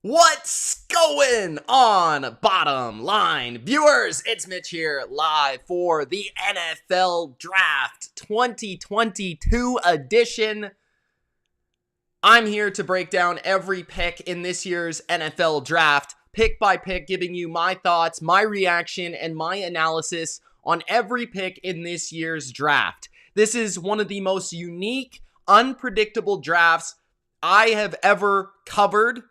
What's going on, bottom line viewers? It's Mitch here, live for the NFL Draft 2022 edition. I'm here to break down every pick in this year's NFL Draft, pick by pick, giving you my thoughts, my reaction, and my analysis on every pick in this year's draft. This is one of the most unique, unpredictable drafts I have ever covered.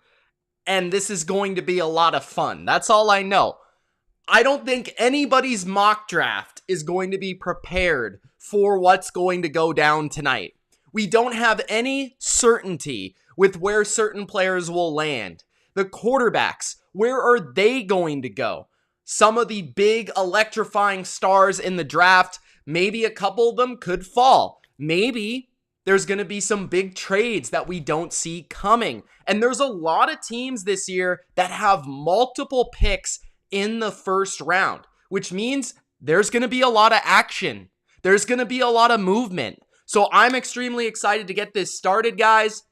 And this is going to be a lot of fun. That's all I know. I don't think anybody's mock draft is going to be prepared for what's going to go down tonight. We don't have any certainty with where certain players will land. The quarterbacks, where are they going to go? Some of the big electrifying stars in the draft, maybe a couple of them could fall. Maybe there's going to be some big trades that we don't see coming. And there's a lot of teams this year that have multiple picks in the first round, which means there's going to be a lot of action. There's going to be a lot of movement. So I'm extremely excited to get this started, guys.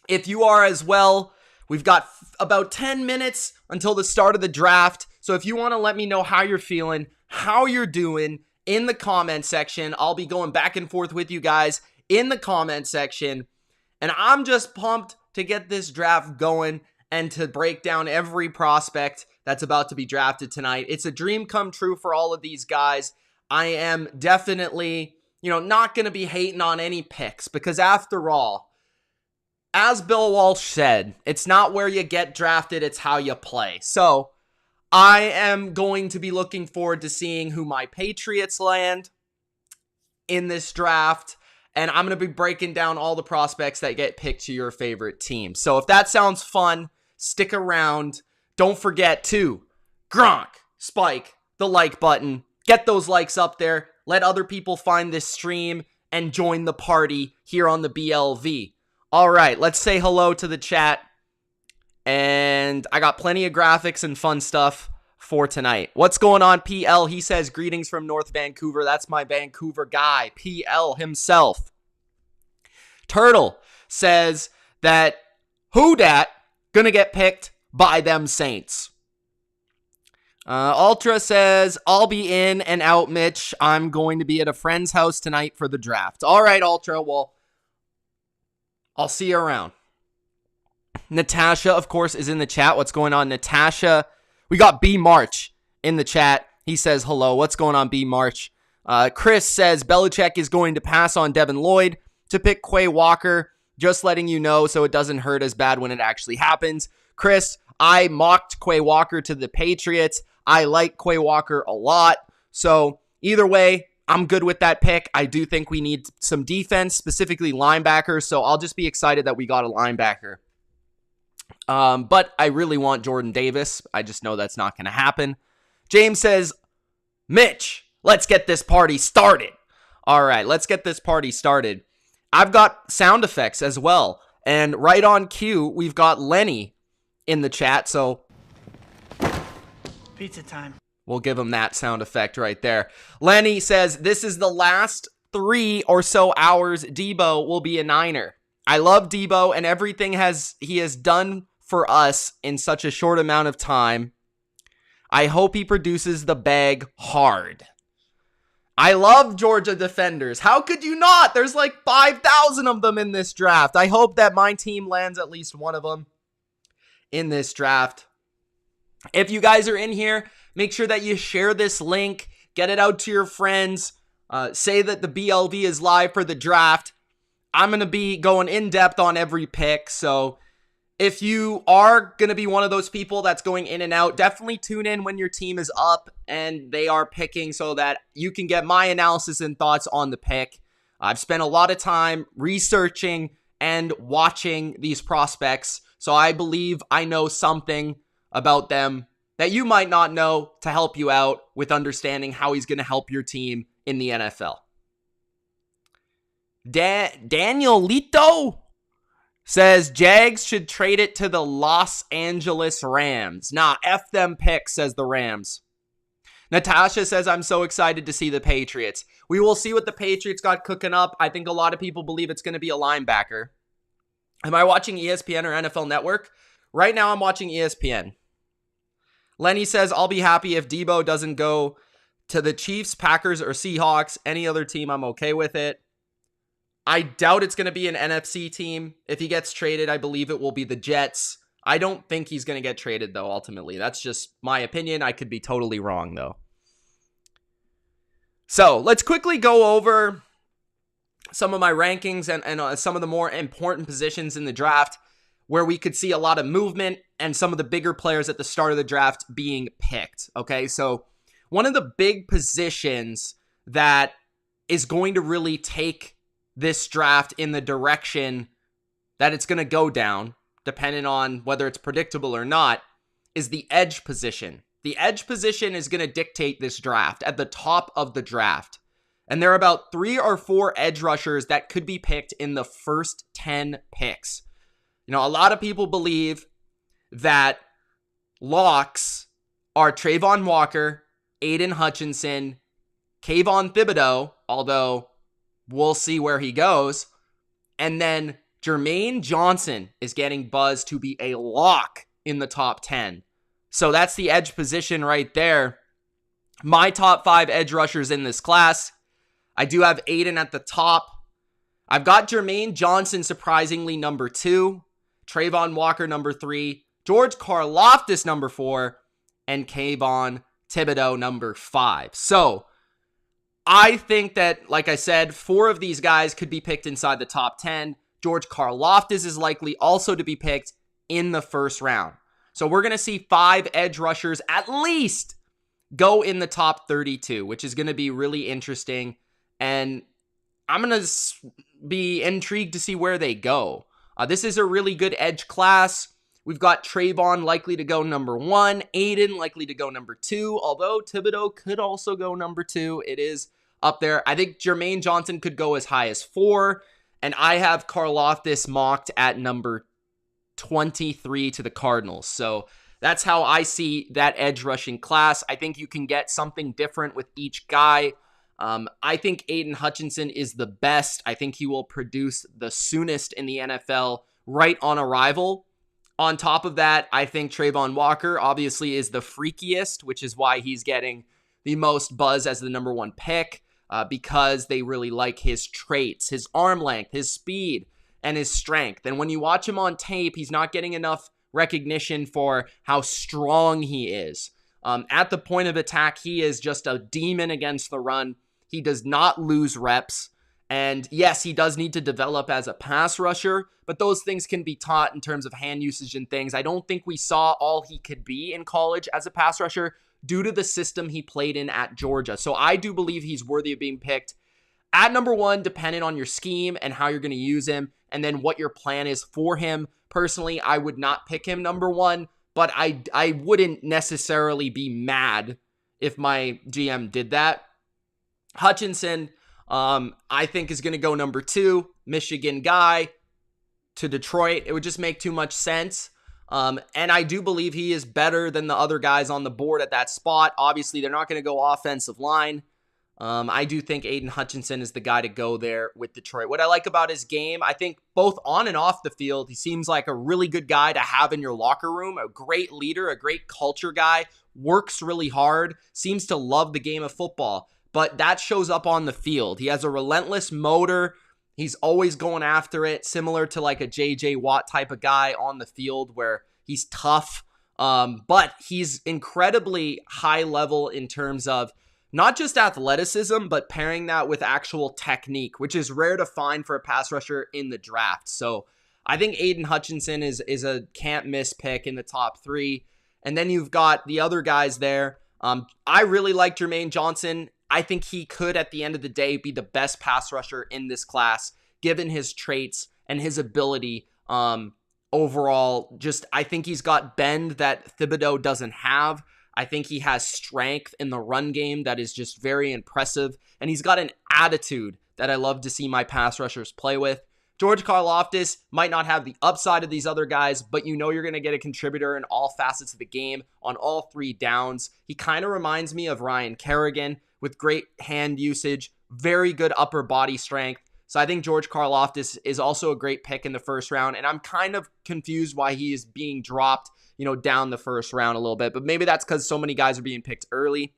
If you are as well, we've got about 10 minutes until the start of the draft. So if you want to let me know how you're feeling, how you're doing in the comment section, I'll be going back and forth with you guys in the comment section. And I'm just pumped to get this draft going and to break down every prospect that's about to be drafted tonight. It's a dream come true for all of these guys. I am definitely, not going to be hating on any picks because after all, as Bill Walsh said, it's not where you get drafted, it's how you play. So I am going to be looking forward to seeing who my Patriots land in this draft. And I'm going to be breaking down all the prospects that get picked to your favorite team. So if that sounds fun, stick around. Don't forget to spike the like button. Get those likes up there. Let other people find this stream and join the party here on the BLV. All right, let's say hello to the chat. And I got plenty of graphics and fun stuff for tonight. What's going on, PL? He says, greetings from North Vancouver. That's my Vancouver guy, PL himself. Turtle says that who dat gonna get picked by them Saints. Ultra says, I'll be in and out, Mitch. I'm going to be at a friend's house tonight for the draft. All right, Ultra. Well, I'll see you around. Natasha, of course, is in the chat. What's going on, Natasha? We got B March in the chat. He says, hello. What's going on, B March? Chris says, Belichick is going to pass on Devin Lloyd to pick Kvon Walker. Just letting you know so it doesn't hurt as bad when it actually happens. Chris, I mocked Kvon Walker to the Patriots. I like Kvon Walker a lot. So either way, I'm good with that pick. I do think we need some defense, specifically linebackers. So I'll just be excited that we got a linebacker. But I really want Jordan Davis. I just know that's not going to happen. James says, Mitch, let's get this party started. All right, let's get this party started. I've got sound effects as well. And right on cue, we've got Lenny in the chat. So pizza time. We'll give him that sound effect right there. Lenny says, this is the last 3 or so hours Debo will be a Niner. I love Debo and everything he has done for us in such a short amount of time. I hope he produces the bag hard. I love Georgia defenders. How could you not? There's like 5,000 of them in this draft. I hope that my team lands at least one of them in this draft. If you guys are in here, make sure that you share this link. Get it out to your friends. Say that the BLV is live for the draft. I'm going to be going in depth on every pick. So if you are going to be one of those people that's going in and out, definitely tune in when your team is up and they are picking so that you can get my analysis and thoughts on the pick. I've spent a lot of time researching and watching these prospects. So I believe I know something about them that you might not know to help you out with understanding how he's going to help your team in the NFL. Daniel Lito says Jags should trade it to the Los Angeles Rams. Nah, F them picks, says the Rams. Natasha says, I'm so excited to see the Patriots. We will see what the Patriots got cooking up. I think a lot of people believe it's going to be a linebacker. Am I watching ESPN or NFL Network? Right now I'm watching ESPN. Lenny says, I'll be happy if Debo doesn't go to the Chiefs, Packers, or Seahawks. Any other team, I'm okay with it. I doubt it's going to be an NFC team. If he gets traded, I believe it will be the Jets. I don't think he's going to get traded, though, ultimately. That's just my opinion. I could be totally wrong, though. So let's quickly go over some of my rankings and some of the more important positions in the draft where we could see a lot of movement and some of the bigger players at the start of the draft being picked. Okay, so one of the big positions that is going to really take this draft in the direction that it's going to go down, depending on whether it's predictable or not, is the edge position. The edge position is going to dictate this draft at the top of the draft. And there are about 3 or 4 edge rushers that could be picked in the first 10 picks. You know, a lot of people believe that locks are Trayvon Walker, Aiden Hutchinson, Kayvon Thibodeau, although we'll see where he goes. And then Jermaine Johnson is getting buzzed to be a lock in the top 10. So that's the edge position right there. My top 5 edge rushers in this class. I do have Aiden at the top. I've got Jermaine Johnson surprisingly number 2. Trayvon Walker number 3. George Karlaftis number 4. And Kayvon Thibodeau number 5. So I think that, like I said, 4 of these guys could be picked inside the top 10. George Karlaftis is likely also to be picked in the first round. So we're going to see 5 edge rushers at least go in the top 32, which is going to be really interesting. And I'm going to be intrigued to see where they go. This is a really good edge class. We've got Trayvon likely to go number 1, Aiden likely to go number 2, although Thibodeau could also go number 2. It is up there. I think Jermaine Johnson could go as high as 4, and I have Karlaftis mocked at number 23 to the Cardinals. So that's how I see that edge rushing class. I think you can get something different with each guy. I think Aiden Hutchinson is the best. I think he will produce the soonest in the NFL right on arrival. On top of that, I think Trayvon Walker obviously is the freakiest, which is why he's getting the most buzz as the number 1 pick, because they really like his traits, his arm length, his speed, and his strength. And when you watch him on tape, he's not getting enough recognition for how strong he is. At the point of attack, he is just a demon against the run. He does not lose reps. And yes, he does need to develop as a pass rusher, but those things can be taught in terms of hand usage and things. I don't think we saw all he could be in college as a pass rusher due to the system he played in at Georgia. So I do believe he's worthy of being picked at number 1, depending on your scheme and how you're going to use him, and then what your plan is for him. Personally, I would not pick him number 1, but I wouldn't necessarily be mad if my GM did that. Hutchinson, I think is going to go number 2, Michigan guy to Detroit. It would just make too much sense. And I do believe he is better than the other guys on the board at that spot. Obviously, they're not going to go offensive line. I do think Aiden Hutchinson is the guy to go there with Detroit. What I like about his game, I think both on and off the field, he seems like a really good guy to have in your locker room, a great leader, a great culture guy, works really hard, seems to love the game of football. But that shows up on the field. He has a relentless motor. He's always going after it, similar to like a J.J. Watt type of guy on the field where he's tough. But he's incredibly high level in terms of not just athleticism, but pairing that with actual technique, which is rare to find for a pass rusher in the draft. So I think Aiden Hutchinson is a can't miss pick in the top 3. And then you've got the other guys there. I really like Jermaine Johnson. I think he could, at the end of the day, be the best pass rusher in this class, given his traits and his ability overall. I think he's got bend that Thibodeau doesn't have. I think he has strength in the run game that is just very impressive. And he's got an attitude that I love to see my pass rushers play with. George Karlaftis might not have the upside of these other guys, but you know you're going to get a contributor in all facets of the game on all 3 downs. He kind of reminds me of Ryan Kerrigan with great hand usage, very good upper body strength, So I think George Karlaftis is also a great pick in the first round, and I'm kind of confused why he is being dropped, down the first round a little bit, but maybe that's because so many guys are being picked early.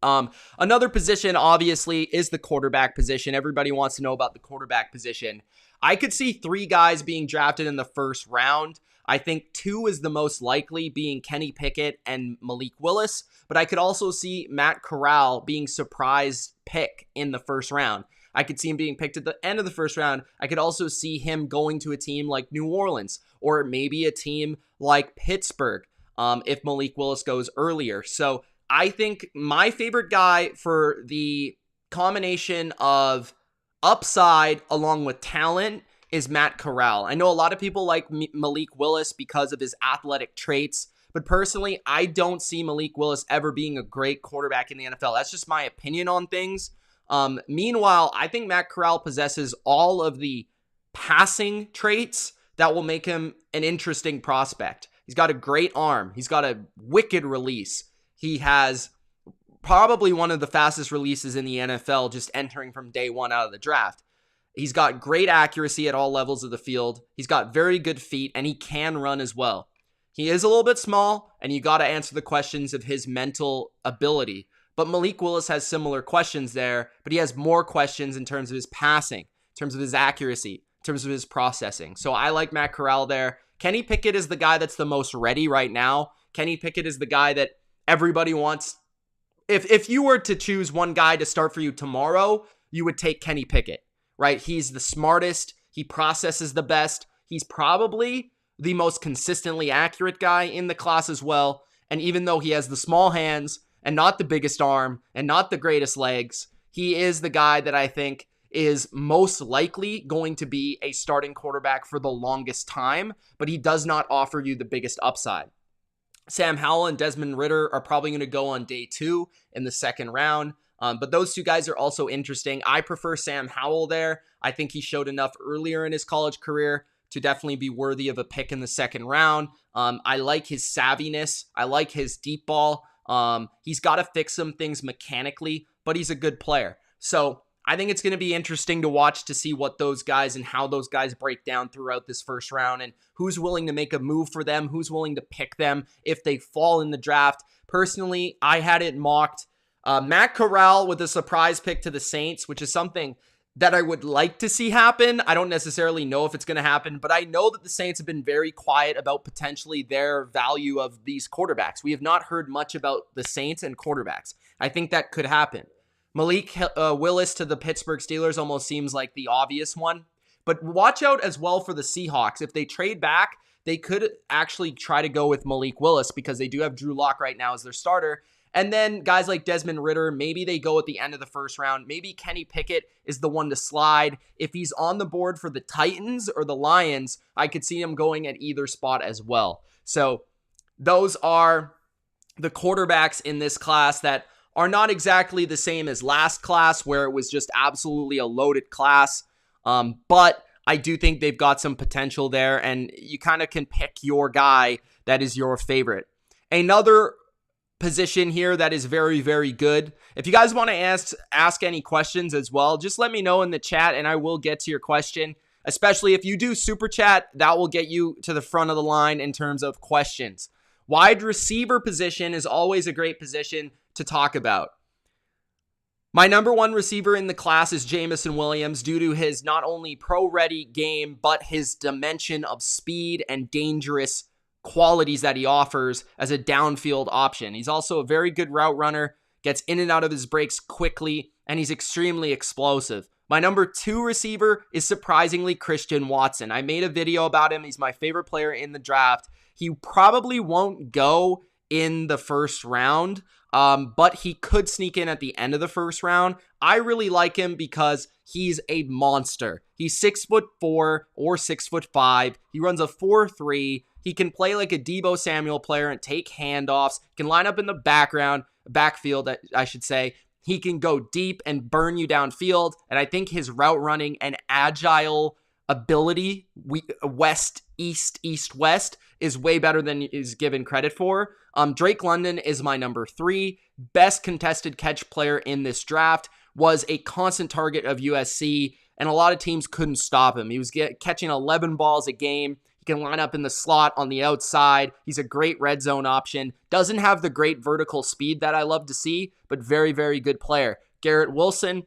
Another position, obviously, is the quarterback position. Everybody wants to know about the quarterback position. I could see 3 guys being drafted in the first round. I think 2 is the most likely, being Kenny Pickett and Malik Willis, but I could also see Matt Corral being surprise pick in the first round. I could see him being picked at the end of the first round. I could also see him going to a team like New Orleans, or maybe a team like Pittsburgh, if Malik Willis goes earlier. So I think my favorite guy for the combination of upside along with talent is Matt Corral. I know a lot of people like Malik Willis because of his athletic traits, but personally, I don't see Malik Willis ever being a great quarterback in the NFL. That's just my opinion on things. Meanwhile, I think Matt Corral possesses all of the passing traits that will make him an interesting prospect. He's got a great arm. He's got a wicked release. He has probably one of the fastest releases in the NFL just entering from day one out of the draft. He's got great accuracy at all levels of the field. He's got very good feet, and he can run as well. He is a little bit small, and you got to answer the questions of his mental ability. But Malik Willis has similar questions there, but he has more questions in terms of his passing, in terms of his accuracy, in terms of his processing. So I like Matt Corral there. Kenny Pickett is the guy that's the most ready right now. Kenny Pickett is the guy that everybody wants. If you were to choose one guy to start for you tomorrow, you would take Kenny Pickett, right? He's the smartest. He processes the best. He's probably the most consistently accurate guy in the class as well. And even though he has the small hands and not the biggest arm and not the greatest legs, he is the guy that I think is most likely going to be a starting quarterback for the longest time, but he does not offer you the biggest upside. Sam Howell and Desmond Ridder are probably going to go on day 2 in the second round. But those 2 guys are also interesting. I prefer Sam Howell there. I think he showed enough earlier in his college career to definitely be worthy of a pick in the second round. I like his savviness. I like his deep ball. He's got to fix some things mechanically, but he's a good player. So I think it's going to be interesting to watch to see what those guys and how those guys break down throughout this first round and who's willing to make a move for them, who's willing to pick them if they fall in the draft. Personally, I had it mocked. Matt Corral with a surprise pick to the Saints, which is something that I would like to see happen. I don't necessarily know if it's going to happen, but I know that the Saints have been very quiet about potentially their value of these quarterbacks. We have not heard much about the Saints and quarterbacks. I think that could happen. Malik Willis to the Pittsburgh Steelers almost seems like the obvious one. But watch out as well for the Seahawks. If they trade back, they could actually try to go with Malik Willis because they do have Drew Lock right now as their starter. And then guys like Desmond Ridder, maybe they go at the end of the first round. Maybe Kenny Pickett is the one to slide. If he's on the board for the Titans or the Lions, I could see him going at either spot as well. So those are the quarterbacks in this class that are not exactly the same as last class where it was just absolutely a loaded class. But I do think they've got some potential there, and you kind of can pick your guy that is your favorite. Another position here that is very, very good. If you guys want to ask any questions as well, just let me know in the chat and I will get to your question. Especially if you do super chat, that will get you to the front of the line in terms of questions. Wide receiver position is always a great position to talk about. My number 1 receiver in the class is Jameson Williams due to his not only pro-ready game, but his dimension of speed and dangerous qualities that he offers as a downfield option. He's also a very good route runner, gets in and out of his breaks quickly, and he's extremely explosive. My number 2 receiver is surprisingly Christian Watson. I made a video about him. He's my favorite player in the draft. He probably won't go in the first round, but he could sneak in at the end of the first round. I really like him because he's a monster. He's 6'4" or 6'5". He runs a 4.3. He can play like a Deebo Samuel player and take handoffs. He can line up in the backfield, I should say. He can go deep and burn you downfield. And I think his route running and agile ability, west, east, east, west, is way better than is given credit for. Drake London is my number 3. Best contested catch player in this draft. Was a constant target of USC. and a lot of teams couldn't stop him. He was catching 11 balls a game. He can line up in the slot on the outside. He's a great red zone option. Doesn't have the great vertical speed that I love to see, but very, very good player. Garrett Wilson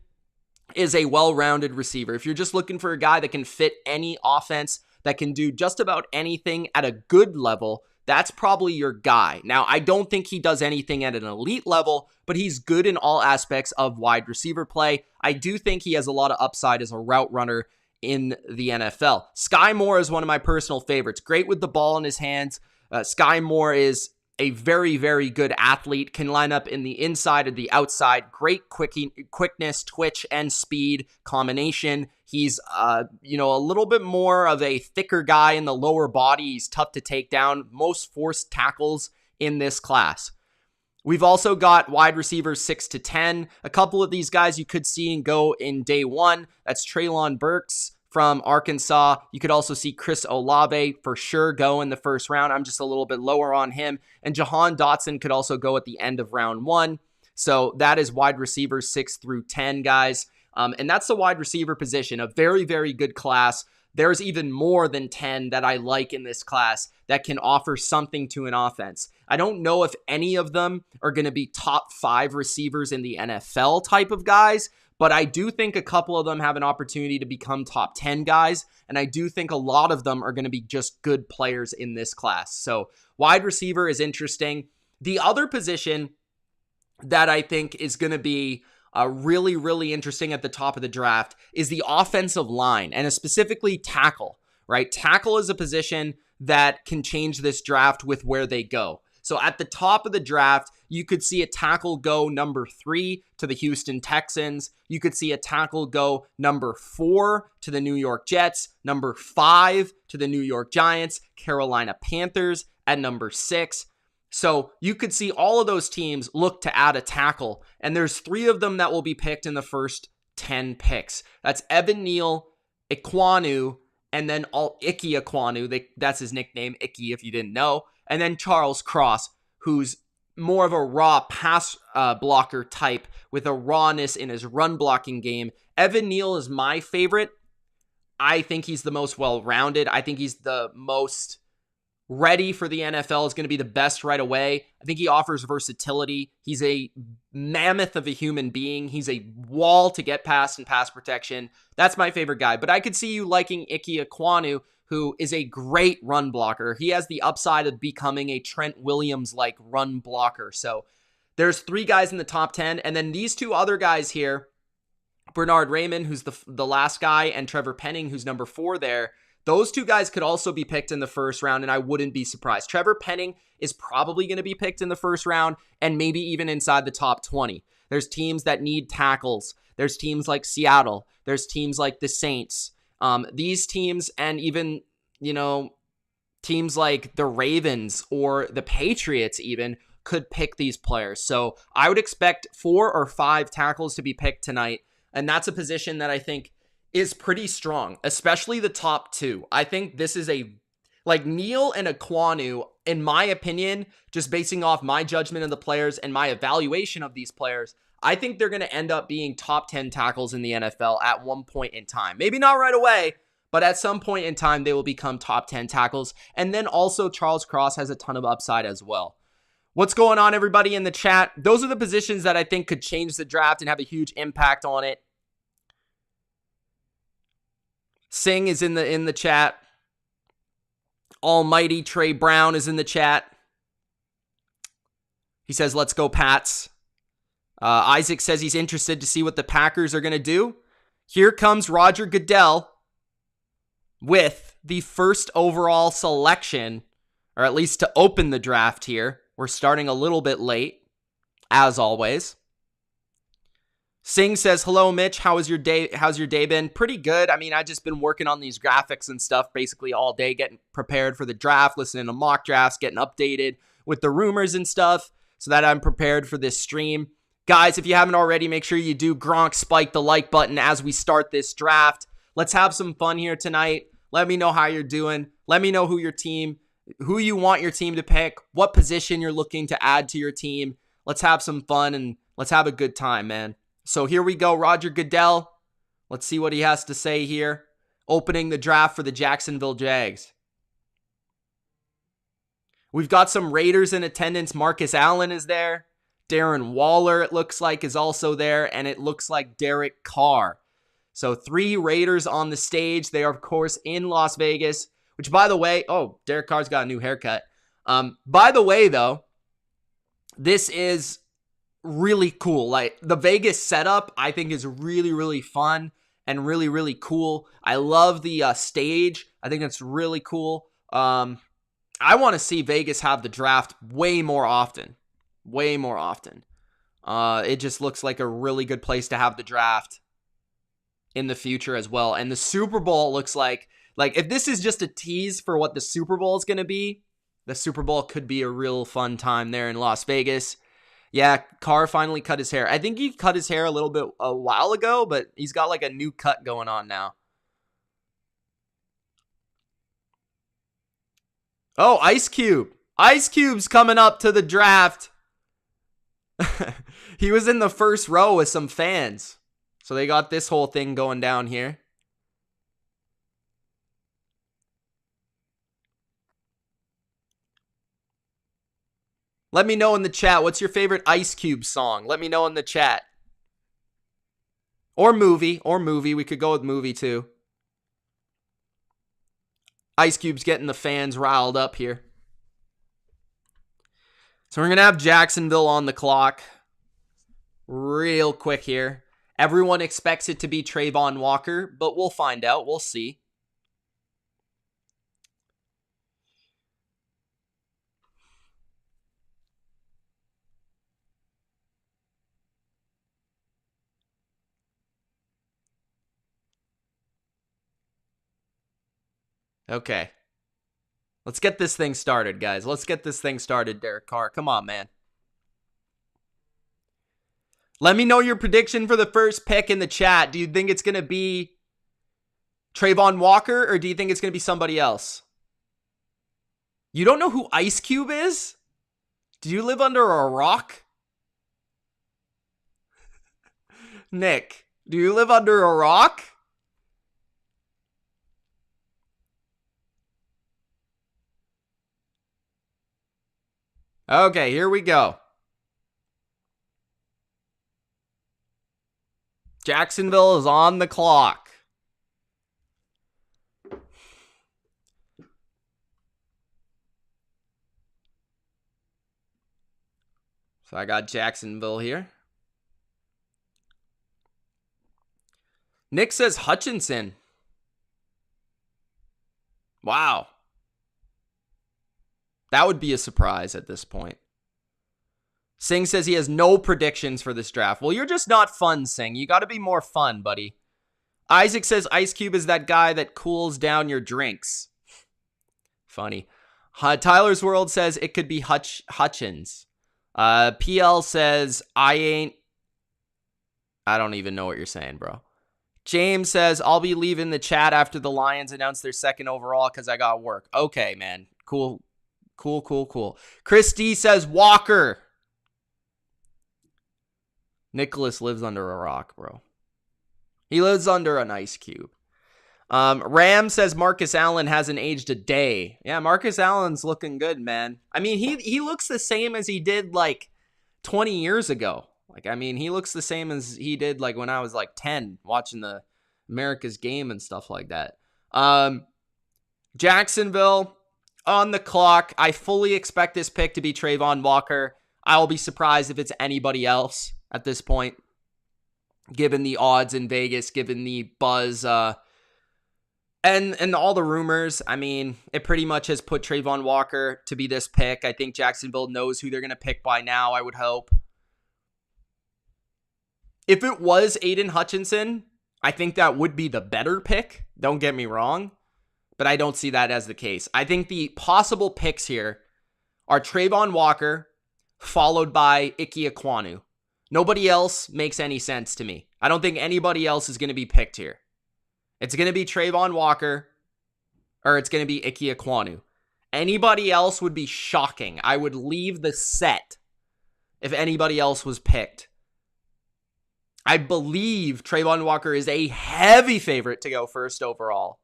is a well-rounded receiver. If you're just looking for a guy that can fit any offense, that can do just about anything at a good level, that's probably your guy. Now, I don't think he does anything at an elite level, but he's good in all aspects of wide receiver play. I do think he has a lot of upside as a route runner in the NFL. Sky Moore is one of my personal favorites. Great with the ball in his hands. Sky Moore is a very, very good athlete, can line up in the inside or the outside. Great quickness, twitch, and speed combination. He's, a little bit more of a thicker guy in the lower body. He's tough to take down. Most forced tackles in this class. We've also got wide receivers 6 to 10. A couple of these guys you could see and go in day one. That's Treylon Burks from Arkansas. You could also see Chris Olabe for sure go in the first round. I'm just a little bit lower on him. And Johann Dotson could also go at the end of round 1. So that is wide receivers 6 through 10, guys. And that's the wide receiver position, a very, very good class. There's even more than 10 that I like in this class that can offer something to an offense. I don't know if any of them are going to be top 5 receivers in the NFL type of guys, but I do think a couple of them have an opportunity to become top 10 guys, and I do think a lot of them are going to be just good players in this class. So wide receiver is interesting. The other position that I think is going to be really, really interesting at the top of the draft is the offensive line, and specifically tackle, right? Tackle is a position that can change this draft with where they go. So at the top of the draft, you could see a tackle go number 3 to the Houston Texans. You could see a tackle go number 4 to the New York Jets, number 5 to the New York Giants, Carolina Panthers at number 6. So you could see all of those teams look to add a tackle, and there's 3 of them that will be picked in the first 10 picks. That's Evan Neal, Ekwonu, and then Icky Ekwonu. That's his nickname, Icky, if you didn't know. And then Charles Cross, who's more of a raw pass blocker type with a rawness in his run blocking game. Evan Neal is my favorite. I think he's the most well-rounded. I think he's the most ready for the NFL, is going to be the best right away. I think he offers versatility. He's a mammoth of a human being. He's a wall to get past in pass protection. That's my favorite guy. But I could see you liking Icky Ekwonu, who is a great run blocker. He has the upside of becoming a Trent Williams-like run blocker. So there's 3 guys in the top 10. And then these 2 other guys here, Bernard Raymond, who's the last guy, and Trevor Penning, who's number 4 there. Those 2 guys could also be picked in the first round, and I wouldn't be surprised. Trevor Penning is probably going to be picked in the first round and maybe even inside the top 20. There's teams that need tackles. There's teams like Seattle. There's teams like the Saints. These teams, and even, teams like the Ravens or the Patriots even, could pick these players. So I would expect 4 or 5 tackles to be picked tonight, and that's a position that I think is pretty strong, especially the top 2. I think this is Neal and Ekwonu, in my opinion, just basing off my judgment of the players and my evaluation of these players, I think they're going to end up being top 10 tackles in the NFL at one point in time. Maybe not right away, but at some point in time, they will become top 10 tackles. And then also Charles Cross has a ton of upside as well. What's going on, everybody in the chat? Those are the positions that I think could change the draft and have a huge impact on it. Singh is in the chat. Almighty Trey Brown is in the chat. He says, let's go Pats. Isaac says he's interested to see what the Packers are going to do. Here comes Roger Goodell with the first overall selection, or at least to open the draft here. We're starting a little bit late, as always. Singh says, hello, Mitch. How's your day been? Pretty good. I mean, I've just been working on these graphics and stuff basically all day, getting prepared for the draft, listening to mock drafts, getting updated with the rumors and stuff so that I'm prepared for this stream. Guys, if you haven't already, make sure you do Gronk spike the like button as we start this draft. Let's have some fun here tonight. Let me know how you're doing. Let me know who you want your team to pick, what position you're looking to add to your team. Let's have some fun and let's have a good time, man. So here we go, Roger Goodell Let's see what he has to say here. Opening the draft for the Jacksonville Jags. We've got some Raiders in attendance. Marcus Allen is there. Darren Waller, it looks like, is also there. And it looks like Derek Carr. So 3 Raiders on the stage. They are, of course, in Las Vegas. Which, by the way, oh, Derek Carr's got a new haircut. By the way, though, this is really cool. Like, the Vegas setup, I think, is really, really fun and really, really cool. I love the stage. I think it's really cool. I want to see Vegas have the draft way more often. Way more often. It just looks like a really good place to have the draft in the future as well. And the Super Bowl looks like if this is just a tease for what the Super Bowl is going to be, the Super Bowl could be a real fun time there in Las Vegas. Yeah, Carr finally cut his hair. I think he cut his hair a while ago, but he's got like a new cut going on now. Oh, Ice Cube. Ice Cube's coming up to the draft. He was in the first row with some fans. So they got this whole thing going down here. Let me know in the chat, what's your favorite Ice Cube song? Let me know in the chat. Or movie. We could go with movie too. Ice Cube's getting the fans riled up here. So we're going to have Jacksonville on the clock real quick here. Everyone expects it to be Trayvon Walker, but we'll find out. We'll see. Okay. Let's get this thing started, guys. Let's get this thing started, Derek Carr. Come on, man. Let me know your prediction for the first pick in the chat. Do you think it's going to be Trayvon Walker, or do you think it's going to be somebody else? You don't know who Ice Cube is? Do you live under a rock? Nick, do you live under a rock? Okay, here we go. Jacksonville is on the clock. So I got Jacksonville here. Nick says Hutchinson. Wow. That would be a surprise at this point. Singh says he has no predictions for this draft. Well, you're just not fun, Singh. You got to be more fun, buddy. Isaac says Ice Cube is that guy that cools down your drinks. Funny. Tyler's World says it could be Hutchins. PL says I don't even know what you're saying, bro. James says I'll be leaving the chat after the Lions announce their second overall because I got work. Okay, man. Cool. Chris D says Walker. Nicholas lives under a rock, bro. He lives under an ice cube. Ram says Marcus Allen hasn't aged a day. Yeah, Marcus Allen's looking good, man. I mean, he looks the same as he did like 20 years ago. Like, I mean, he looks the same as he did like when I was like 10 watching the America's game and stuff like that. Jacksonville on the clock. I fully expect this pick to be Trayvon Walker. I'll be surprised if it's anybody else at this point, given the odds in Vegas, given the buzz, and all the rumors. I mean, it pretty much has put Trayvon Walker to be this pick. I think Jacksonville knows who they're going to pick by now, I would hope. If it was Aiden Hutchinson, I think that would be the better pick. Don't get me wrong. But I don't see that as the case. I think the possible picks here are Trayvon Walker, followed by Ike Ekwonu. Nobody else makes any sense to me. I don't think anybody else is going to be picked here. It's going to be Trayvon Walker, or it's going to be Ike Ekwonu. Anybody else would be shocking. I would leave the set if anybody else was picked. I believe Trayvon Walker is a heavy favorite to go first overall.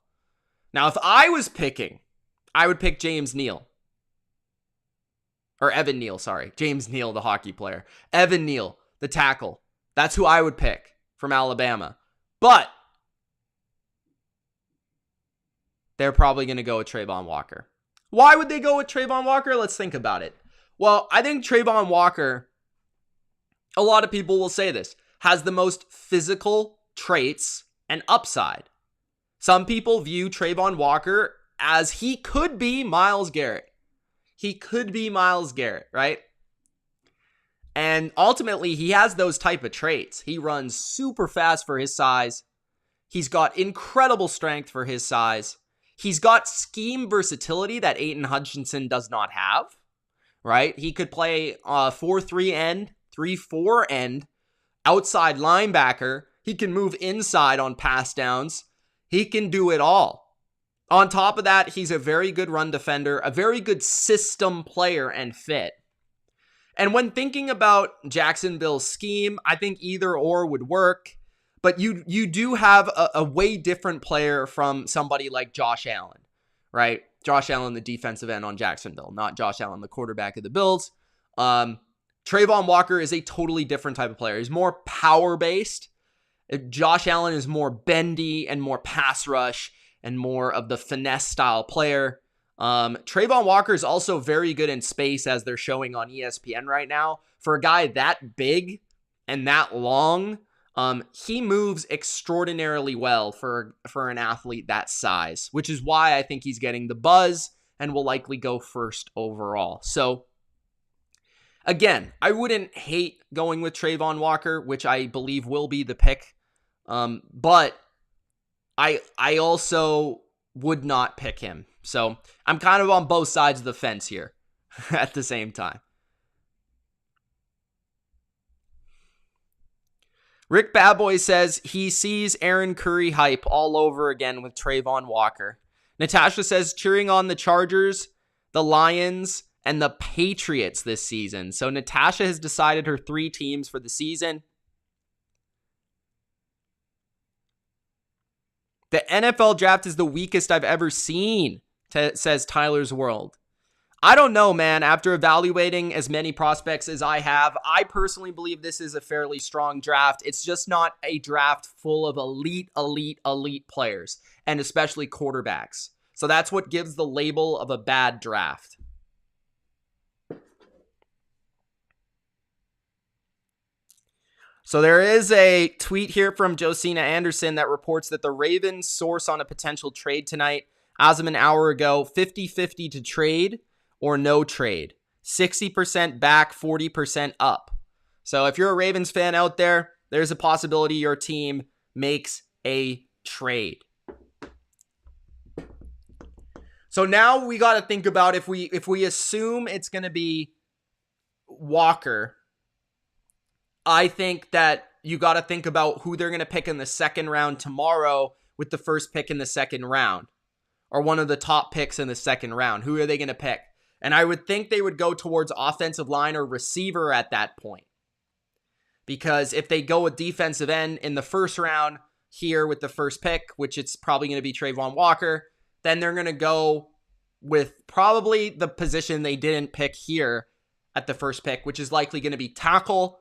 Now, if I was picking, I would pick James Neal. Or Evan Neal, sorry. James Neal, the hockey player. Evan Neal, the tackle. That's who I would pick from Alabama. But they're probably going to go with Trayvon Walker. Why would they go with Trayvon Walker? Let's think about it. Well, I think Trayvon Walker, a lot of people will say this, has the most physical traits and upside. Some people view Trayvon Walker as he could be Myles Garrett. He could be Myles Garrett, right? And ultimately, he has those type of traits. He runs super fast for his size. He's got incredible strength for his size. He's got scheme versatility that Aidan Hutchinson does not have, right? He could play 4-3 end, 3-4 end, outside linebacker. He can move inside on pass downs. He can do it all. On top of that, he's a very good run defender, a very good system player and fit. And when thinking about Jacksonville's scheme, I think either or would work. But you do have a way different player from somebody like Josh Allen, right? Josh Allen, the defensive end on Jacksonville, not Josh Allen, the quarterback of the Bills. Trayvon Walker is a totally different type of player. He's more power-based. Josh Allen is more bendy and more pass rush and more of the finesse style player. Trayvon Walker is also very good in space, as they're showing on ESPN right now. For a guy that big and that long, he moves extraordinarily well for an athlete that size, which is why I think he's getting the buzz and will likely go first overall. So again, I wouldn't hate going with Trayvon Walker, which I believe will be the pick. But I also would not pick him. So I'm kind of on both sides of the fence here at the same time. Rick Badboy says he sees Aaron Curry hype all over again with Trayvon Walker. Natasha says cheering on the Chargers, the Lions, and the Patriots this season. So Natasha has decided her 3 teams for the season. The NFL draft is the weakest I've ever seen, says Tyler's World. I don't know, man. After evaluating as many prospects as I have, I personally believe this is a fairly strong draft. It's just not a draft full of elite players, and especially quarterbacks. So that's what gives the label of a bad draft. So there is a tweet here from Josina Anderson that reports that the Ravens source on a potential trade tonight, as of an hour ago, 50-50 to trade or no trade. 60% back, 40% up. So if you're a Ravens fan out there, there's a possibility your team makes a trade. So now we got to think about if we assume it's going to be Walker, I think that you got to think about who they're going to pick in the second round tomorrow with the first pick in the second round, or one of the top picks in the second round. Who are they going to pick? And I would think they would go towards offensive line or receiver at that point. Because if they go with defensive end in the first round here with the first pick, which it's probably going to be Trayvon Walker, then they're going to go with probably the position they didn't pick here at the first pick, which is likely going to be tackle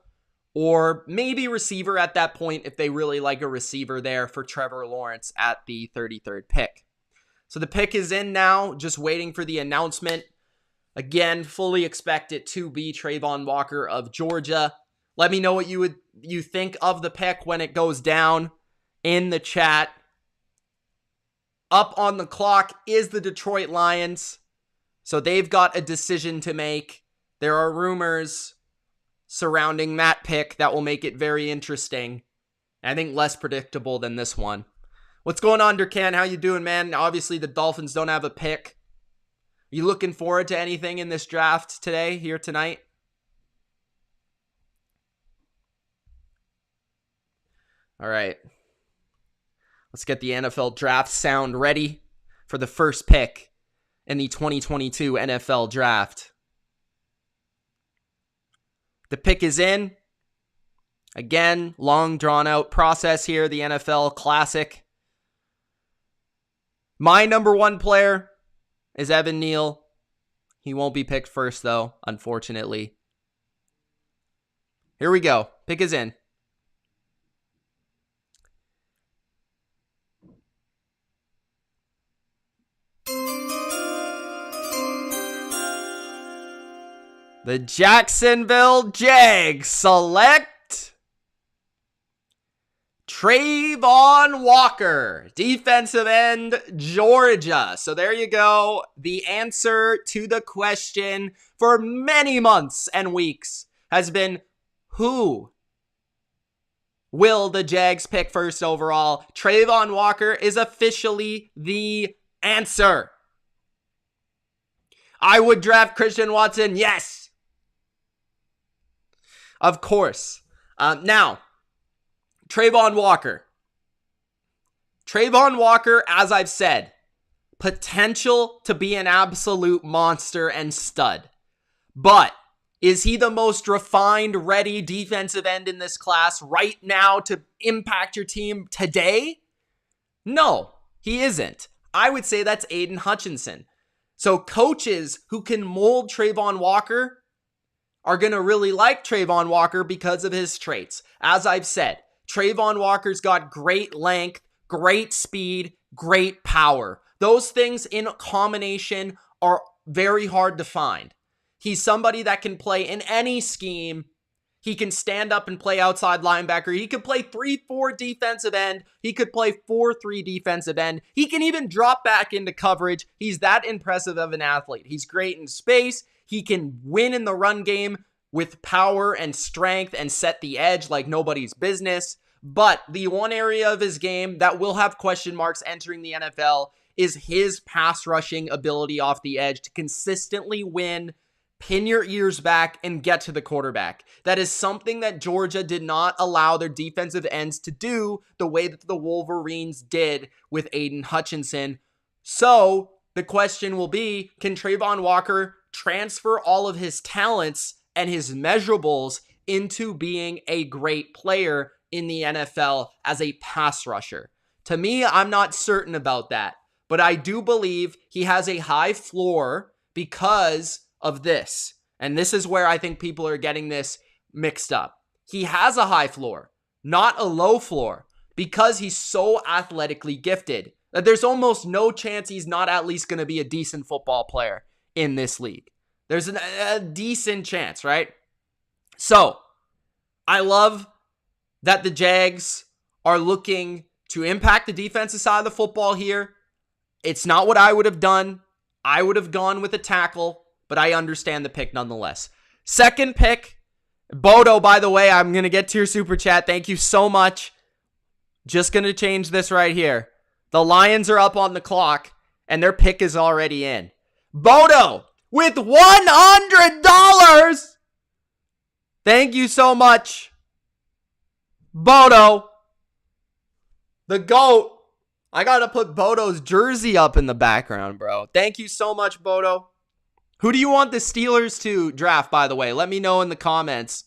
or maybe receiver at that point if they really like a receiver there for Trevor Lawrence at the 33rd pick. So the pick is in now, just waiting for the announcement. Again, fully expect it to be Trayvon Walker of Georgia. Let me know what you think of the pick when it goes down in the chat. Up on the clock is the Detroit Lions. So they've got a decision to make. There are rumors surrounding that pick that will make it very interesting. I think less predictable than this one. What's going on, Durkan? How you doing, man? Obviously, the Dolphins don't have a pick. Are you looking forward to anything in this draft today, here tonight? All right. Let's get the NFL draft sound ready for the first pick in the 2022 NFL draft. The pick is in. Again, long drawn out process here, the NFL classic. My number one player is Evan Neal. He won't be picked first though, unfortunately. Here we go. Pick is in. The Jacksonville Jags select Trayvon Walker, defensive end, Georgia. So there you go. The answer to the question for many months and weeks has been, who will the Jags pick first overall? Trayvon Walker is officially the answer. I would draft Christian Watson, yes. Of course. Now, Trayvon Walker. Trayvon Walker, as I've said, potential to be an absolute monster and stud. But is he the most refined, ready defensive end in this class right now to impact your team today? No, he isn't. I would say that's Aiden Hutchinson. So coaches who can mold Trayvon Walker are going to really like Trayvon Walker because of his traits. As I've said, Trayvon Walker's got great length, great speed, great power. Those things in combination are very hard to find. He's somebody that can play in any scheme. He can stand up and play outside linebacker. He could play 3-4 defensive end. He could play 4-3 defensive end. He can even drop back into coverage. He's that impressive of an athlete. He's great in space. He can win in the run game with power and strength and set the edge like nobody's business. But the one area of his game that will have question marks entering the NFL is his pass rushing ability off the edge to consistently win, pin your ears back, and get to the quarterback. That is something that Georgia did not allow their defensive ends to do the way that the Wolverines did with Aiden Hutchinson. So the question will be, can Trayvon Walker transfer all of his talents and his measurables into being a great player in the NFL as a pass rusher? To me, I'm not certain about that, but I do believe he has a high floor because of this. And this is where I think people are getting this mixed up. He has a high floor, not a low floor, because he's so athletically gifted that there's almost no chance he's not at least going to be a decent football player in this league. There's a decent chance, right? So, I love that the Jags are looking to impact the defensive side of the football here. It's not what I would have done. I would have gone with a tackle, but I understand the pick nonetheless. Second pick, Bodo, by the way, I'm going to get to your super chat. Thank you so much. Just going to change this right here. The Lions are up on the clock, and their pick is already in. Bodo, with $100. Thank you so much, Bodo. The GOAT. I got to put Bodo's jersey up in the background, bro. Thank you so much, Bodo. Who do you want the Steelers to draft, by the way? Let me know in the comments.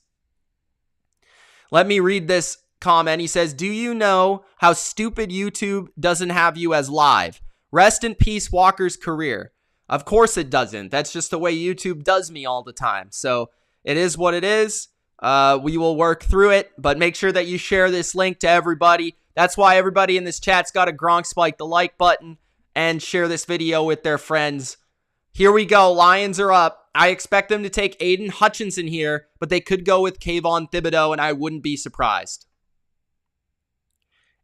Let me read this comment. He says, do you know how stupid YouTube doesn't have you as live? Rest in peace, Walker's career. Of course it doesn't. That's just the way YouTube does me all the time. So it is what it is. We will work through it, but make sure that you share this link to everybody. That's why everybody in this chat's got a Gronk spike the like button and share this video with their friends. Here we go. Lions are up. I expect them to take Aiden Hutchinson here, but they could go with Kayvon Thibodeau, and I wouldn't be surprised.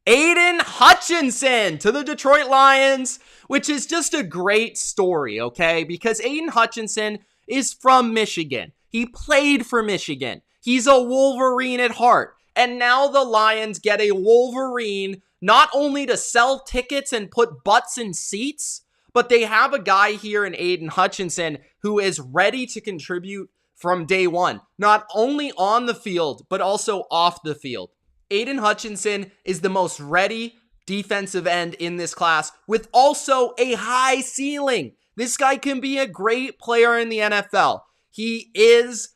Aiden Hutchinson to the Detroit Lions, which is just a great story, okay? Because Aiden Hutchinson is from Michigan. He played for Michigan. He's a Wolverine at heart. And now the Lions get a Wolverine not only to sell tickets and put butts in seats, but they have a guy here in Aiden Hutchinson who is ready to contribute from day one, not only on the field, but also off the field. Aiden Hutchinson is the most ready defensive end in this class with also a high ceiling. This guy can be a great player in the NFL. He is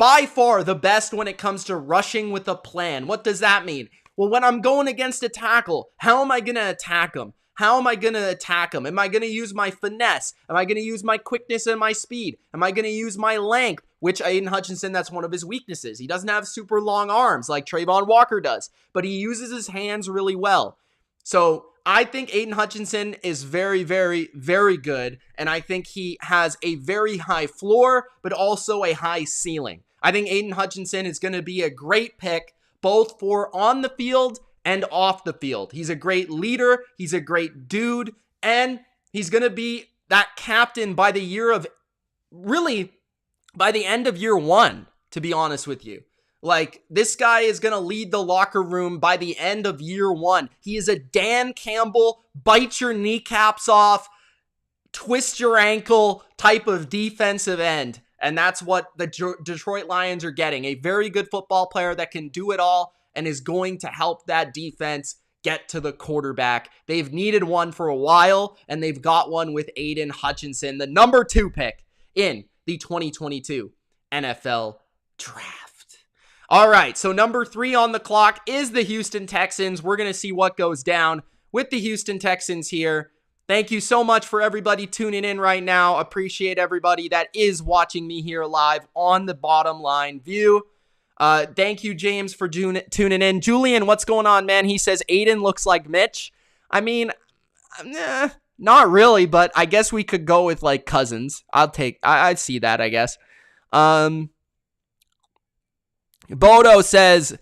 by far the best when it comes to rushing with a plan. What does that mean? Well, when I'm going against a tackle, how am I going to attack him? How am I going to attack him? Am I going to use my finesse? Am I going to use my quickness and my speed? Am I going to use my length? Which Aiden Hutchinson, that's one of his weaknesses. He doesn't have super long arms like Trayvon Walker does, but he uses his hands really well. So I think Aiden Hutchinson is very, very, very good, and I think he has a very high floor, but also a high ceiling. I think Aiden Hutchinson is going to be a great pick, both for on the field and off the field. He's a great leader, he's a great dude, and he's going to be that captain by the end of year one, to be honest with you. Like, this guy is going to lead the locker room by the end of year one. He is a Dan Campbell, bite your kneecaps off, twist your ankle type of defensive end. And that's what the Detroit Lions are getting. A very good football player that can do it all and is going to help that defense get to the quarterback. They've needed one for a while, and they've got one with Aiden Hutchinson, the number 2 pick in the 2022 NFL Draft. All right, so number 3 on the clock is the Houston Texans. We're going to see what goes down with the Houston Texans here. Thank you so much for everybody tuning in right now. Appreciate everybody that is watching me here live on the Bottom Line View. Thank you, James, for tuning in. Julian, what's going on, man? He says Aiden looks like Mitch. I mean, not really, but I guess we could go with like cousins. I'd see that, I guess. Bodo says,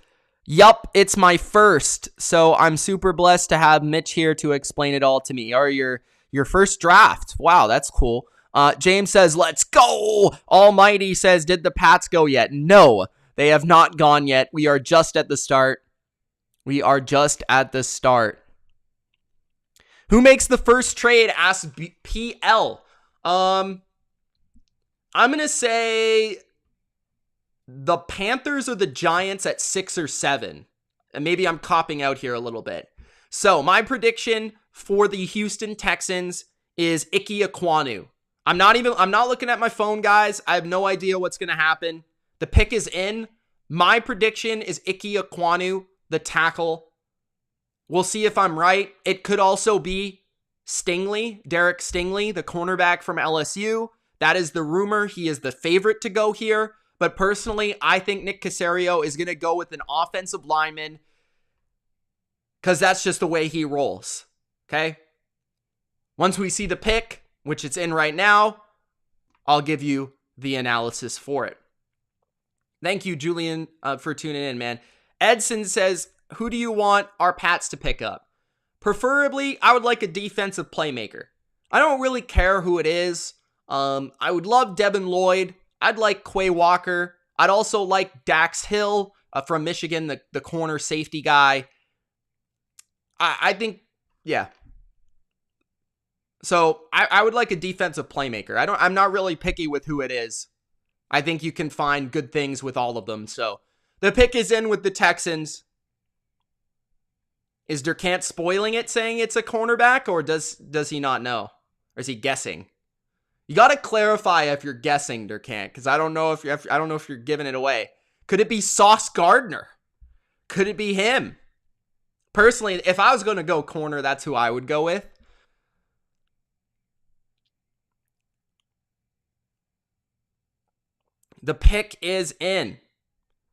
yup, it's my first. So I'm super blessed to have Mitch here to explain it all to me. Or your first draft. Wow, that's cool. James says, let's go. Almighty says, did the Pats go yet? No, they have not gone yet. We are just at the start. Who makes the first trade? Asks PL. I'm going to say the Panthers or the Giants at 6 or 7. And maybe I'm copping out here a little bit. So my prediction for the Houston Texans is Ike Ekwonu. I'm not looking at my phone, guys. I have no idea what's going to happen. The pick is in. My prediction is Ike Ekwonu, the tackle. We'll see if I'm right. It could also be Stingley, Derek Stingley, the cornerback from LSU. That is the rumor. He is the favorite to go here. But personally, I think Nick Caserio is going to go with an offensive lineman because that's just the way he rolls. Okay? Once we see the pick, which it's in right now, I'll give you the analysis for it. Thank you, Julian, for tuning in, man. Edson says, who do you want our Pats to pick up? Preferably, I would like a defensive playmaker. I don't really care who it is. I would love Devin Lloyd. I'd like Quay Walker. I'd also like Dax Hill from Michigan, the corner safety guy. I think, yeah. So I would like a defensive playmaker. I'm not really picky with who it is. I think you can find good things with all of them. So the pick is in with the Texans. Is Durkant spoiling it, saying it's a cornerback, or does he not know? Or is he guessing? You got to clarify if you're guessing, Durkant, because I don't know if you're giving it away. Could it be Sauce Gardner? Could it be him? Personally, if I was going to go corner, that's who I would go with. The pick is in.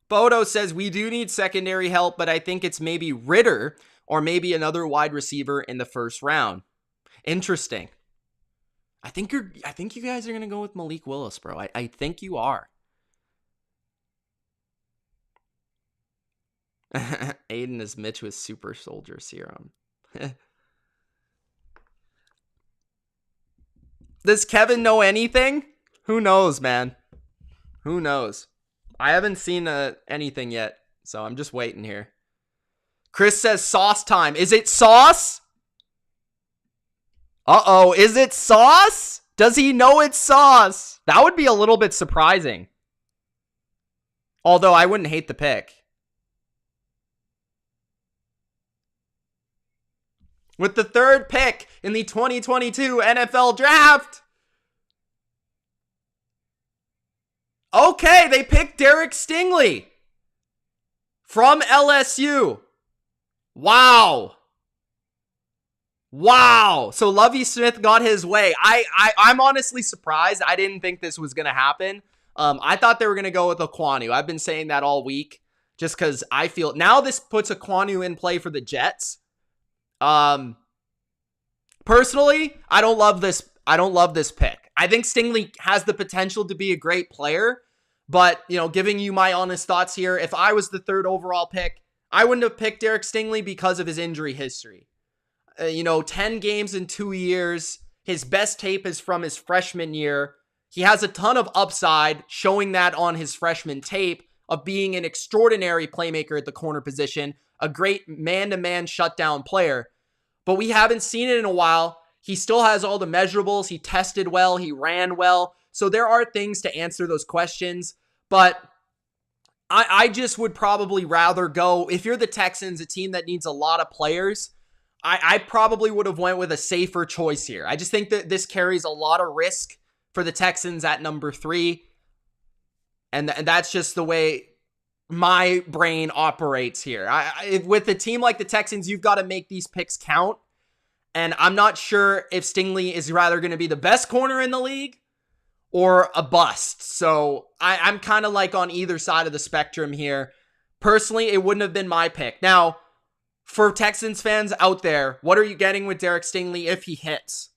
Bodo says we do need secondary help, but I think it's maybe Ritter or maybe another wide receiver in the first round. Interesting. I think you guys are going to go with Malik Willis, bro. I think you are. Aiden is Mitch with super soldier serum. Does Kevin know anything? Who knows, man? Who knows? I haven't seen anything yet, so I'm just waiting here. Chris says sauce time. Is it sauce? Uh-oh, is it sauce? Does he know it's sauce? That would be a little bit surprising. Although I wouldn't hate the pick. With the third pick in the 2022 NFL Draft. Okay, they picked Derek Stingley from LSU. Wow. So Lovie Smith got his way. I'm honestly surprised. I didn't think this was going to happen. I thought they were going to go with Kwonu. I've been saying that all week just because I feel now this puts Kwonu in play for the Jets. Personally, I don't love this pick. I think Stingley has the potential to be a great player, but giving you my honest thoughts here, if I was the third overall pick, I wouldn't have picked Derek Stingley because of his injury history. 10 games in 2 years. His best tape is from his freshman year. He has a ton of upside, showing that on his freshman tape of being an extraordinary playmaker at the corner position, a great man-to-man shutdown player. But we haven't seen it in a while. He still has all the measurables. He tested well. He ran well. So there are things to answer those questions. But I just would probably rather go, if you're the Texans, a team that needs a lot of players, I probably would have went with a safer choice here. I just think that this carries a lot of risk for the Texans at number 3. And that's just the way my brain operates here. With a team like the Texans, you've got to make these picks count. And I'm not sure if Stingley is rather going to be the best corner in the league or a bust. So I'm kind of like on either side of the spectrum here. Personally, it wouldn't have been my pick. Now, for Texans fans out there, what are you getting with Derek Stingley if he hits?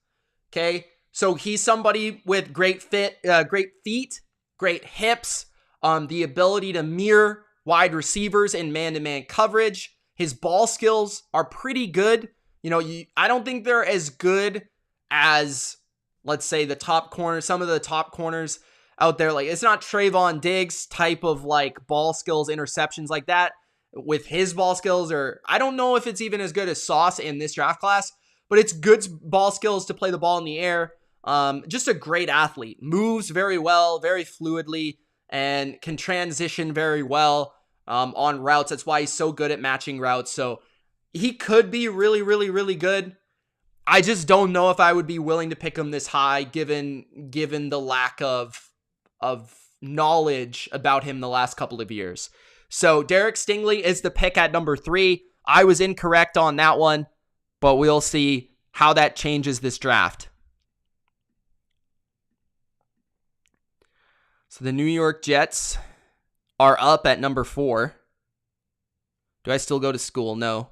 Okay, so he's somebody with great feet, great hips, the ability to mirror wide receivers in man-to-man coverage. His ball skills are pretty good. I don't think they're as good as, let's say, the top corners, some of the top corners out there. Like, it's not Trayvon Diggs type of like ball skills, interceptions like that with his ball skills, or I don't know if it's even as good as Sauce in this draft class, but it's good ball skills to play the ball in the air. Just a great athlete, moves very well, very fluidly, and can transition very well on routes. That's why he's so good at matching routes. So he could be really, really, really good. I just don't know if I would be willing to pick him this high, given the lack of knowledge about him the last couple of years. So Derek Stingley is the pick at number 3. I was incorrect on that one, but we'll see how that changes this draft. So the New York Jets are up at number 4. Do I still go to school? No.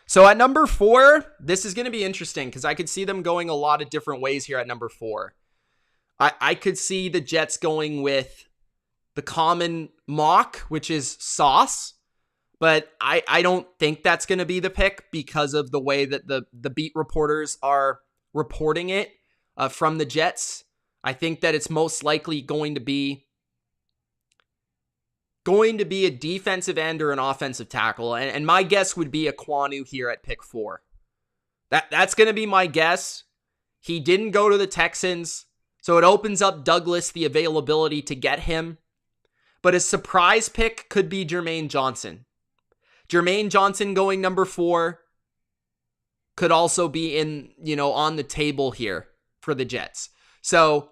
So at number 4, this is going to be interesting because I could see them going a lot of different ways here at number 4. I could see the Jets going with the common mock, which is Sauce, but I don't think that's going to be the pick because of the way that the beat reporters are reporting it from the Jets. I think that it's most likely going to be a defensive end or an offensive tackle. And my guess would be a Kwonu here at pick 4. That's going to be my guess. He didn't go to the Texans, so it opens up Douglas the availability to get him. But a surprise pick could be Jermaine Johnson. Jermaine Johnson going number 4 could also be on the table here for the Jets. So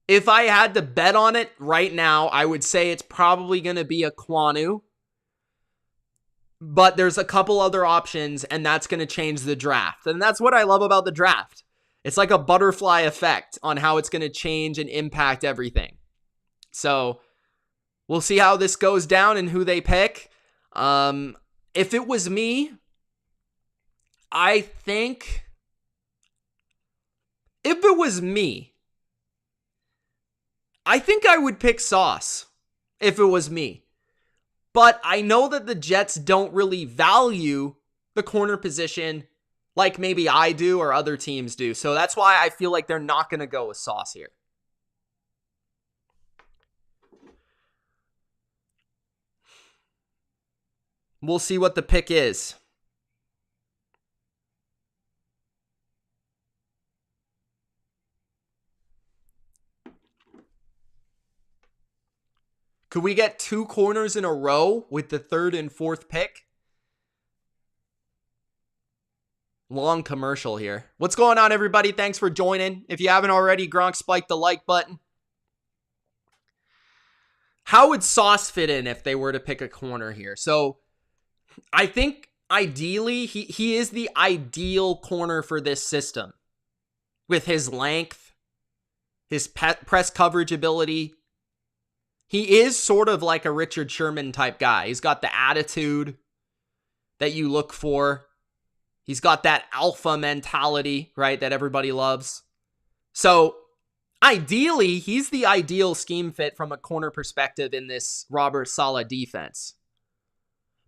if I had to bet on it right now, I would say it's probably going to be a Kwonu. But there's a couple other options, and that's going to change the draft. And that's what I love about the draft. It's like a butterfly effect on how it's going to change and impact everything. So we'll see how this goes down and who they pick. If it was me, I think I would pick Sauce if it was me. But I know that the Jets don't really value the corner position like maybe I do or other teams do. So that's why I feel like they're not going to go with Sauce here. We'll see what the pick is. Could we get 2 corners in a row with the 3rd and 4th pick? long commercial here. What's going on, everybody? Thanks for joining. If you haven't already, Gronk, spike the like button. How would Sauce fit in if they were to pick a corner here? So I think ideally he is the ideal corner for this system with his length, his press coverage ability. He is sort of like a Richard Sherman type guy. He's got the attitude that you look for. He's got that alpha mentality, right, that everybody loves. So ideally, he's the ideal scheme fit from a corner perspective in this Robert Saleh defense.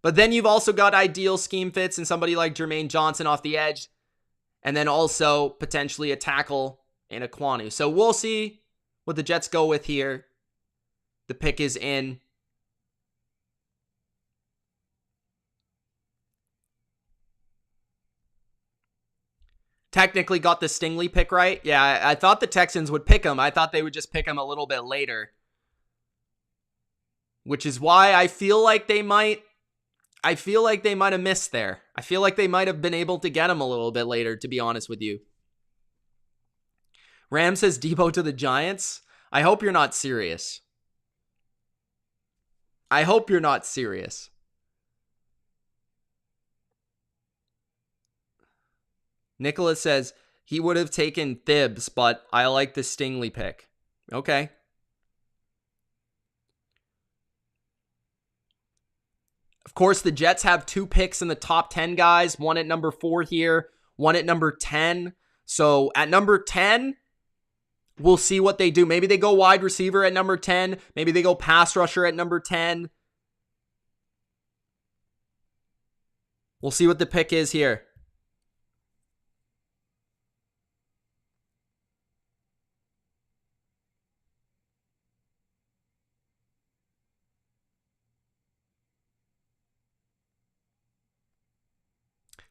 But then you've also got ideal scheme fits in somebody like Jermaine Johnson off the edge, and then also potentially a tackle in a Kvon. So we'll see what the Jets go with here. The pick is in. Technically got the Stingley pick right. Yeah, I thought the Texans would pick him. I thought they would just pick him a little bit later. Which is why I feel like they might have missed there. I feel like they might have been able to get him a little bit later, to be honest with you. Ram says Debo to the Giants. I hope you're not serious. I hope you're not serious. Nicholas says he would have taken Thibs, but I like the Stingley pick. Okay. Of course, the Jets have 2 picks in the top 10 guys, one at number 4 here, one at number 10. So at number 10, we'll see what they do. Maybe they go wide receiver at number 10. Maybe they go pass rusher at number 10. We'll see what the pick is here.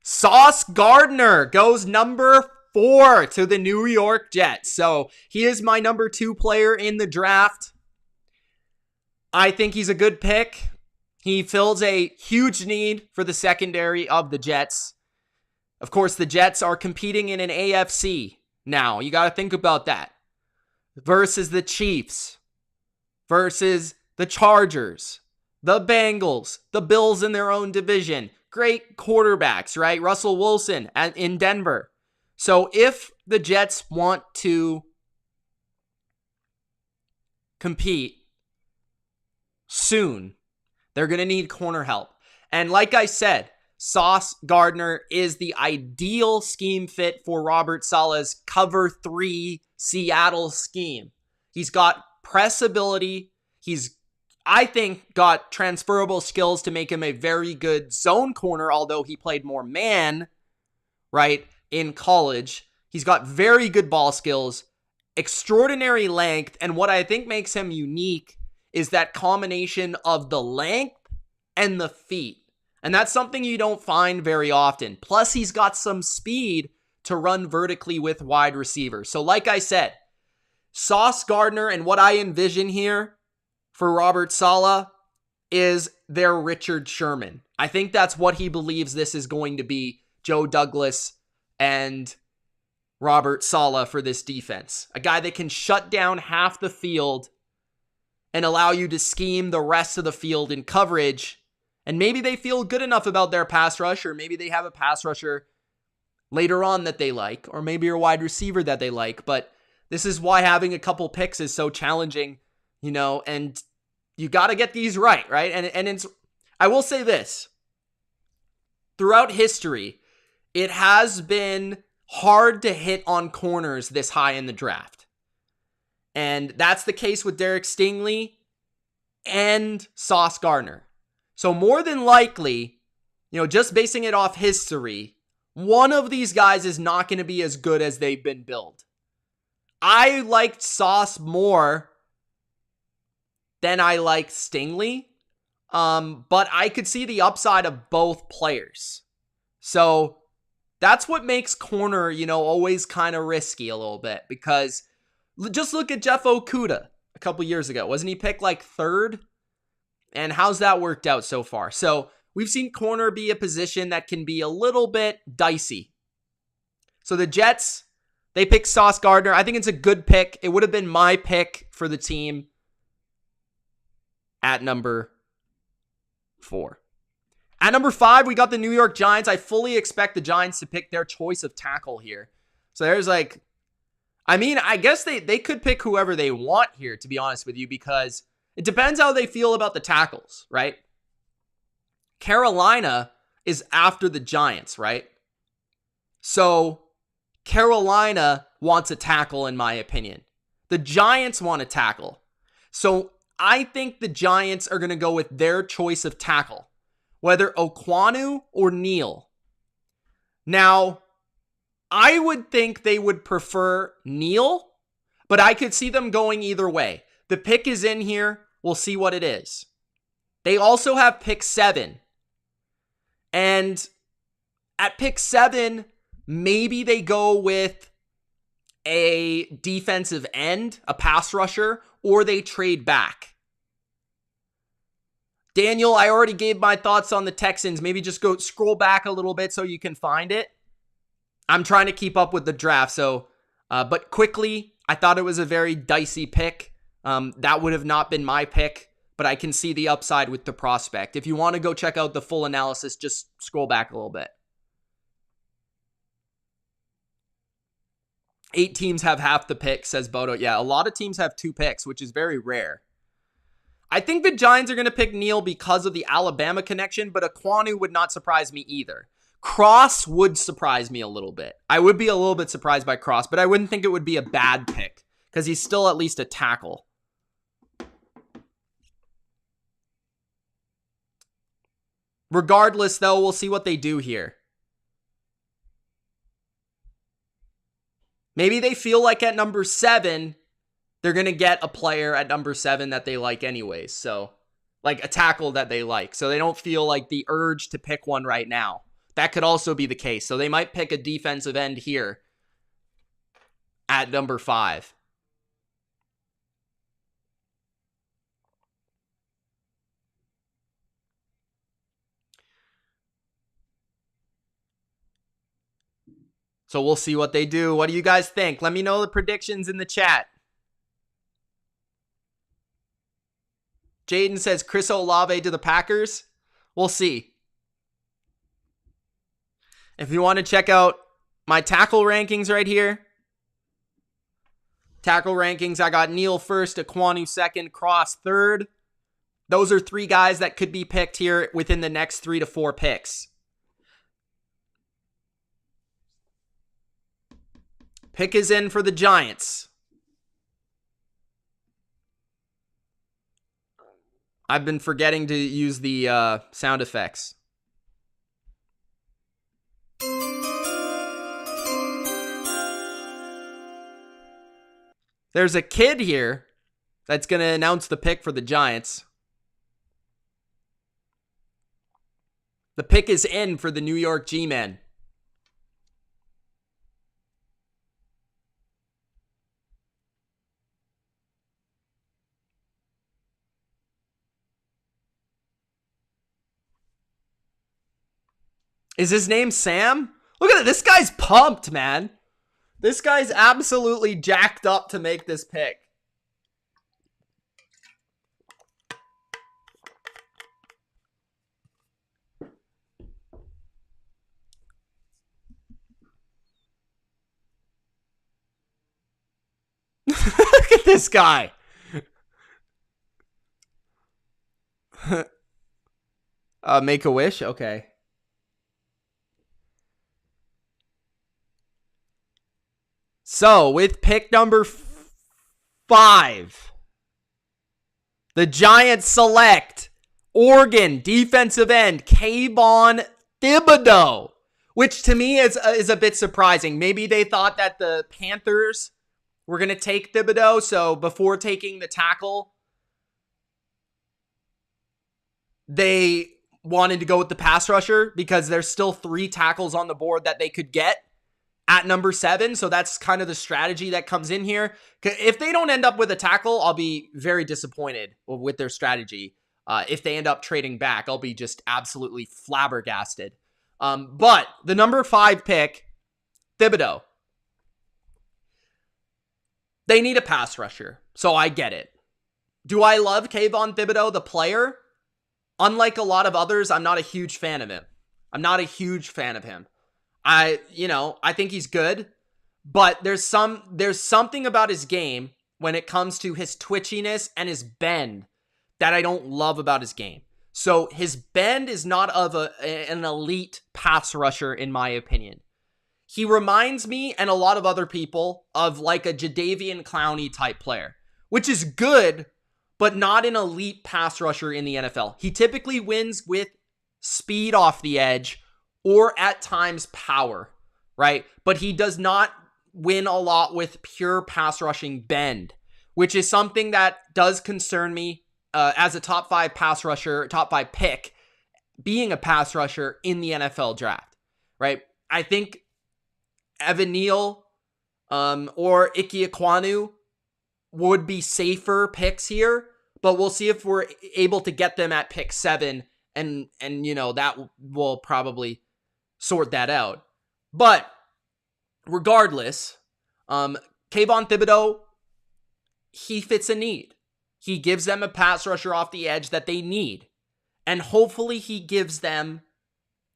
Sauce Gardner goes number 4 to the New York Jets. So he is my number 2 player in the draft. I think he's a good pick. He fills a huge need for the secondary of the Jets. Of course, the Jets are competing in an AFC now. You got to think about that. Versus the Chiefs. Versus the Chargers. The Bengals. The Bills in their own division. Great quarterbacks, right? Russell Wilson in Denver. So if the Jets want to compete soon, they're going to need corner help. And like I said, Sauce Gardner is the ideal scheme fit for Robert Saleh's cover 3 Seattle scheme. He's got press ability. He's, I think, got transferable skills to make him a very good zone corner, although he played more man, right, in college. He's got very good ball skills, extraordinary length, and what I think makes him unique is that combination of the length and the feet. And that's something you don't find very often. Plus, he's got some speed to run vertically with wide receivers. So like I said, Sauce Gardner and what I envision here for Robert Saleh is their Richard Sherman. I think that's what he believes this is going to be, Joe Douglas and Robert Saleh for this defense. A guy that can shut down half the field and allow you to scheme the rest of the field in coverage. And maybe they feel good enough about their pass rush, or maybe they have a pass rusher later on that they like, or maybe a wide receiver that they like. But this is why having a couple picks is so challenging, you know, and you got to get these right? And it's, I will say this. Throughout history, it has been hard to hit on corners this high in the draft. And that's the case with Derek Stingley and Sauce Gardner. So more than likely, you know, just basing it off history, one of these guys is not going to be as good as they've been billed. I liked Sauce more than I liked Stingley, but I could see the upside of both players. So that's what makes corner, you know, always kind of risky a little bit, because just look at Jeff Okudah a couple years ago. Wasn't he picked like 3rd? And how's that worked out so far? So we've seen corner be a position that can be a little bit dicey So the Jets, they pick Sauce Gardner. I think it's a good pick. It would have been my pick for the team at number 4. At number 5, we got the New York Giants. I fully expect the Giants to pick their choice of tackle here. So there's like, I mean, I guess they could pick whoever they want here, to be honest with you, because it depends how they feel about the tackles, right? Carolina is after the Giants, right? So Carolina wants a tackle, in my opinion. The Giants want a tackle. So I think the Giants are going to go with their choice of tackle, whether Okwonu or Neal. Now, I would think they would prefer Neal, but I could see them going either way. The pick is in here. We'll see what it is. They also have pick 7. And at pick 7, maybe they go with a defensive end, a pass rusher, or they trade back. Daniel, I already gave my thoughts on the Texans. Maybe just go scroll back a little bit so you can find it. I'm trying to keep up with the draft. But quickly, I thought it was a very dicey pick. That would have not been my pick, but I can see the upside with the prospect. If you want to go check out the full analysis, just scroll back a little bit. 8 teams have half the pick, says Bodo. Yeah, a lot of teams have 2 picks, which is very rare. I think the Giants are going to pick Neal because of the Alabama connection, but Okwonu would not surprise me either. Cross would surprise me a little bit. I would be a little bit surprised by Cross, but I wouldn't think it would be a bad pick because he's still at least a tackle. Regardless, though, we'll see what they do here. Maybe they feel like at number 7, they're going to get a player at number 7 that they like anyways. So, like a tackle that they like. So they don't feel like the urge to pick one right now. That could also be the case. So they might pick a defensive end here at number 5. So we'll see what they do. What do you guys think? Let me know the predictions in the chat. Jaden says Chris Olabe to the Packers. We'll see. If you want to check out my tackle rankings right here. Tackle rankings, I got Neal first, Okwonu second, Cross third. Those are 3 guys that could be picked here within the next 3 to 4 picks. Pick is in for the Giants. I've been forgetting to use the sound effects. There's a kid here that's going to announce the pick for the Giants. The pick is in for the New York G-Men. Is his name Sam? Look at it. This guy's pumped, man. This guy's absolutely jacked up to make this pick. Look at this guy. Make a wish? Okay. So, with pick number 5, the Giants select Oregon defensive end Kvon Thibodeau, which to me is a bit surprising. Maybe they thought that the Panthers were going to take Thibodeau, so before taking the tackle, they wanted to go with the pass rusher because there's still 3 tackles on the board that they could get at number 7, so that's kind of the strategy that comes in here. If they don't end up with a tackle, I'll be very disappointed with their strategy. If they end up trading back, I'll be just absolutely flabbergasted. But the number 5 pick, Thibodeau. They need a pass rusher, so I get it. Do I love Kayvon Thibodeau, the player? Unlike a lot of others, I'm not a huge fan of him. I think he's good, but there's something about his game when it comes to his twitchiness and his bend that I don't love about his game. So his bend is not of an elite pass rusher, in my opinion. He reminds me, and a lot of other people, of like a Jadeveon Clowney type player, which is good, but not an elite pass rusher in the NFL. He typically wins with speed off the edge or at times power, right? But he does not win a lot with pure pass rushing bend, which is something that does concern me as a top 5 pass rusher, top 5 pick, being a pass rusher in the NFL draft, right? I think Evan Neal or Ike Ekwonu would be safer picks here, but we'll see if we're able to get them at pick 7, and that will probably sort that out. But regardless, Kayvon Thibodeau, he fits a need. He gives them a pass rusher off the edge that they need, and hopefully he gives them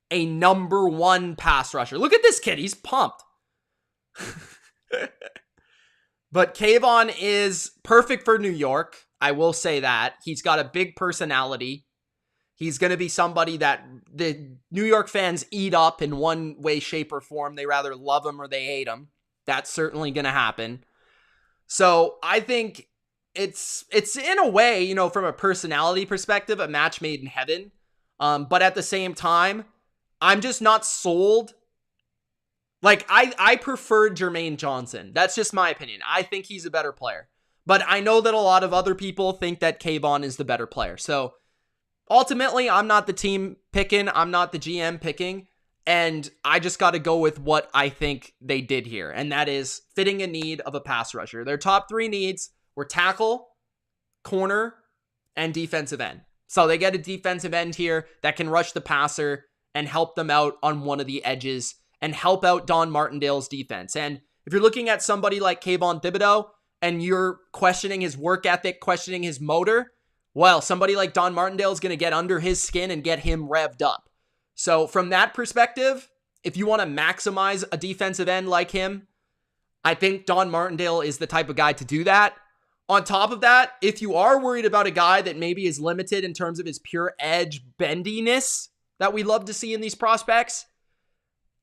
a number 1 pass rusher. Look at this kid, he's pumped. But Kvon is perfect for New York. I will say that. He's got a big personality. He's going to be somebody that the New York fans eat up in one way, shape, or form. They rather love him or they hate him. That's certainly going to happen. So I think it's in a way, from a personality perspective, a match made in heaven. But at the same time, I'm just not sold. Like, I prefer Jermaine Johnson. That's just my opinion. I think he's a better player. But I know that a lot of other people think that Kvon is the better player. So, ultimately, I'm not the team picking. I'm not the GM picking. And I just got to go with what I think they did here. And that is fitting a need of a pass rusher. Their top 3 needs were tackle, corner, and defensive end. So, they get a defensive end here that can rush the passer and help them out on one of the edges and help out Don Martindale's defense. And if you're looking at somebody like Kayvon Thibodeau and you're questioning his work ethic, questioning his motor, well, somebody like Don Martindale is going to get under his skin and get him revved up. So from that perspective, if you want to maximize a defensive end like him, I think Don Martindale is the type of guy to do that. On top of that, if you are worried about a guy that maybe is limited in terms of his pure edge bendiness that we love to see in these prospects,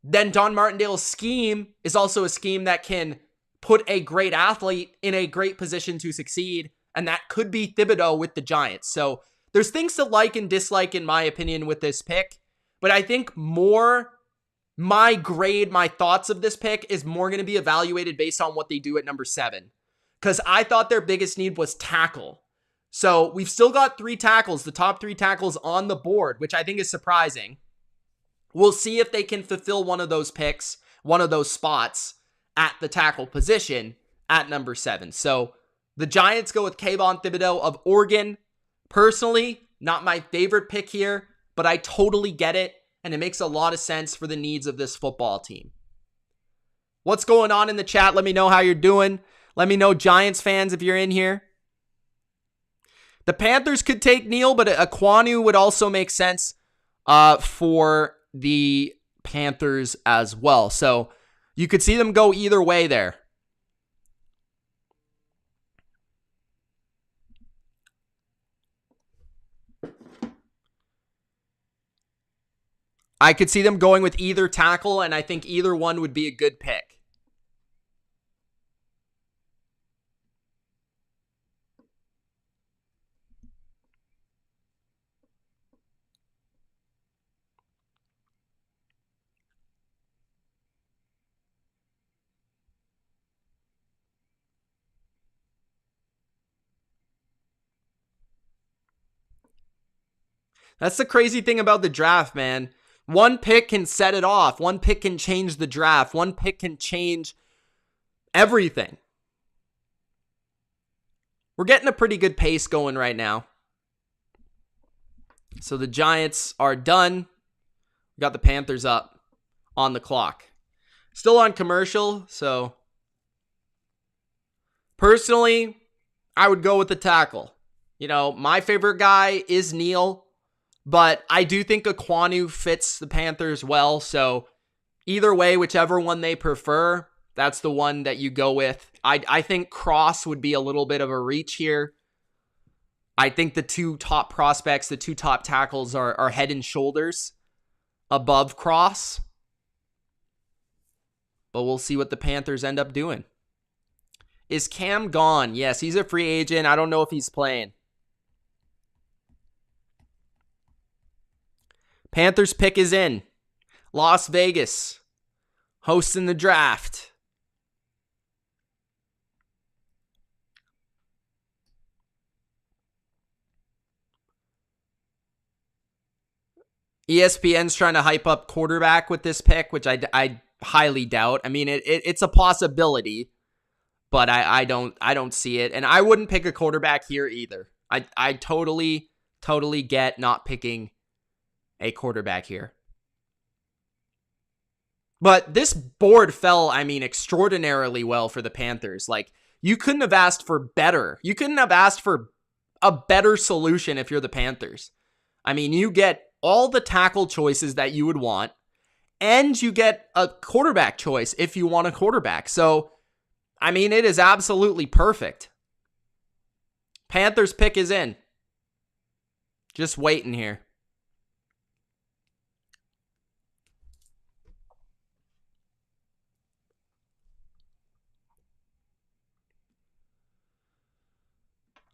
then Don Martindale's scheme is also a scheme that can put a great athlete in a great position to succeed, and that could be Thibodeau with the Giants. So there's things to like and dislike, in my opinion, with this pick, but I think my thoughts of this pick is more going to be evaluated based on what they do at number 7, because I thought their biggest need was tackle. So we've still got 3 tackles, the top 3 tackles on the board, which I think is surprising. We'll see if they can fulfill one of those picks, one of those spots at the tackle position at number 7. So the Giants go with Kayvon Thibodeau of Oregon. Personally, not my favorite pick here, but I totally get it, and it makes a lot of sense for the needs of this football team. What's going on in the chat? Let me know how you're doing. Let me know, Giants fans, if you're in here. The Panthers could take Neal, but Ekwonu would also make sense for the Panthers as well. So you could see them go either way there. I could see them going with either tackle, and I think either one would be a good pick. That's the crazy thing about the draft, man. One pick can set it off. One pick can change the draft. One pick can change everything. We're getting a pretty good pace going right now. So the Giants are done. We got the Panthers up on the clock. Still on commercial, so personally, I would go with the tackle. You know, my favorite guy is Neal, but I do think Kvon fits the Panthers well, so either way, whichever one they prefer, that's the one that you go with. I think Cross would be a little bit of a reach here. I think the two top prospects, the two top tackles are head and shoulders above Cross. But we'll see what the Panthers end up doing. Is Cam gone? Yes, he's a free agent. I don't know if he's playing. Panthers pick is in. Las Vegas. Hosting the draft. ESPN's trying to hype up quarterback with this pick, which I highly doubt. I mean, it's a possibility, but I don't see it. And I wouldn't pick a quarterback here either. I totally get not picking a quarterback here. But this board fell, I mean, extraordinarily well for the Panthers. Like, you couldn't have asked for better. You couldn't have asked for a better solution if you're the Panthers. I mean, you get all the tackle choices that you would want, and you get a quarterback choice if you want a quarterback. So, I mean, it is absolutely perfect. Panthers pick is in. Just waiting here.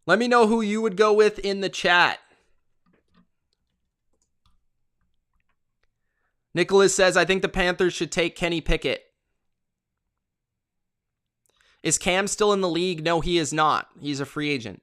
Let me know who you would go with in the chat. Nicholas says, I think the Panthers should take Kenny Pickett. Is Cam still in the league? No, he is not. He's a free agent.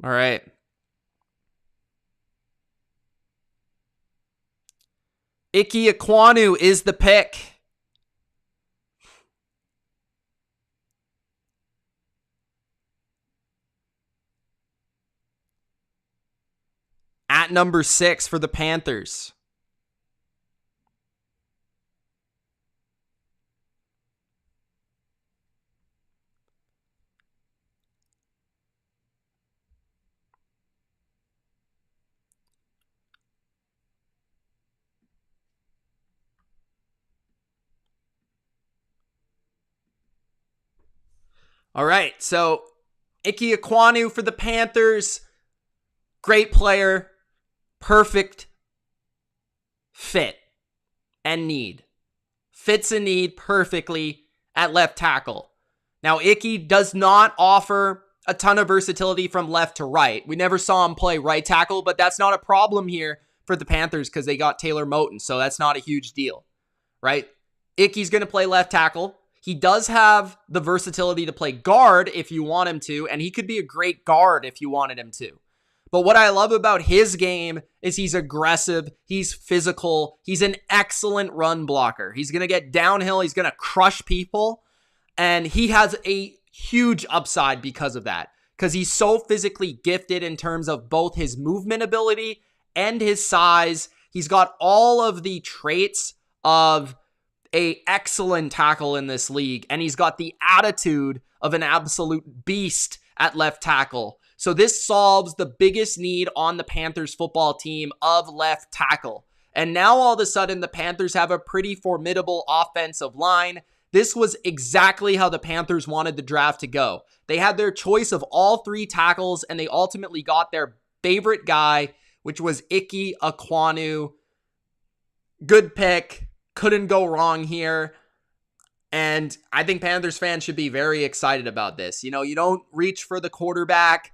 All right. Kvon is the pick. At number 6 for the Panthers. All right, so Kvon for the Panthers. Great player. Perfect fit and need. Fits a need perfectly at left tackle. Now, Icky does not offer a ton of versatility from left to right. We never saw him play right tackle, but that's not a problem here for the Panthers because they got Taylor Moton, so that's not a huge deal, right? Icky's going to play left tackle. He does have the versatility to play guard if you want him to, and he could be a great guard if you wanted him to. But what I love about his game is he's aggressive, he's physical, he's an excellent run blocker. He's going to get downhill, he's going to crush people, and he has a huge upside because of that. Because he's so physically gifted in terms of both his movement ability and his size. He's got all of the traits of an excellent tackle in this league, and he's got the attitude of an absolute beast at left tackle. So this solves the biggest need on the Panthers football team of left tackle. And now all of a sudden the Panthers have a pretty formidable offensive line. This was exactly how the Panthers wanted the draft to go. They had their choice of all 3 tackles, and they ultimately got their favorite guy, which was Kvon. Good pick. Couldn't go wrong here. And I think Panthers fans should be very excited about this. You don't reach for the quarterback.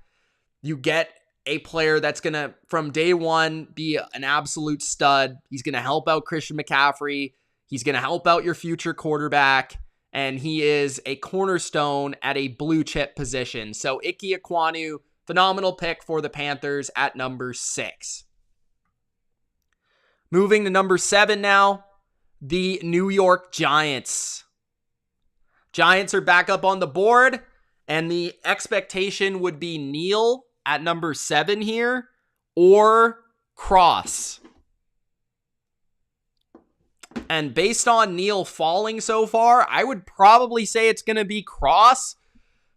You get a player that's going to, from day one, be an absolute stud. He's going to help out Christian McCaffrey. He's going to help out your future quarterback. And he is a cornerstone at a blue chip position. So Ike Ekwonu, phenomenal pick for the Panthers at number 6. Moving to number 7 now, the New York Giants. Giants are back up on the board, and the expectation would be Neal at number 7 here, or Cross. And based on Neal falling so far, I would probably say it's going to be Cross.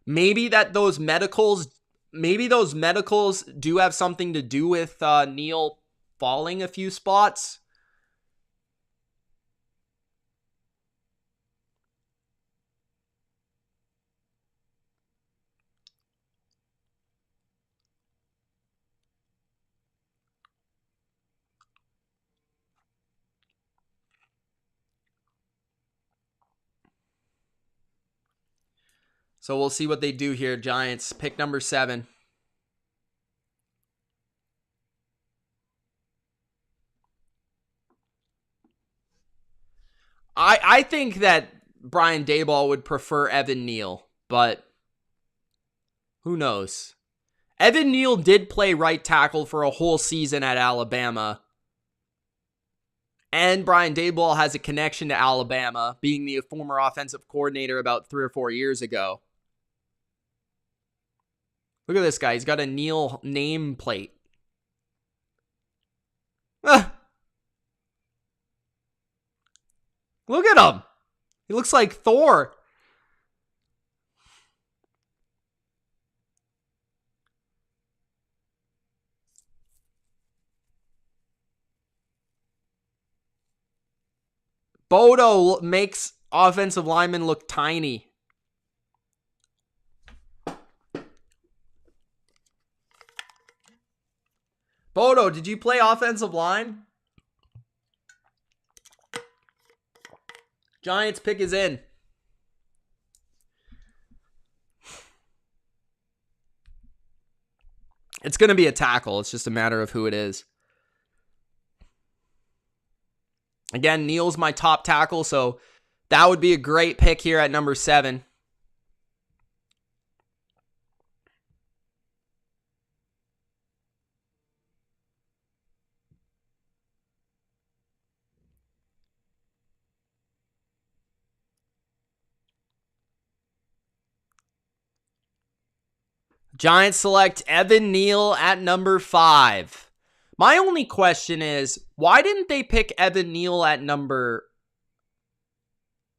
Maybe those medicals do have something to do with Neal falling a few spots. So we'll see what they do here. Giants, pick number 7. I think that Brian Daboll would prefer Evan Neal, but who knows? Evan Neal did play right tackle for a whole season at Alabama. And Brian Daboll has a connection to Alabama, being the former offensive coordinator about 3 or 4 years ago. Look at this guy. He's got a Neal nameplate. Look at him. He looks like Thor. Bodo makes offensive linemen look tiny. Bodo, did you play offensive line? Giants pick is in. It's going to be a tackle. It's just a matter of who it is. Again, Neal's my top tackle, so that would be a great pick here at number 7. Giants select Evan Neal at number 5. My only question is, why didn't they pick Evan Neal at number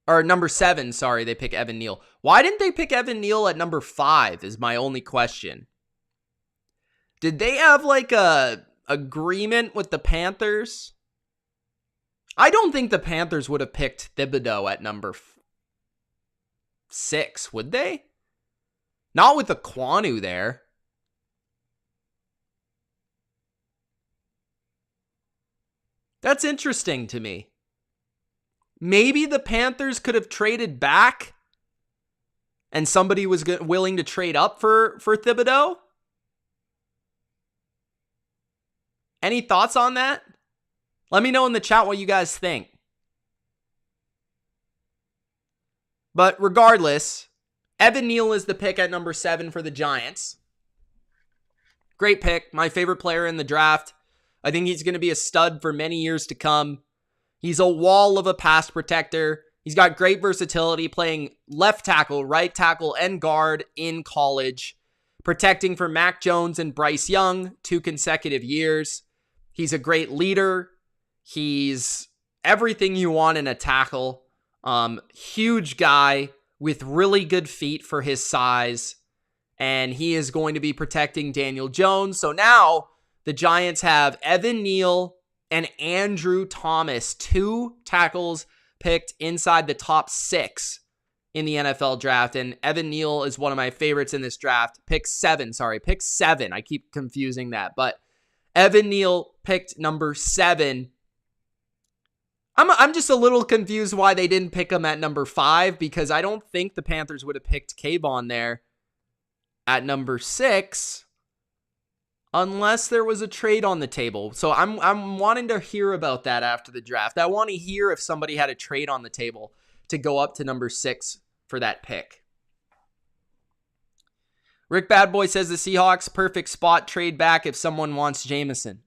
7? Sorry, they pick Evan Neal. Why didn't they pick Evan Neal at number 5 is my only question. Did they have like a agreement with the Panthers? I don't think the Panthers would have picked Thibodeau at number 6, would they? Not with the Ekwonu there. That's interesting to me. Maybe the Panthers could have traded back and somebody was willing to trade up for Thibodeau. Any thoughts on that? Let me know in the chat what you guys think. But regardless, Evan Neal is the pick at number 7 for the Giants. Great pick. My favorite player in the draft. I think he's going to be a stud for many years to come. He's a wall of a pass protector. He's got great versatility, playing left tackle, right tackle, and guard in college. Protecting for Mac Jones and Bryce Young 2 consecutive years. He's a great leader. He's everything you want in a tackle. Huge guy with really good feet for his size. And he is going to be protecting Daniel Jones. So now the Giants have Evan Neal and Andrew Thomas, 2 tackles picked inside the top 6 in the NFL draft. And Evan Neal is one of my favorites in this draft. Pick 7. I keep confusing that. But Evan Neal picked number 7. I'm just a little confused why they didn't pick him at number 5, because I don't think the Panthers would have picked Kvon there at number 6 unless there was a trade on the table. So I'm wanting to hear about that after the draft. I want to hear if somebody had a trade on the table to go up to number 6 for that pick. Rick Badboy says the Seahawks perfect spot, trade back if someone wants Jameson.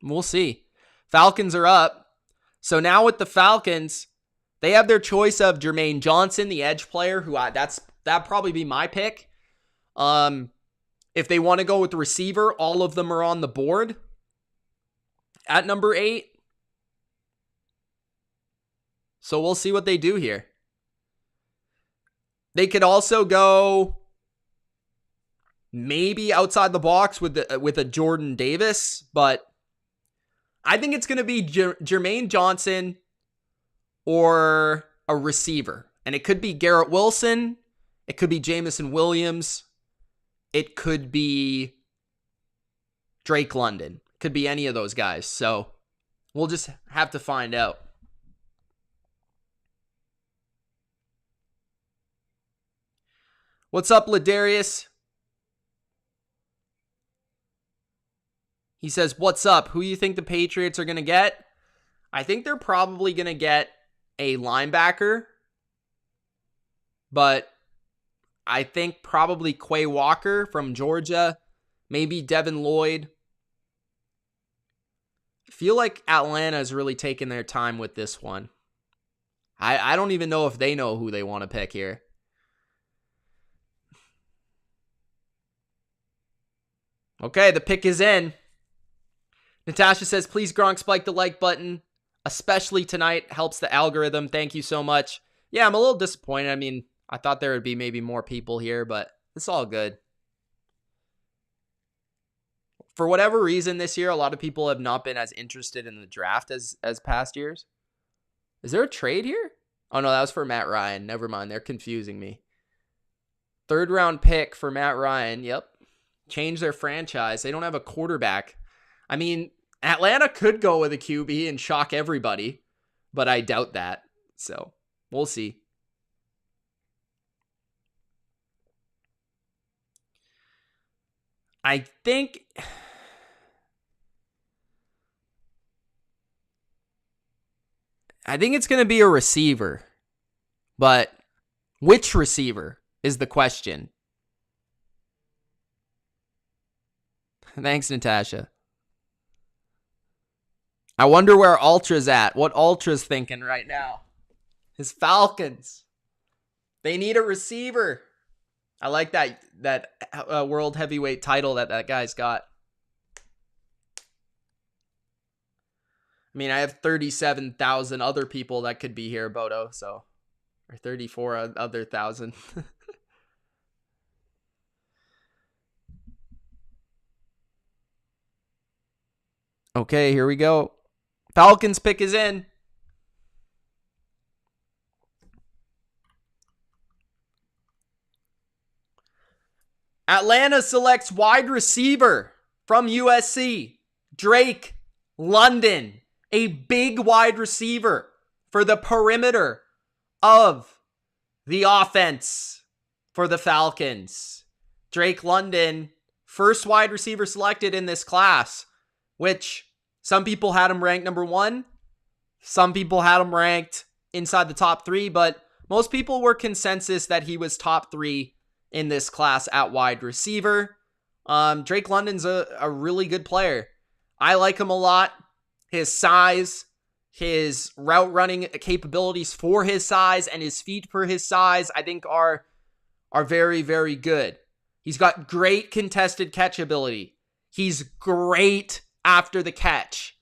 We'll see. Falcons are up. So now with the Falcons, they have their choice of Jermaine Johnson, the edge player, that'd probably be my pick. If they want to go with the receiver, all of them are on the board at number 8. So we'll see what they do here. They could also go maybe outside the box with a Jordan Davis, but I think it's going to be Jermaine Johnson or a receiver. And it could be Garrett Wilson. It could be Jameson Williams. It could be Drake London. Could be any of those guys. So we'll just have to find out. What's up, Ladarius? He says, what's up? Who you think the Patriots are going to get? I think they're probably going to get a linebacker. But I think probably Kvon Walker from Georgia. Maybe Devin Lloyd. I feel like Atlanta is really taking their time with this one. I don't even know if they know who they want to pick here. Okay, the pick is in. Natasha says, please, Gronk, spike the like button, especially tonight. Helps the algorithm. Thank you so much. Yeah, I'm a little disappointed. I mean, I thought there would be maybe more people here, but it's all good. For whatever reason this year, a lot of people have not been as interested in the draft as past years. Is there a trade here? Oh, no, that was for Matt Ryan. Never mind. They're confusing me. 3rd round pick for Matt Ryan. Yep. Change their franchise. They don't have a quarterback. I mean, Atlanta could go with a QB and shock everybody, but I doubt that. So we'll see. I think it's going to be a receiver, but which receiver is the question? Thanks, Natasha. I wonder where Ultra's at. What Ultra's thinking right now? His Falcons. They need a receiver. I like that world heavyweight title that guy's got. I mean, I have 37,000 other people that could be here, Bodo, so. Or 34 other thousand. Okay, here we go. Falcons pick is in. Atlanta selects wide receiver from USC, Drake London, a big wide receiver for the perimeter of the offense for the Falcons. Drake London, first wide receiver selected in this class, which some people had him ranked number 1. Some people had him ranked inside the top 3, but most people were consensus that he was top 3 in this class at wide receiver. Drake London's a really good player. I like him a lot. His size, his route running capabilities for his size, and his feet for his size, I think are very, very good. He's got great contested catch ability. He's great after the catch.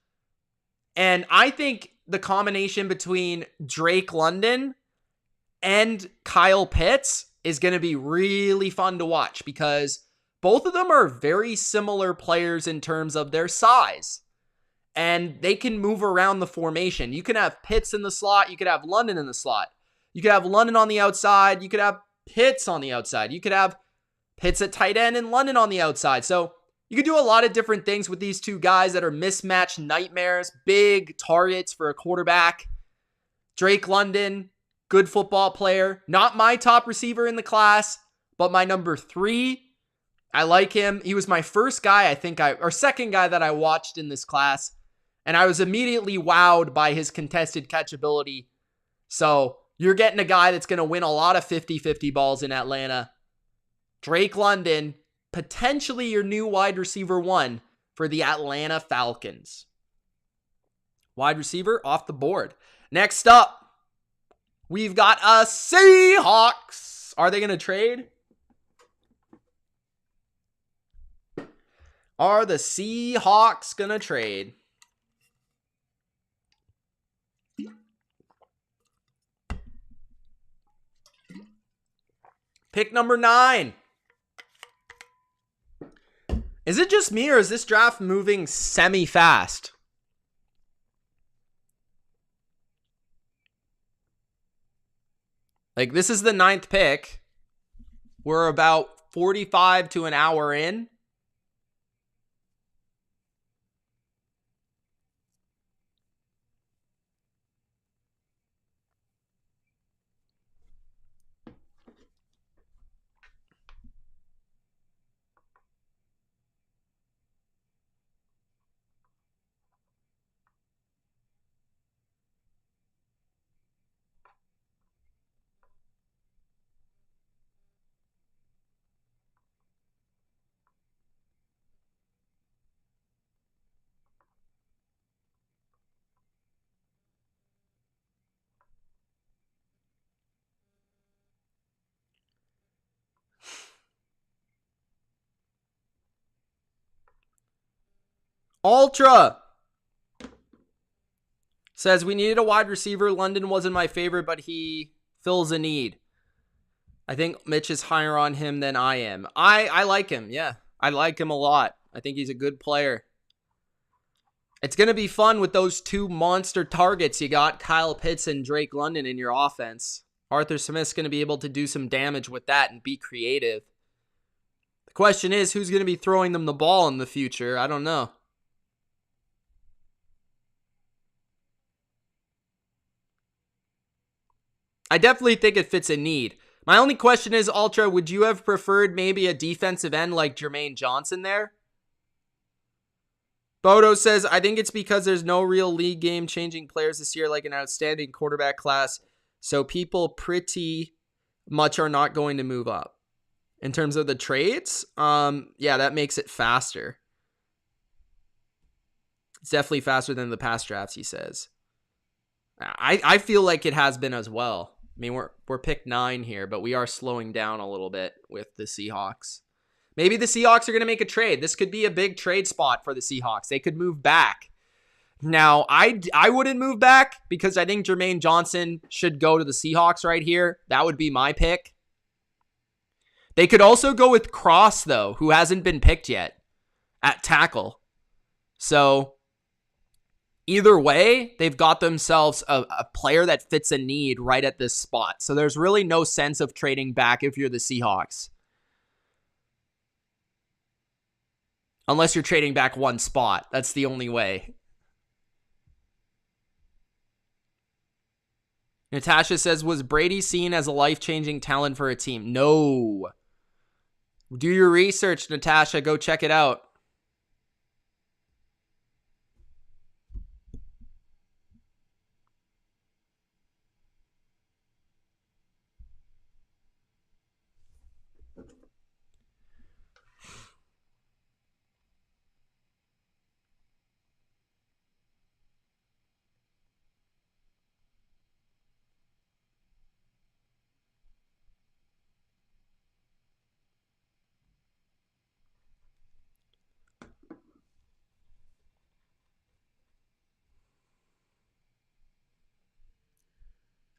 And I think the combination between Drake London and Kyle Pitts is going to be really fun to watch because both of them are very similar players in terms of their size. And they can move around the formation. You can have Pitts in the slot. You could have London in the slot. You could have London on the outside. You could have Pitts on the outside. You could have Pitts at tight end and London on the outside. So You could do a lot of different things with these two guys that are mismatch nightmares, big targets for a quarterback. Drake London, good football player. Not my top receiver in the class, but my number 3. I like him. He was my first guy, or second guy that I watched in this class. And I was immediately wowed by his contested catch ability. So you're getting a guy that's going to win a lot of 50-50 balls in Atlanta. Drake London, potentially your new wide receiver 1 for the Atlanta Falcons. Wide receiver off the board. Next up, we've got a Seahawks. Are they going to trade? Are the Seahawks going to trade? Pick number 9. Is it just me or is this draft moving semi-fast? Like, this is the 9th pick. We're about 45 to an hour in. Ultra says we needed a wide receiver. London wasn't my favorite, but he fills a need. I think Mitch is higher on him than I am. I like him. Yeah, I like him a lot. I think he's a good player. It's going to be fun with those 2 monster targets. You got Kyle Pitts and Drake London in your offense. Arthur Smith's going to be able to do some damage with that and be creative. The question is, who's going to be throwing them the ball in the future? I don't know. I definitely think it fits a need. My only question is, Ultra, would you have preferred maybe a defensive end like Jermaine Johnson there? Bodo says, I think it's because there's no real league game-changing players this year like an outstanding quarterback class, so people pretty much are not going to move up. In terms of the trades, yeah, that makes it faster. It's definitely faster than the past drafts, he says. I feel like it has been as well. I mean, we're pick 9 here, but we are slowing down a little bit with the Seahawks. Maybe the Seahawks are going to make a trade. This could be a big trade spot for the Seahawks. They could move back. Now, I wouldn't move back because I think Jermaine Johnson should go to the Seahawks right here. That would be my pick. They could also go with Cross, though, who hasn't been picked yet at tackle. So either way, they've got themselves a player that fits a need right at this spot. So there's really no sense of trading back if you're the Seahawks. Unless you're trading back 1 spot. That's the only way. Natasha says, was Brady seen as a life-changing talent for a team? No. Do your research, Natasha. Go check it out.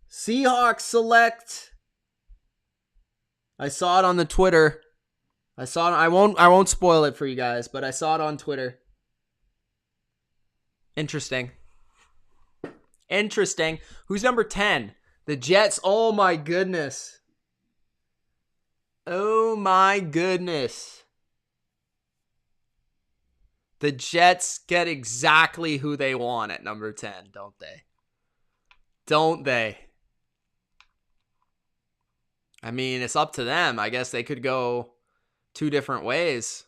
Seahawks select. I saw it on the Twitter. I won't spoil it for you guys, but I saw it on Twitter. Interesting. Who's number 10? The Jets. Oh my goodness. The Jets get exactly who they want at number 10, don't they? Don't they? I mean, it's up to them. I guess they could go two different ways.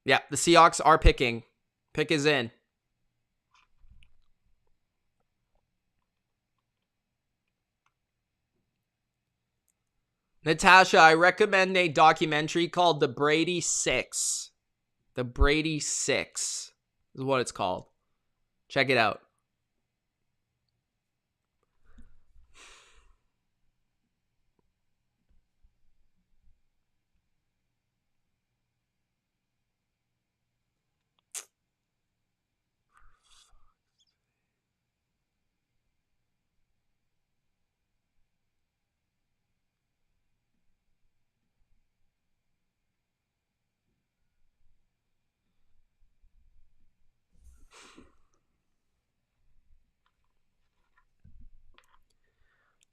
Yeah, the Seahawks are picking. Pick is in. Natasha, I recommend a documentary called The Brady Six. The Brady Six is what it's called. Check it out.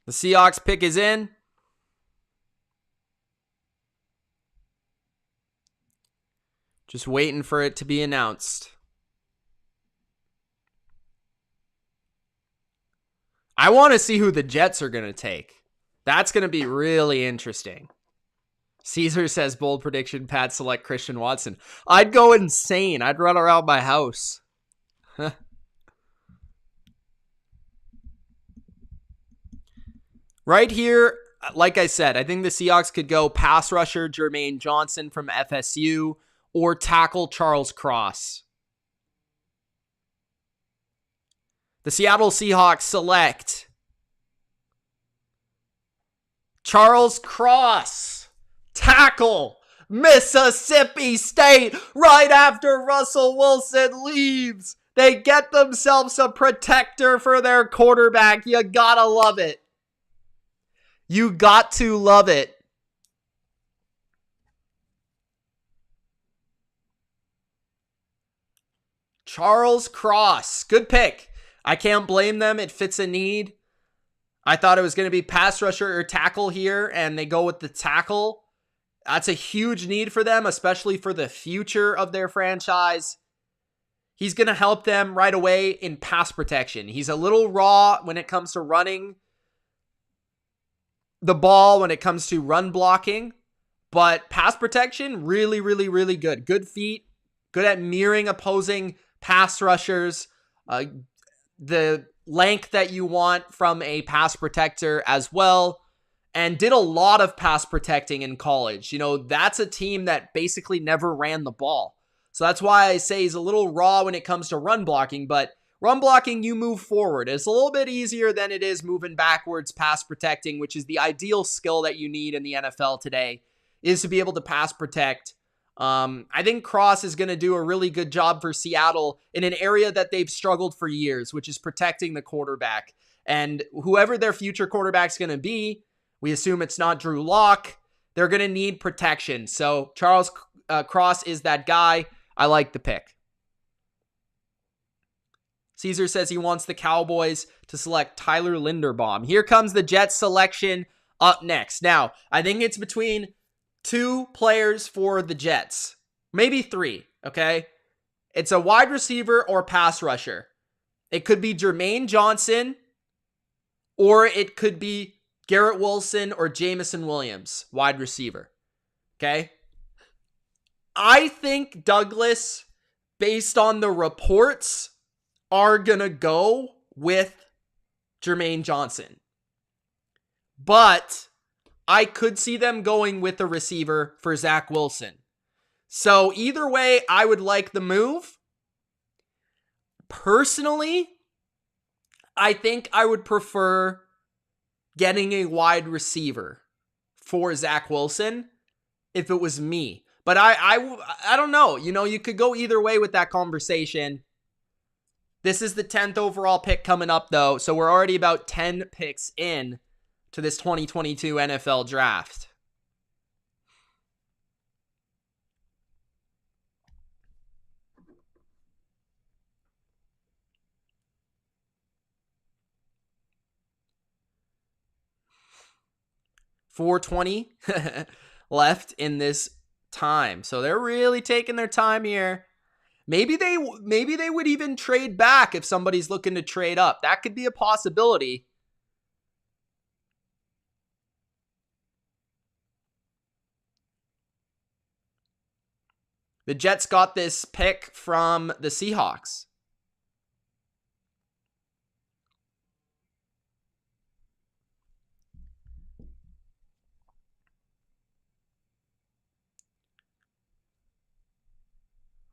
The Seahawks pick is in. Just waiting for it to be announced. I want to see who the Jets are going to take. That's going to be really interesting. Caesar says, bold prediction, Pat select Christian Watson. I'd go insane. I'd run around my house. Right here, like I said, I think the Seahawks could go pass rusher Jermaine Johnson from FSU or tackle Charles Cross. The Seattle Seahawks select Charles Cross, tackle Mississippi State right after Russell Wilson leaves. They get themselves a protector for their quarterback. You gotta love it. You got to love it. Charles Cross. Good pick. I can't blame them. It fits a need. I thought it was going to be pass rusher or tackle here, and they go with the tackle. That's a huge need for them, especially for the future of their franchise. He's going to help them right away in pass protection. He's a little raw when it comes to running the ball, when it comes to run blocking, but pass protection, really, really, really good. Good feet, good at mirroring opposing pass rushers, the length that you want from a pass protector as well, and did a lot of pass protecting in college. You know, that's a team that basically never ran the ball. So that's why I say he's a little raw when it comes to run blocking, but run blocking, you move forward. It's a little bit easier than it is moving backwards, pass protecting, which is the ideal skill that you need in the NFL today, is to be able to pass protect. I think Cross is going to do a really good job for Seattle in an area that they've struggled for years, which is protecting the quarterback. And whoever their future quarterback's going to be, we assume it's not Drew Lock, they're going to need protection. So Charles Cross is that guy. I like the pick. Caesar says he wants the Cowboys to select Tyler Linderbaum. Here comes the Jets selection up next. Now, I think it's between two players for the Jets. Maybe three, okay? It's a wide receiver or pass rusher. It could be Jermaine Johnson, or it could be Garrett Wilson or Jameson Williams, wide receiver. Okay? I think Douglas, based on the reports, are going to go with Jermaine Johnson. But I could see them going with a receiver for Zach Wilson. So either way, I would like the move. Personally, I think I would prefer getting a wide receiver for Zach Wilson if it was me. But I don't know. You know, you could go either way with that conversation. This is the 10th overall pick coming up, though, so we're already about 10 picks in to this 2022 NFL draft. $420 left in this time. So they're really taking their time here. Maybe they would even trade back if somebody's looking to trade up. That could be a possibility. The Jets got this pick from the Seahawks.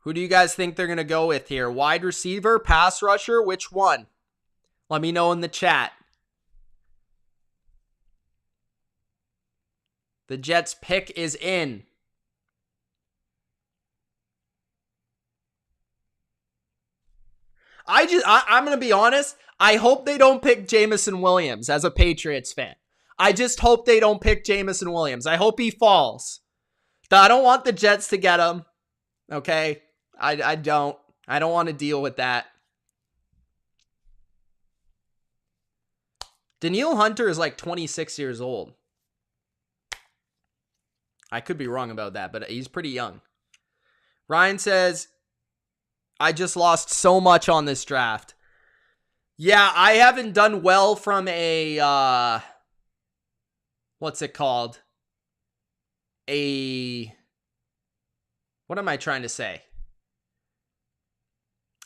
Who do you guys think they're going to go with here? Wide receiver, pass rusher, which one? Let me know in the chat. The Jets pick is in. I'm going to be honest. I hope they don't pick Jameson Williams as a Patriots fan. I just hope they don't pick Jameson Williams. I hope he falls. I don't want the Jets to get him. Okay? I don't want to deal with that. Danielle Hunter is like 26 years old. I could be wrong about that, but he's pretty young. Ryan says, I just lost so much on this draft. Yeah, I haven't done well from a, what's it called? What am I trying to say?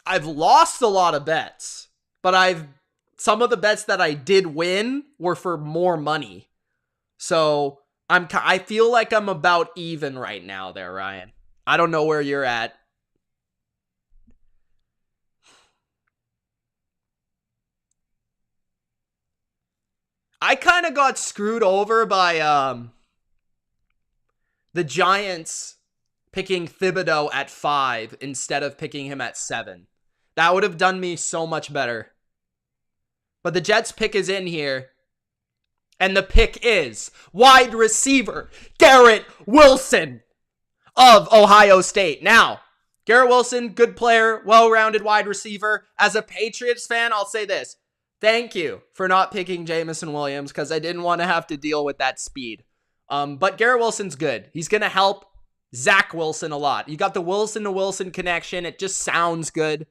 I've lost a lot of bets, but some of the bets that I did win were for more money. So I feel like I'm about even right now there, Ryan. I don't know where you're at. I kind of got screwed over by the Giants picking Thibodeau at 5 instead of picking him at 7. That would have done me so much better. But the Jets pick is in here. And the pick is wide receiver Garrett Wilson of Ohio State. Now, Garrett Wilson, good player, well-rounded wide receiver. As a Patriots fan, I'll say this. Thank you for not picking Jamison Williams because I didn't want to have to deal with that speed. But Garrett Wilson's good. He's going to help Zach Wilson a lot. You got the Wilson to Wilson connection. It just sounds good.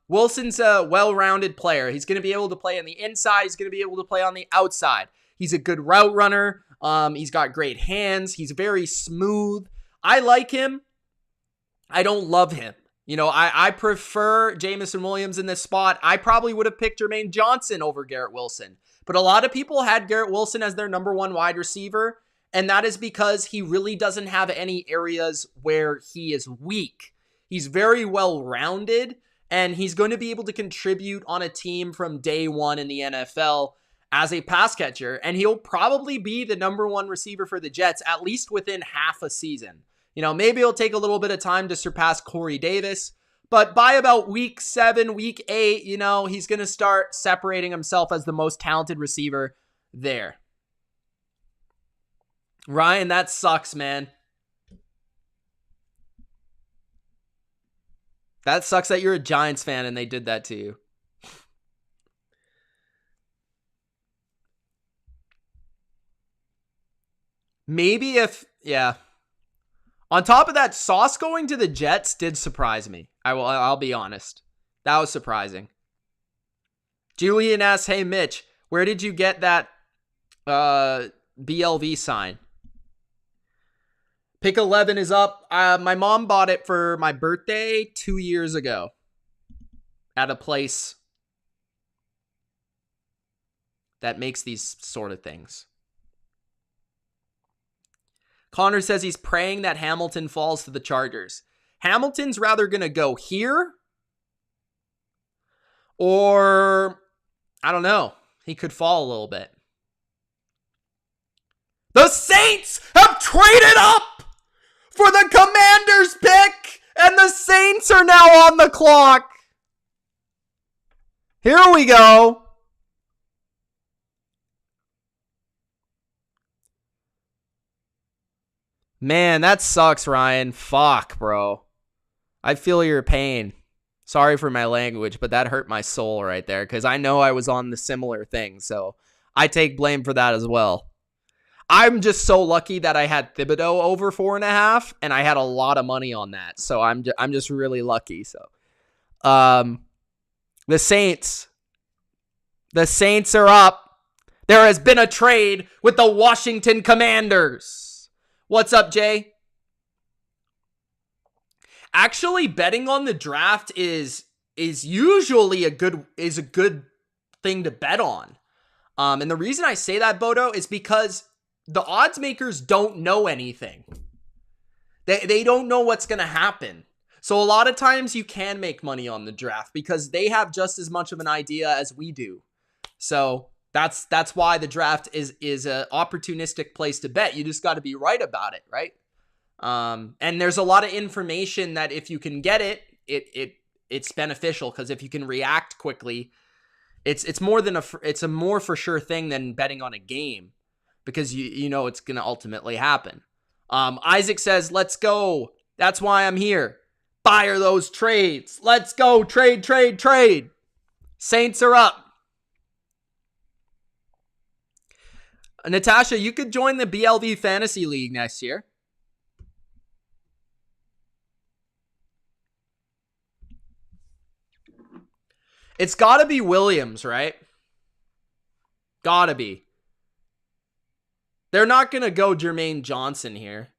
Wilson's a well-rounded player. He's going to be able to play on the inside. He's going to be able to play on the outside. He's a good route runner. He's got great hands. He's very smooth. I like him. I don't love him. You know, I prefer Jamison Williams in this spot. I probably would have picked Jermaine Johnson over Garrett Wilson. But a lot of people had Garrett Wilson as their number 1 wide receiver. And that is because he really doesn't have any areas where he is weak. He's very well-rounded. And he's going to be able to contribute on a team from day one in the NFL as a pass catcher. And he'll probably be the number 1 receiver for the Jets, at least within half a season. You know, maybe it'll take a little bit of time to surpass Corey Davis. But by about week 7, week 8, you know, he's going to start separating himself as the most talented receiver there. Ryan, that sucks, man. That sucks that you're a Giants fan and they did that to you. Maybe yeah. On top of that, Sauce going to the Jets did surprise me. I'll be honest. That was surprising. Julian asks, hey, Mitch, where did you get that BLV sign? Pick 11 is up. My mom bought it for my birthday 2 years ago at a place that makes these sort of things. Connor says he's praying that Hamilton falls to the Chargers. Hamilton's rather going to go here, or I don't know. He could fall a little bit. The Saints have traded up for the Commanders pick, and the Saints are now on the clock. Here we go. Man, that sucks, Ryan. Fuck, bro. I feel your pain. Sorry for my language, but that hurt my soul right there because I know I was on the similar thing, so I take blame for that as well. I'm just so lucky that I had Thibodeau over 4.5, and I had a lot of money on that. So I'm just really lucky. So, the Saints are up. There has been a trade with the Washington Commanders. What's up, Jay? Actually, betting on the draft is usually a good thing to bet on. And the reason I say that, Bodo, is because the odds makers don't know anything. They don't know what's going to happen. So a lot of times you can make money on the draft because they have just as much of an idea as we do. So that's why the draft is a opportunistic place to bet. You just got to be right about it, right? And there's a lot of information that if you can get it's beneficial, because if you can react quickly, it's a more for sure thing than betting on a game, because you know it's going to ultimately happen. Isaac says, let's go. That's why I'm here. Fire those trades. Let's go. Trade. Saints are up. Natasha, you could join the BLV Fantasy League next year. It's got to be Williams, right? Got to be. They're not going to go Jermaine Johnson here.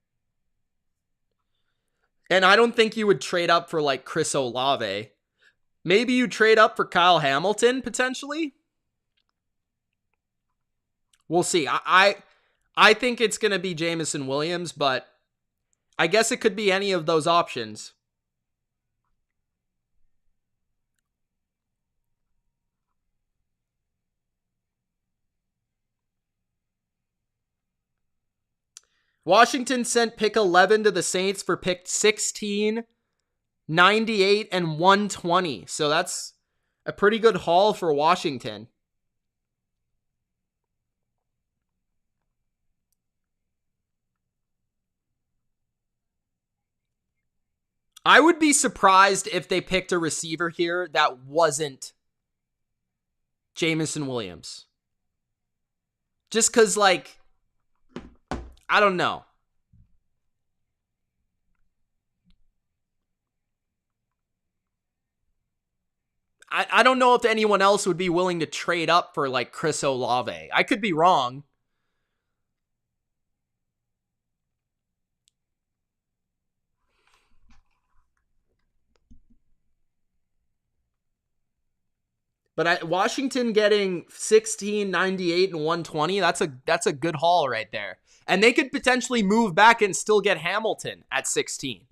And I don't think you would trade up for like Chris Olave. Maybe you trade up for Kyle Hamilton, potentially. We'll see. I think it's going to be Jameson Williams, but I guess it could be any of those options. Washington sent pick 11 to the Saints for pick 16, 98, and 120. So that's a pretty good haul for Washington. I would be surprised if they picked a receiver here that wasn't Jameson Williams. Just because, like, I don't know. I don't know if anyone else would be willing to trade up for, like, Chris Olave. I could be wrong. But Washington getting 16, 98, and 120, that's a good haul right there. And they could potentially move back and still get Hamilton at 16.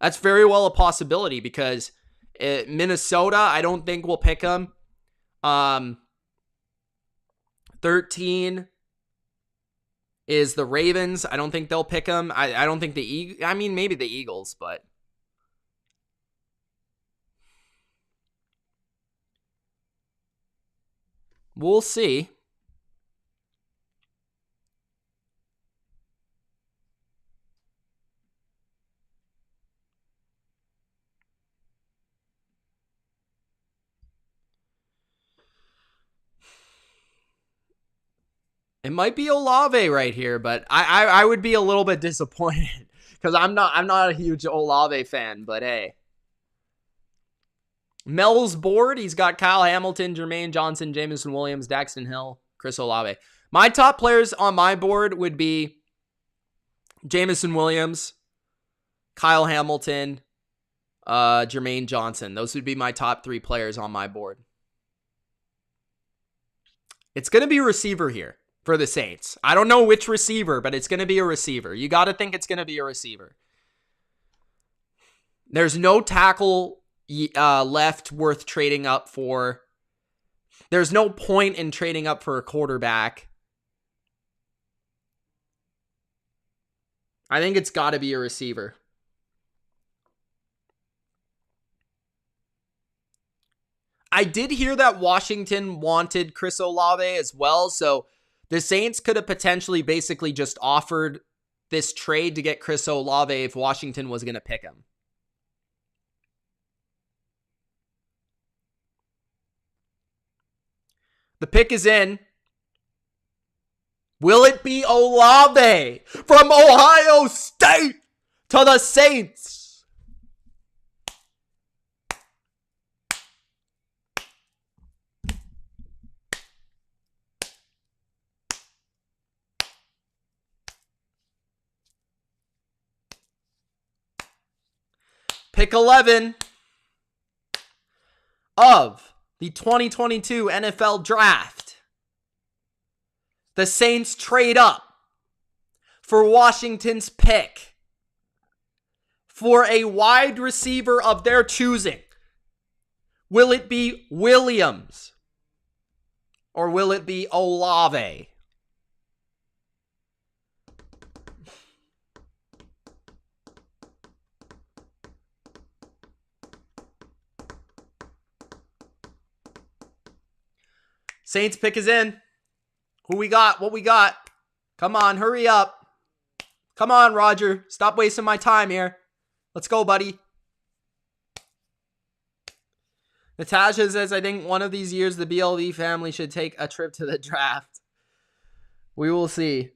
That's very well a possibility, because Minnesota, I don't think will pick him. 13 is the Ravens. I don't think they'll pick him. I don't think maybe the Eagles, but we'll see. It might be Olave right here, but I would be a little bit disappointed because I'm not a huge Olave fan, but hey. Mel's board, he's got Kyle Hamilton, Jermaine Johnson, Jameson Williams, Daxton Hill, Chris Olave. My top players on my board would be Jameson Williams, Kyle Hamilton, Jermaine Johnson. Those would be my top 3 players on my board. It's going to be a receiver here for the Saints. I don't know which receiver, but it's going to be a receiver. You got to think it's going to be a receiver. There's no tackle left worth trading up for. There's no point in trading up for a quarterback. I think it's got to be a receiver. I did hear that Washington wanted Chris Olave as well, so the Saints could have potentially basically just offered this trade to get Chris Olave if Washington was going to pick him. The pick is in. Will it be Olabe from Ohio State to the Saints? Pick 11 of the 2022 NFL Draft. The Saints trade up for Washington's pick for a wide receiver of their choosing. Will it be Williams or will it be Olabe? Saints pick is in. Who we got? What we got? Come on, hurry up. Come on, Roger. Stop wasting my time here. Let's go, buddy. Natasha says, I think one of these years the BLV family should take a trip to the draft. We will see.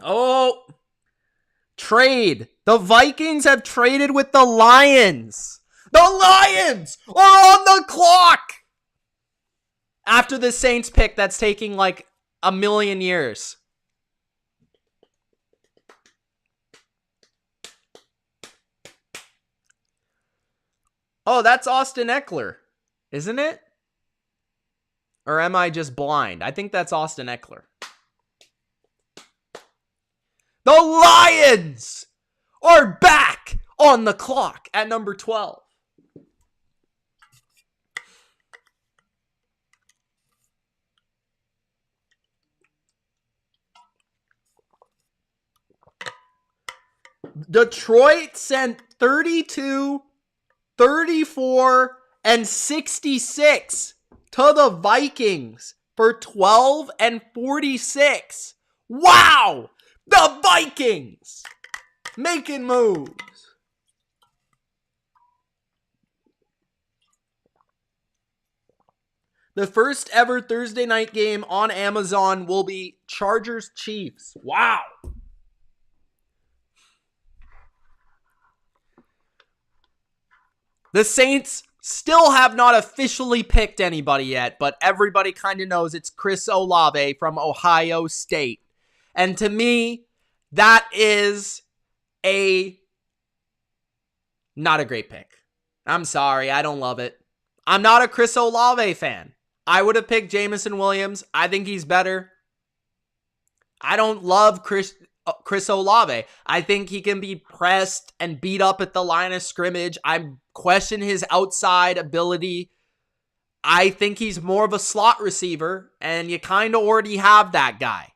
Oh, trade. The Vikings have traded with the Lions. The Lions are on the clock. After the Saints pick, that's taking like a million years. Oh, that's Austin Eckler, isn't it? Or am I just blind? I think that's Austin Eckler. The Lions are back on the clock at number 12. Detroit sent 32, 34, and 66 to the Vikings for 12 and 46. Wow! The Vikings making moves. The first ever Thursday night game on Amazon will be Chargers-Chiefs. Wow! The Saints still have not officially picked anybody yet, but everybody kind of knows it's Chris Olabe from Ohio State. And to me, that is not a great pick. I'm sorry, I don't love it. I'm not a Chris Olabe fan. I would have picked Jameson Williams. I think he's better. I don't love Chris Olabe. I think he can be pressed and beat up at the line of scrimmage. I question his outside ability. I think he's more of a slot receiver, and you kind of already have that guy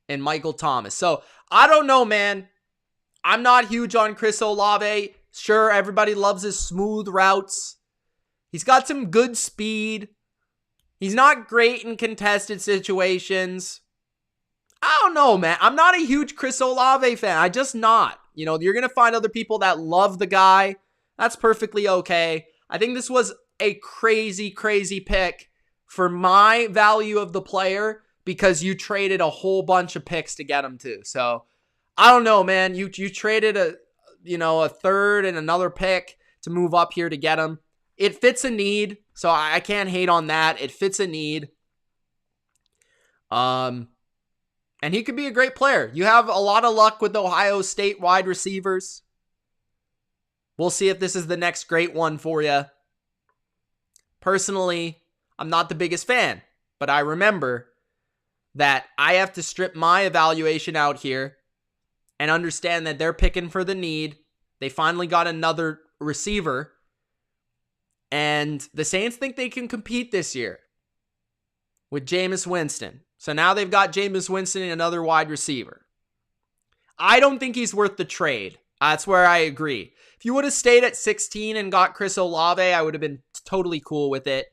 in Michael Thomas. So, I don't know, man. I'm not huge on Chris Olabe. Sure, everybody loves his smooth routes. He's got some good speed. He's not great in contested situations. I don't know, man. I'm not a huge Chris Olabe fan. I just not. You know, you're going to find other people that love the guy. That's perfectly okay. I think this was a crazy, crazy pick for my value of the player because you traded a whole bunch of picks to get him too. So, I don't know, man. You traded a third and another pick to move up here to get him. It fits a need, so I can't hate on that. It fits a need. And he could be a great player. You have a lot of luck with Ohio State wide receivers. We'll see if this is the next great one for you. Personally, I'm not the biggest fan, but I remember that I have to strip my evaluation out here and understand that they're picking for the need. They finally got another receiver, and the Saints think they can compete this year with Jameis Winston. So now they've got Jameis Winston and another wide receiver. I don't think he's worth the trade. That's where I agree. If you would have stayed at 16 and got Chris Olabe, I would have been totally cool with it.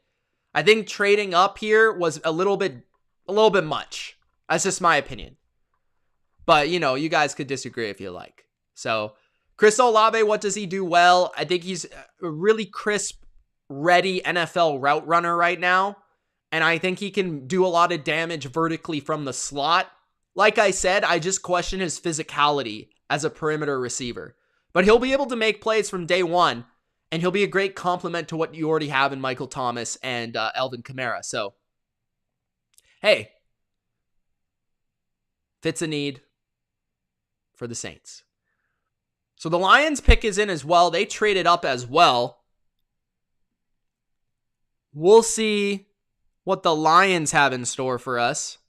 I think trading up here was a little bit much. That's just my opinion. But, you know, you guys could disagree if you like. So, Chris Olabe, what does he do well? I think he's a really crisp, ready NFL route runner right now. and I think he can do a lot of damage vertically from the slot. Like I said, I just question his physicality as a perimeter receiver. But he'll be able to make plays from day one, and he'll be a great complement to what you already have in Michael Thomas and Alvin Kamara. So, hey, fits a need for the Saints. So the Lions pick is in as well. They traded up as well. We'll see what the Lions have in store for us.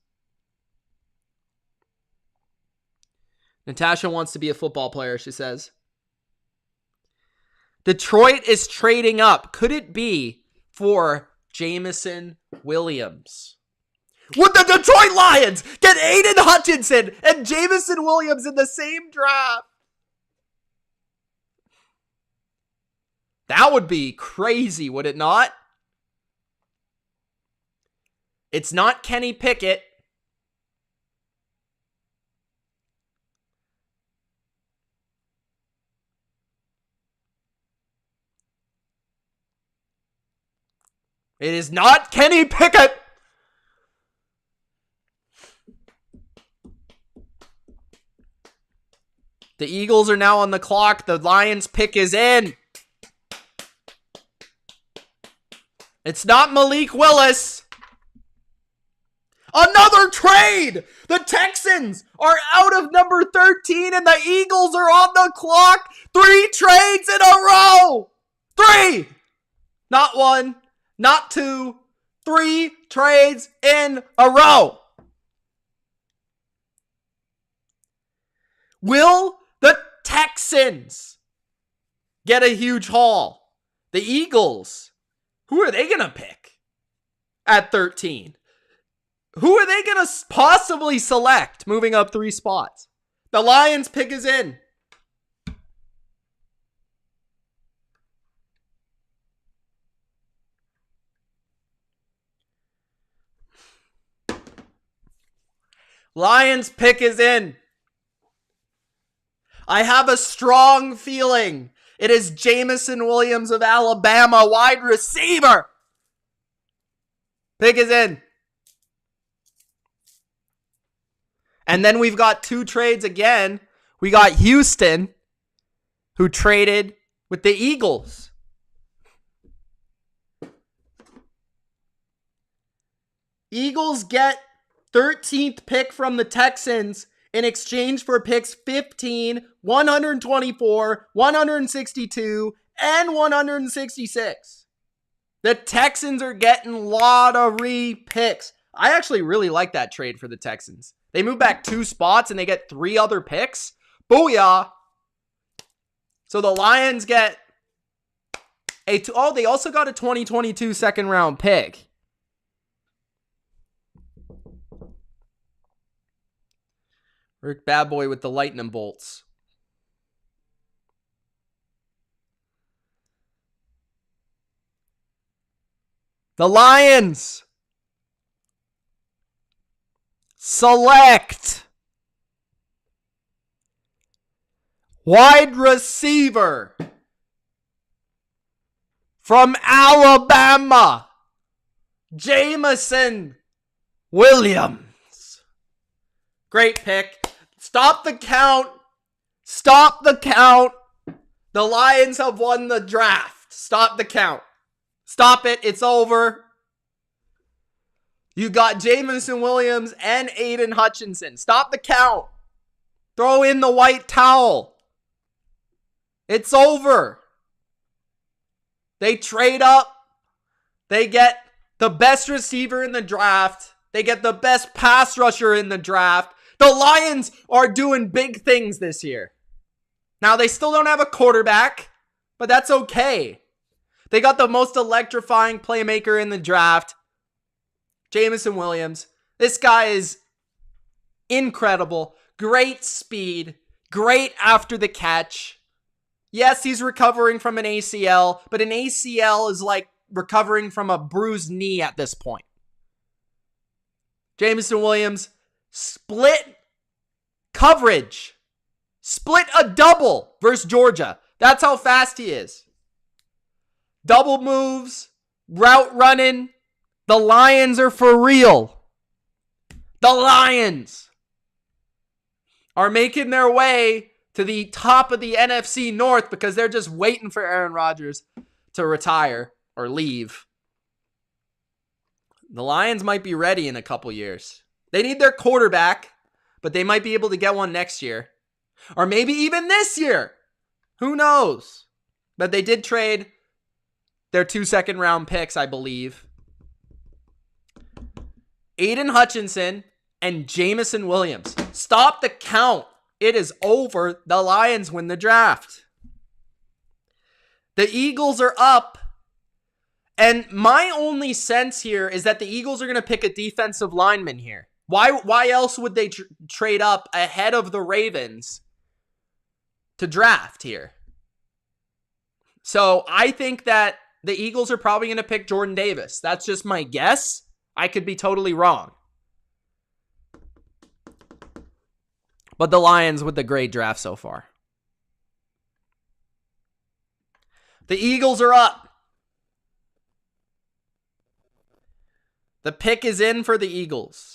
Natasha wants to be a football player, she says. Detroit is trading up. Could it be for Jameson Williams? Would the Detroit Lions get Aiden Hutchinson and Jameson Williams in the same draft? That would be crazy, would it not? It's not Kenny Pickett. It is not Kenny Pickett. The Eagles are now on the clock. The Lions pick is in. It's not Malik Willis. Another trade. The Texans are out of number 13 and the Eagles are on the clock. 3 trades in a row. 3. Not 1. Not 2, 3 trades in a row. Will the Texans get a huge haul? The Eagles, who are they going to pick at 13? Who are they going to possibly select moving up 3 spots? The Lions pick is in. Lions pick is in. I have a strong feeling it is Jameson Williams of Alabama, wide receiver. Pick is in. And then we've got 2 trades again. We got Houston, who traded with the Eagles. Eagles get 13th pick from the Texans in exchange for picks 15, 124, 162, and 166. The Texans are getting lottery picks. I actually really like that trade for the Texans. They move back 2 spots and they get 3 other picks. Booyah. So the Lions get they also got a 2022 second round pick. Rick Bad Boy with the lightning bolts. The Lions select wide receiver from Alabama, Jameson Williams. Great pick. Stop the count. Stop the count. The Lions have won the draft. Stop the count. Stop it. It's over. You got Jameson Williams and Aiden Hutchinson. Stop the count. Throw in the white towel. It's over. They trade up. They get the best receiver in the draft. They get the best pass rusher in the draft. The Lions are doing big things this year. Now, they still don't have a quarterback, but that's okay. They got the most electrifying playmaker in the draft, Jameson Williams. This guy is incredible. Great speed. Great after the catch. Yes, he's recovering from an ACL, but an ACL is like recovering from a bruised knee at this point. Jameson Williams, split coverage. Split a double versus Georgia. That's how fast he is. Double moves, route running, The Lions are for real. The Lions are making their way to the top of the NFC North because they're just waiting for Aaron Rodgers to retire or leave. The Lions might be ready in a couple years. They need their quarterback, but they might be able to get one next year. Or maybe even this year. Who knows? But they did trade their 2 second-round picks, I believe. Aiden Hutchinson and Jameson Williams. Stop the count. It is over. The Lions win the draft. The Eagles are up. And my only sense here is that the Eagles are going to pick a defensive lineman here. Why else would they trade up ahead of the Ravens to draft here? So I think that the Eagles are probably going to pick Jordan Davis. That's just my guess. I could be totally wrong. But the Lions with the great draft so far. The Eagles are up. The pick is in for the Eagles.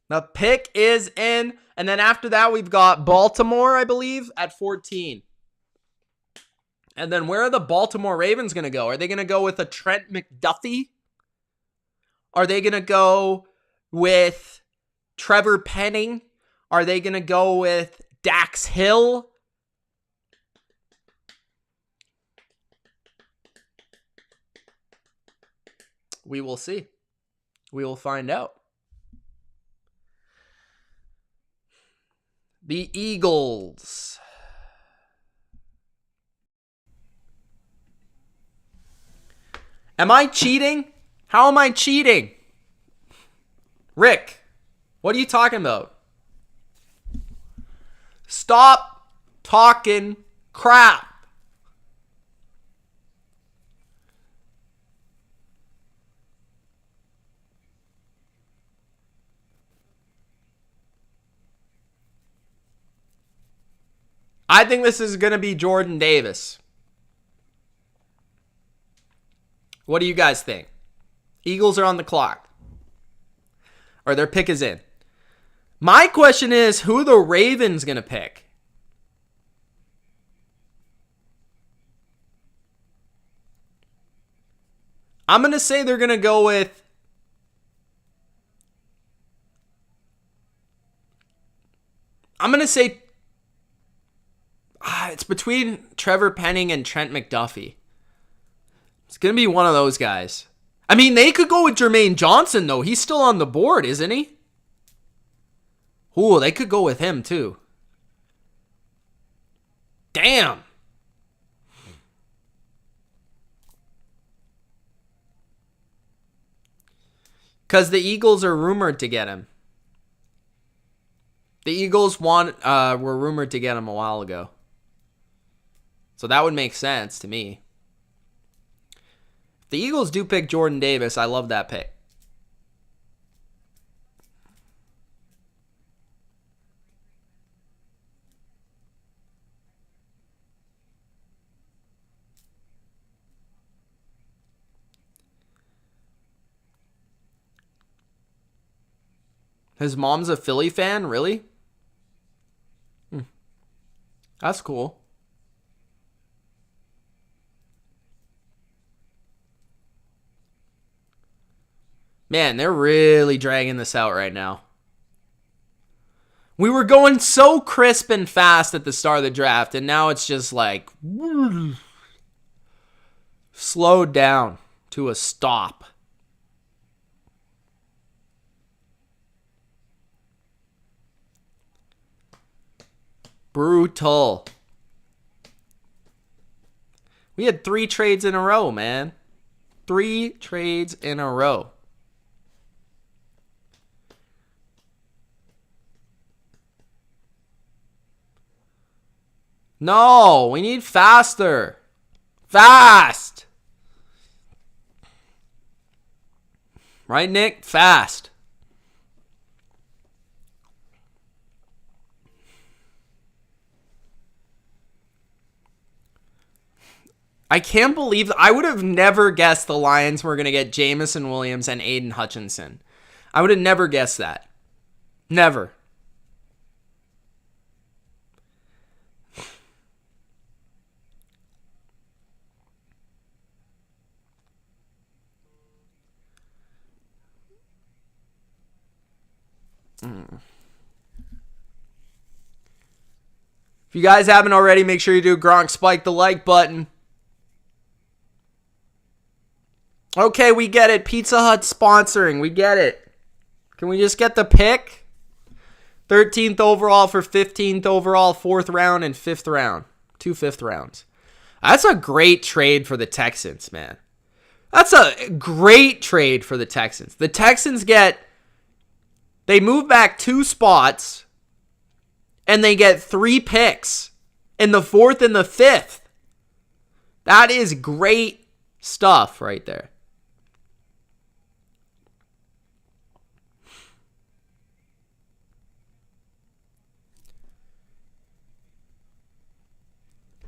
The pick is in. And then after that, we've got Baltimore, I believe, at 14. And then where are the Baltimore Ravens going to go? Are they going to go with a Trent McDuffie? Are they going to go with Trevor Penning? Are they going to go with Dax Hill? We will see. We will find out. The Eagles. Am I cheating? How am I cheating? Rick, what are you talking about? Stop talking crap. I think this is going to be Jordan Davis. What do you guys think? Eagles are on the clock. Or their pick is in. My question is, who are the Ravens going to pick? I'm going to say they're going to go with... I'm going to say... it's between Trevor Penning and Trent McDuffie. It's going to be one of those guys. I mean, they could go with Jermaine Johnson, though. He's still on the board, isn't he? Ooh, they could go with him, too. Damn. Because the Eagles are rumored to get him. The Eagles were rumored to get him a while ago. So that would make sense to me. If the Eagles do pick Jordan Davis, I love that pick. His mom's a Philly fan? Really? That's cool. Man, they're really dragging this out right now. We were going so crisp and fast at the start of the draft, and now it's just like slowed down to a stop. Brutal. We had 3 trades in a row, man. 3 trades in a row. No, we need faster. Fast. Right, Nick? Fast. I can't believe I would have never guessed the Lions were going to get Jameson Williams and Aiden Hutchinson. I would have never guessed that. Never. If you guys haven't already, make sure you do Gronk spike the like button. Okay, we get it. Pizza Hut sponsoring. We get it. Can we just get the pick? 13th overall for 15th overall, 4th round, and 5th round. 2 5th rounds. That's a great trade for the Texans, man. That's a great trade for the Texans. The Texans they move back 2 spots, and they get 3 picks in the 4th and the 5th. That is great stuff right there.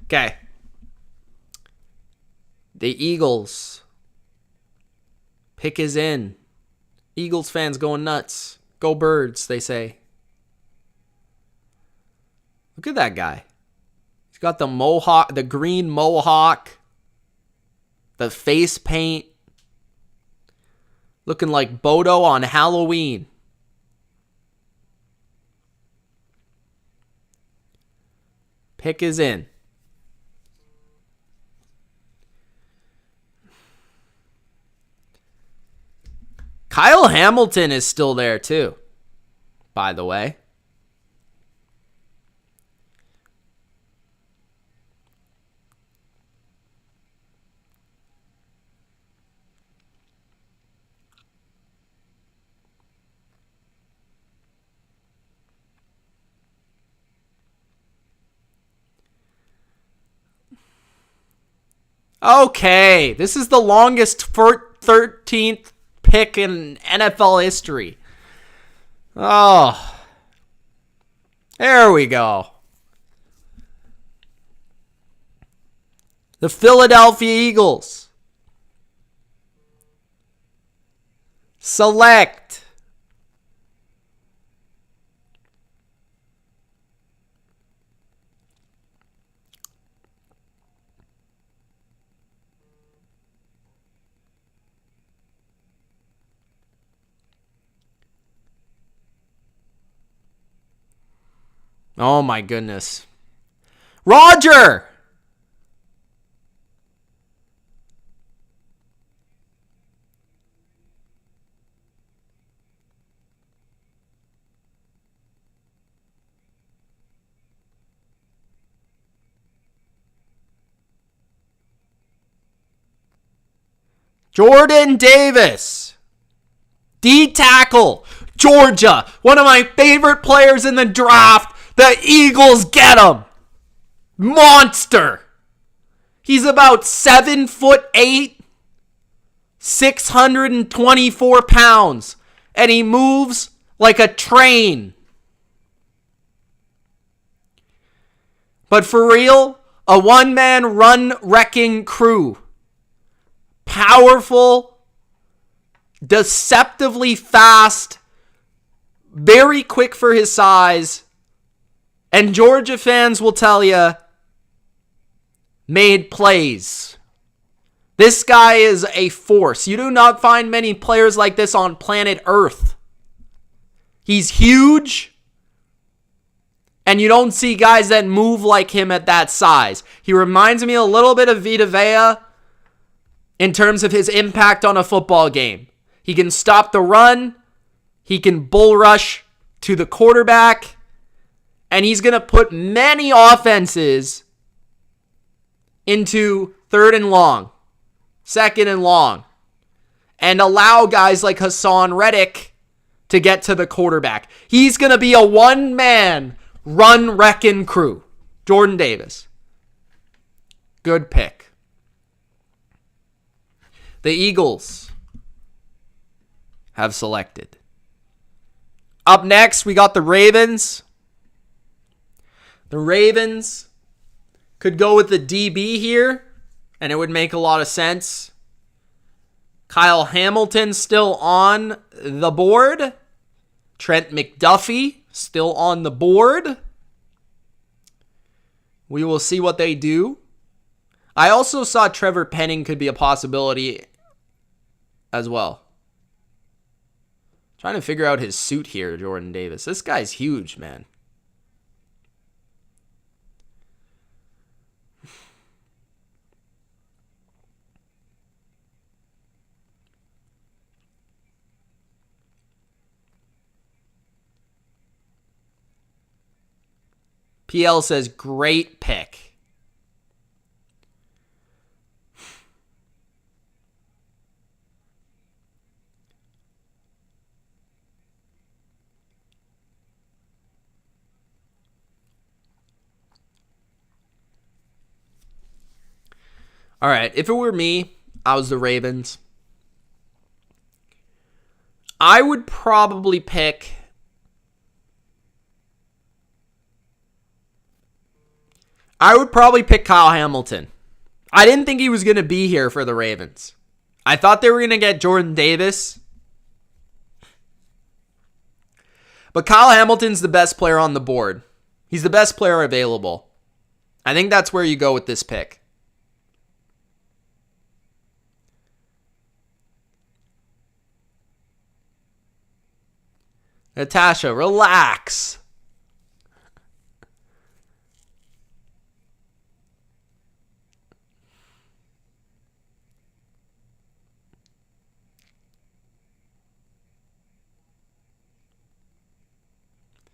Okay. The Eagles. Pick is in. Eagles fans going nuts. Go Birds, they say. Look at that guy. He's got the mohawk, the green mohawk, the face paint. Looking like Bodo on Halloween. Pick is in. Kyle Hamilton is still there too, by the way. Okay, this is the longest 13th pick in NFL history. Oh, there we go. The Philadelphia Eagles select oh my goodness. Roger! Jordan Davis. D-tackle. Georgia. One of my favorite players in the draft. The Eagles get him. Monster. He's about 7'8", 624 pounds. And he moves like a train. But for real, a one-man run-wrecking crew. Powerful, deceptively fast, very quick for his size, and Georgia fans will tell you, made plays. This guy is a force. You do not find many players like this on planet Earth. He's huge, and you don't see guys that move like him at that size. He reminds me a little bit of Vita Vea, in terms of his impact on a football game. He can stop the run. He can bull rush to the quarterback. And he's going to put many offenses into 3rd and long, 2nd and long, and allow guys like Hassan Reddick to get to the quarterback. He's going to be a one-man run-wrecking crew. Jordan Davis. Good pick. The Eagles have selected. Up next, we got the Ravens. The Ravens could go with the DB here, and it would make a lot of sense. Kyle Hamilton still on the board. Trent McDuffie still on the board. We will see what they do. I also saw Trevor Penning could be a possibility as well. Trying to figure out his suit here, Jordan Davis. This guy's huge, man. PL says, great pick. All right, if it were me, I was the Ravens, I would probably pick Kyle Hamilton. I didn't think he was going to be here for the Ravens. I thought they were going to get Jordan Davis. But Kyle Hamilton's the best player on the board. He's the best player available. I think that's where you go with this pick. Natasha, relax.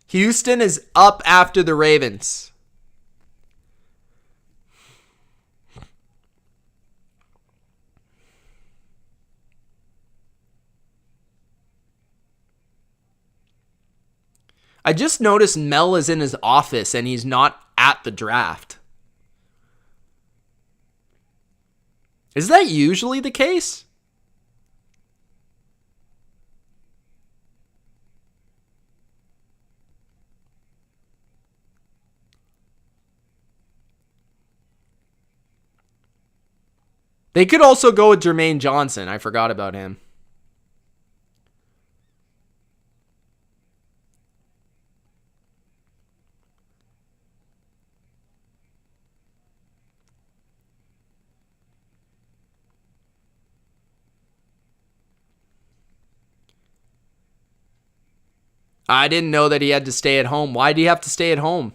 Houston is up after the Ravens. I just noticed Mel is in his office and he's not at the draft. Is that usually the case? They could also go with Jermaine Johnson. I forgot about him. I didn't know that he had to stay at home. Why do you have to stay at home?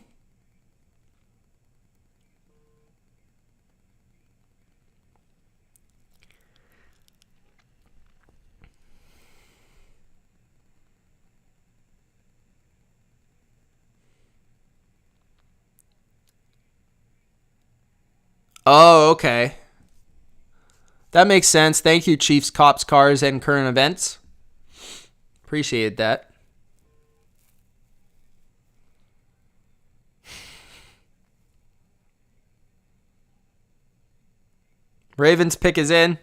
Oh, okay. That makes sense. Thank you, Chiefs, Cops, Cars, and Current Events. Appreciate that. Ravens pick is in.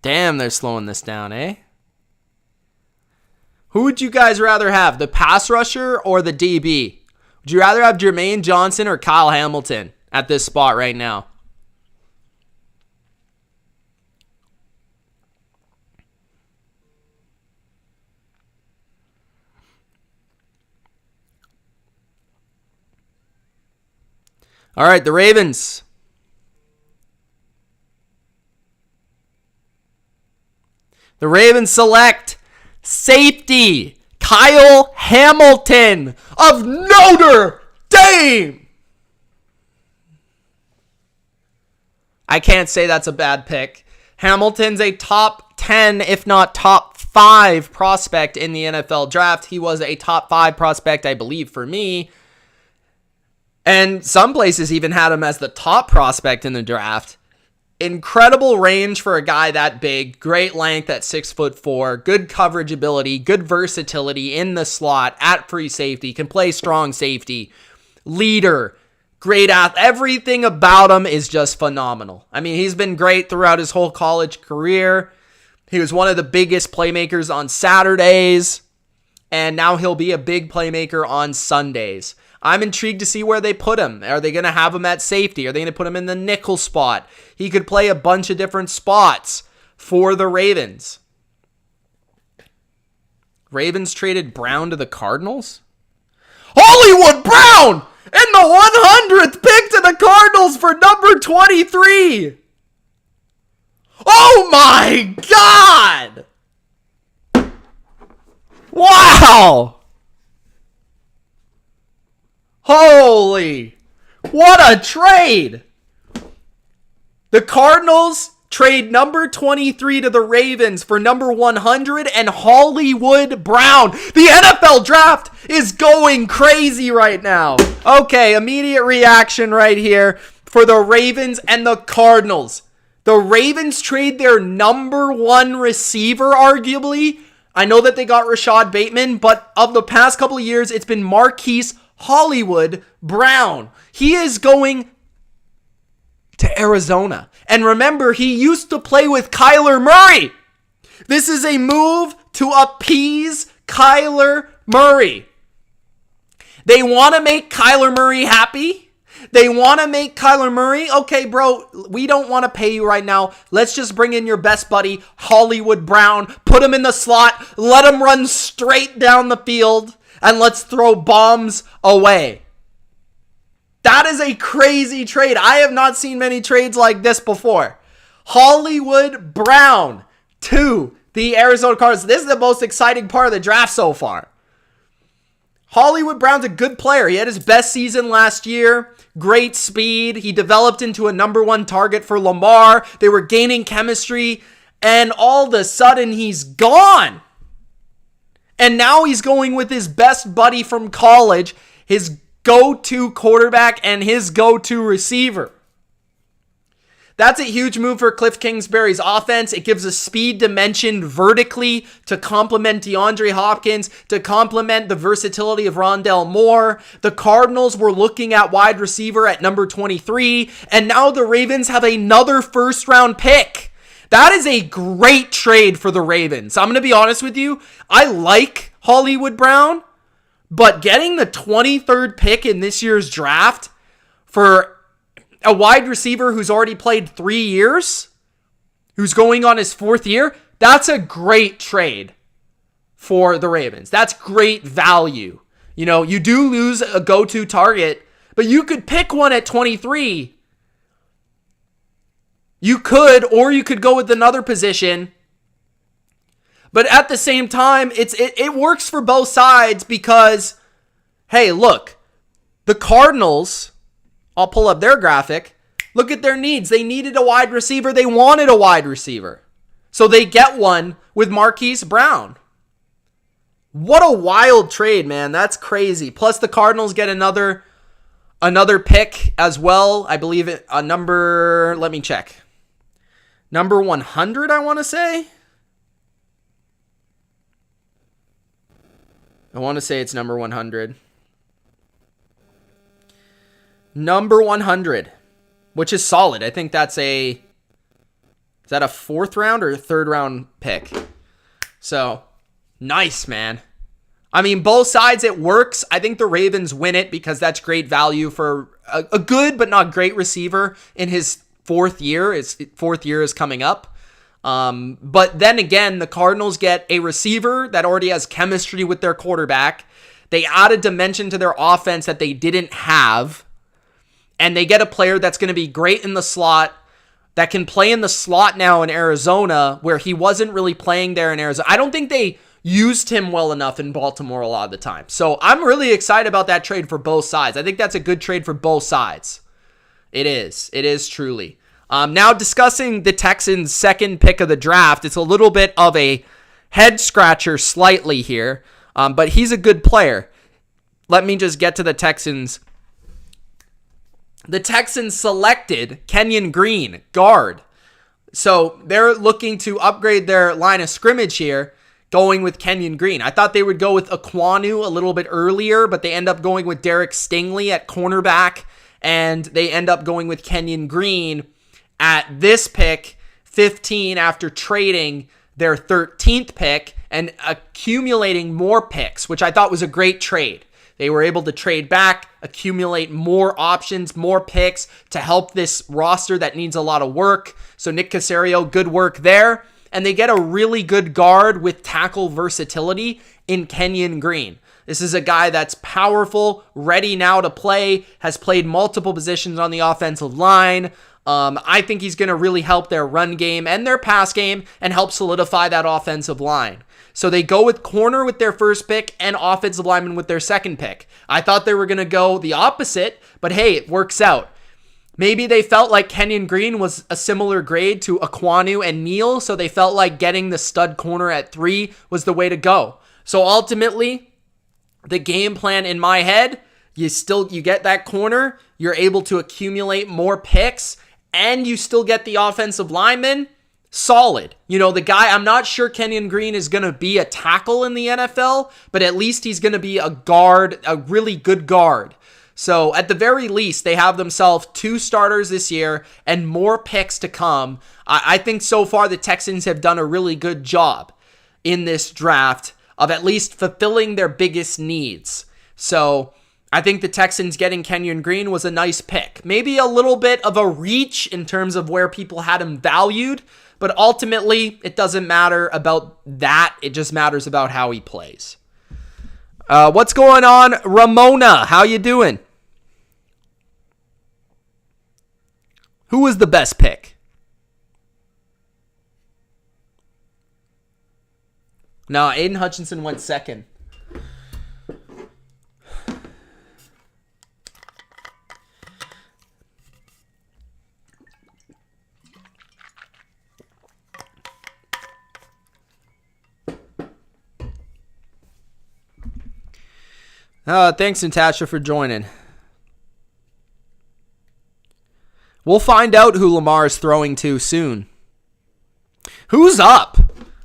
Damn, they're slowing this down, eh? Who would you guys rather have, the pass rusher or the DB? Would you rather have Jermaine Johnson or Kyle Hamilton at this spot right now? All right, the Ravens. The Ravens select safety Kyle Hamilton of Notre Dame. I can't say that's a bad pick. Hamilton's a top 10, if not top 5 prospect in the NFL draft. He was a top 5 prospect, I believe, for me. And some places even had him as the top prospect in the draft. Incredible range for a guy that big. Great length at 6'4". Good coverage ability. Good versatility in the slot at free safety. Can play strong safety. Leader. Great athlete. Everything about him is just phenomenal. I mean, he's been great throughout his whole college career. He was one of the biggest playmakers on Saturdays. And now he'll be a big playmaker on Sundays. I'm intrigued to see where they put him. Are they going to have him at safety? Are they going to put him in the nickel spot? He could play a bunch of different spots for the Ravens. Ravens traded Brown to the Cardinals? Hollywood Brown in the 100th pick to the Cardinals for number 23. Oh my God! Wow! Holy, what a trade! The Cardinals trade number 23 to the Ravens for number 100 and Hollywood Brown. The NFL draft is going crazy right now. Okay, immediate reaction right here for the Ravens and the Cardinals. The Ravens trade their number 1 receiver, arguably. I know that they got Rashad Bateman, but of the past couple of years, it's been Marquise Hollywood Brown. He is going to Arizona. And remember, he used to play with Kyler Murray. This is a move to appease Kyler Murray. They want to make Kyler Murray happy. They want to make Kyler Murray, okay, bro, we don't want to pay you right now. Let's just bring in your best buddy, Hollywood Brown, put him in the slot, let him run straight down the field, and let's throw bombs away. That is a crazy trade. I have not seen many trades like this before. Hollywood Brown to the Arizona Cardinals. This is the most exciting part of the draft so far. Hollywood Brown's a good player. He had his best season last year. Great speed. He developed into a number 1 target for Lamar. They were gaining chemistry. And all of a sudden, he's gone. And now he's going with his best buddy from college, his go-to quarterback and his go-to receiver. That's a huge move for Cliff Kingsbury's offense. It gives a speed dimension vertically to complement DeAndre Hopkins, to complement the versatility of Rondale Moore. The Cardinals were looking at wide receiver at number 23, and now the Ravens have another first-round pick. That is a great trade for the Ravens. I'm going to be honest with you. I like Hollywood Brown, but getting the 23rd pick in this year's draft for a wide receiver who's already played 3 years, who's going on his 4th year, that's a great trade for the Ravens. That's great value. You know, you do lose a go-to target, but you could pick one at 23. You could, or you could go with another position. But at the same time, it works for both sides because, hey, look, the Cardinals, I'll pull up their graphic. Look at their needs. They needed a wide receiver. They wanted a wide receiver. So they get one with Marquise Brown. What a wild trade, man. That's crazy. Plus the Cardinals get another pick as well. I believe it a number, let me check. Number 100, I want to say. I want to say it's number 100. Number 100, which is solid. I think is that a 4th round or a 3rd round pick? So, nice, man. I mean, both sides, it works. I think the Ravens win it because that's great value for a good but not great receiver in his 4th year. His 4th year is coming up. But then again, the Cardinals get a receiver that already has chemistry with their quarterback. They add a dimension to their offense that they didn't have. And they get a player that's going to be great in the slot, that can play in the slot now in Arizona, where he wasn't really playing there in Arizona. I don't think they used him well enough in Baltimore a lot of the time. So I'm really excited about that trade for both sides. I think that's a good trade for both sides. It is. It is truly. Now discussing the Texans' 2nd pick of the draft. It's a little bit of a head scratcher slightly here, but he's a good player. Let me just get to the Texans' the Texans selected Kenyon Green, guard. So they're looking to upgrade their line of scrimmage here, going with Kenyon Green. I thought they would go with Kvon a little bit earlier, but they end up going with Derek Stingley at cornerback, and they end up going with Kenyon Green at this pick, 15, after trading their 13th pick and accumulating more picks, which I thought was a great trade. They were able to trade back, accumulate more options, more picks to help this roster that needs a lot of work. So Nick Caserio, good work there. And they get a really good guard with tackle versatility in Kenyon Green. This is a guy that's powerful, ready now to play, has played multiple positions on the offensive line. I think he's going to really help their run game and their pass game and help solidify that offensive line. So they go with corner with their first pick and offensive lineman with their second pick. I thought they were going to go the opposite, but hey, it works out. Maybe they felt like Kenyon Green was a similar grade to Kvon and Neal, so they felt like getting the stud corner at 3 was the way to go. So ultimately, the game plan in my head, you get that corner, you're able to accumulate more picks, and you still get the offensive lineman. Solid. You know, the guy, I'm not sure Kenyon Green is going to be a tackle in the NFL, but at least he's going to be a guard, a really good guard. So at the very least, they have themselves 2 starters this year and more picks to come. I think so far the Texans have done a really good job in this draft of at least fulfilling their biggest needs. So I think the Texans getting Kenyon Green was a nice pick. Maybe a little bit of a reach in terms of where people had him valued, but ultimately, it doesn't matter about that. It just matters about how he plays. What's going on, Ramona? How you doing? Who was the best pick? No, Aiden Hutchinson went second. Thanks, Natasha, for joining. We'll find out who Lamar is throwing to soon. Who's up?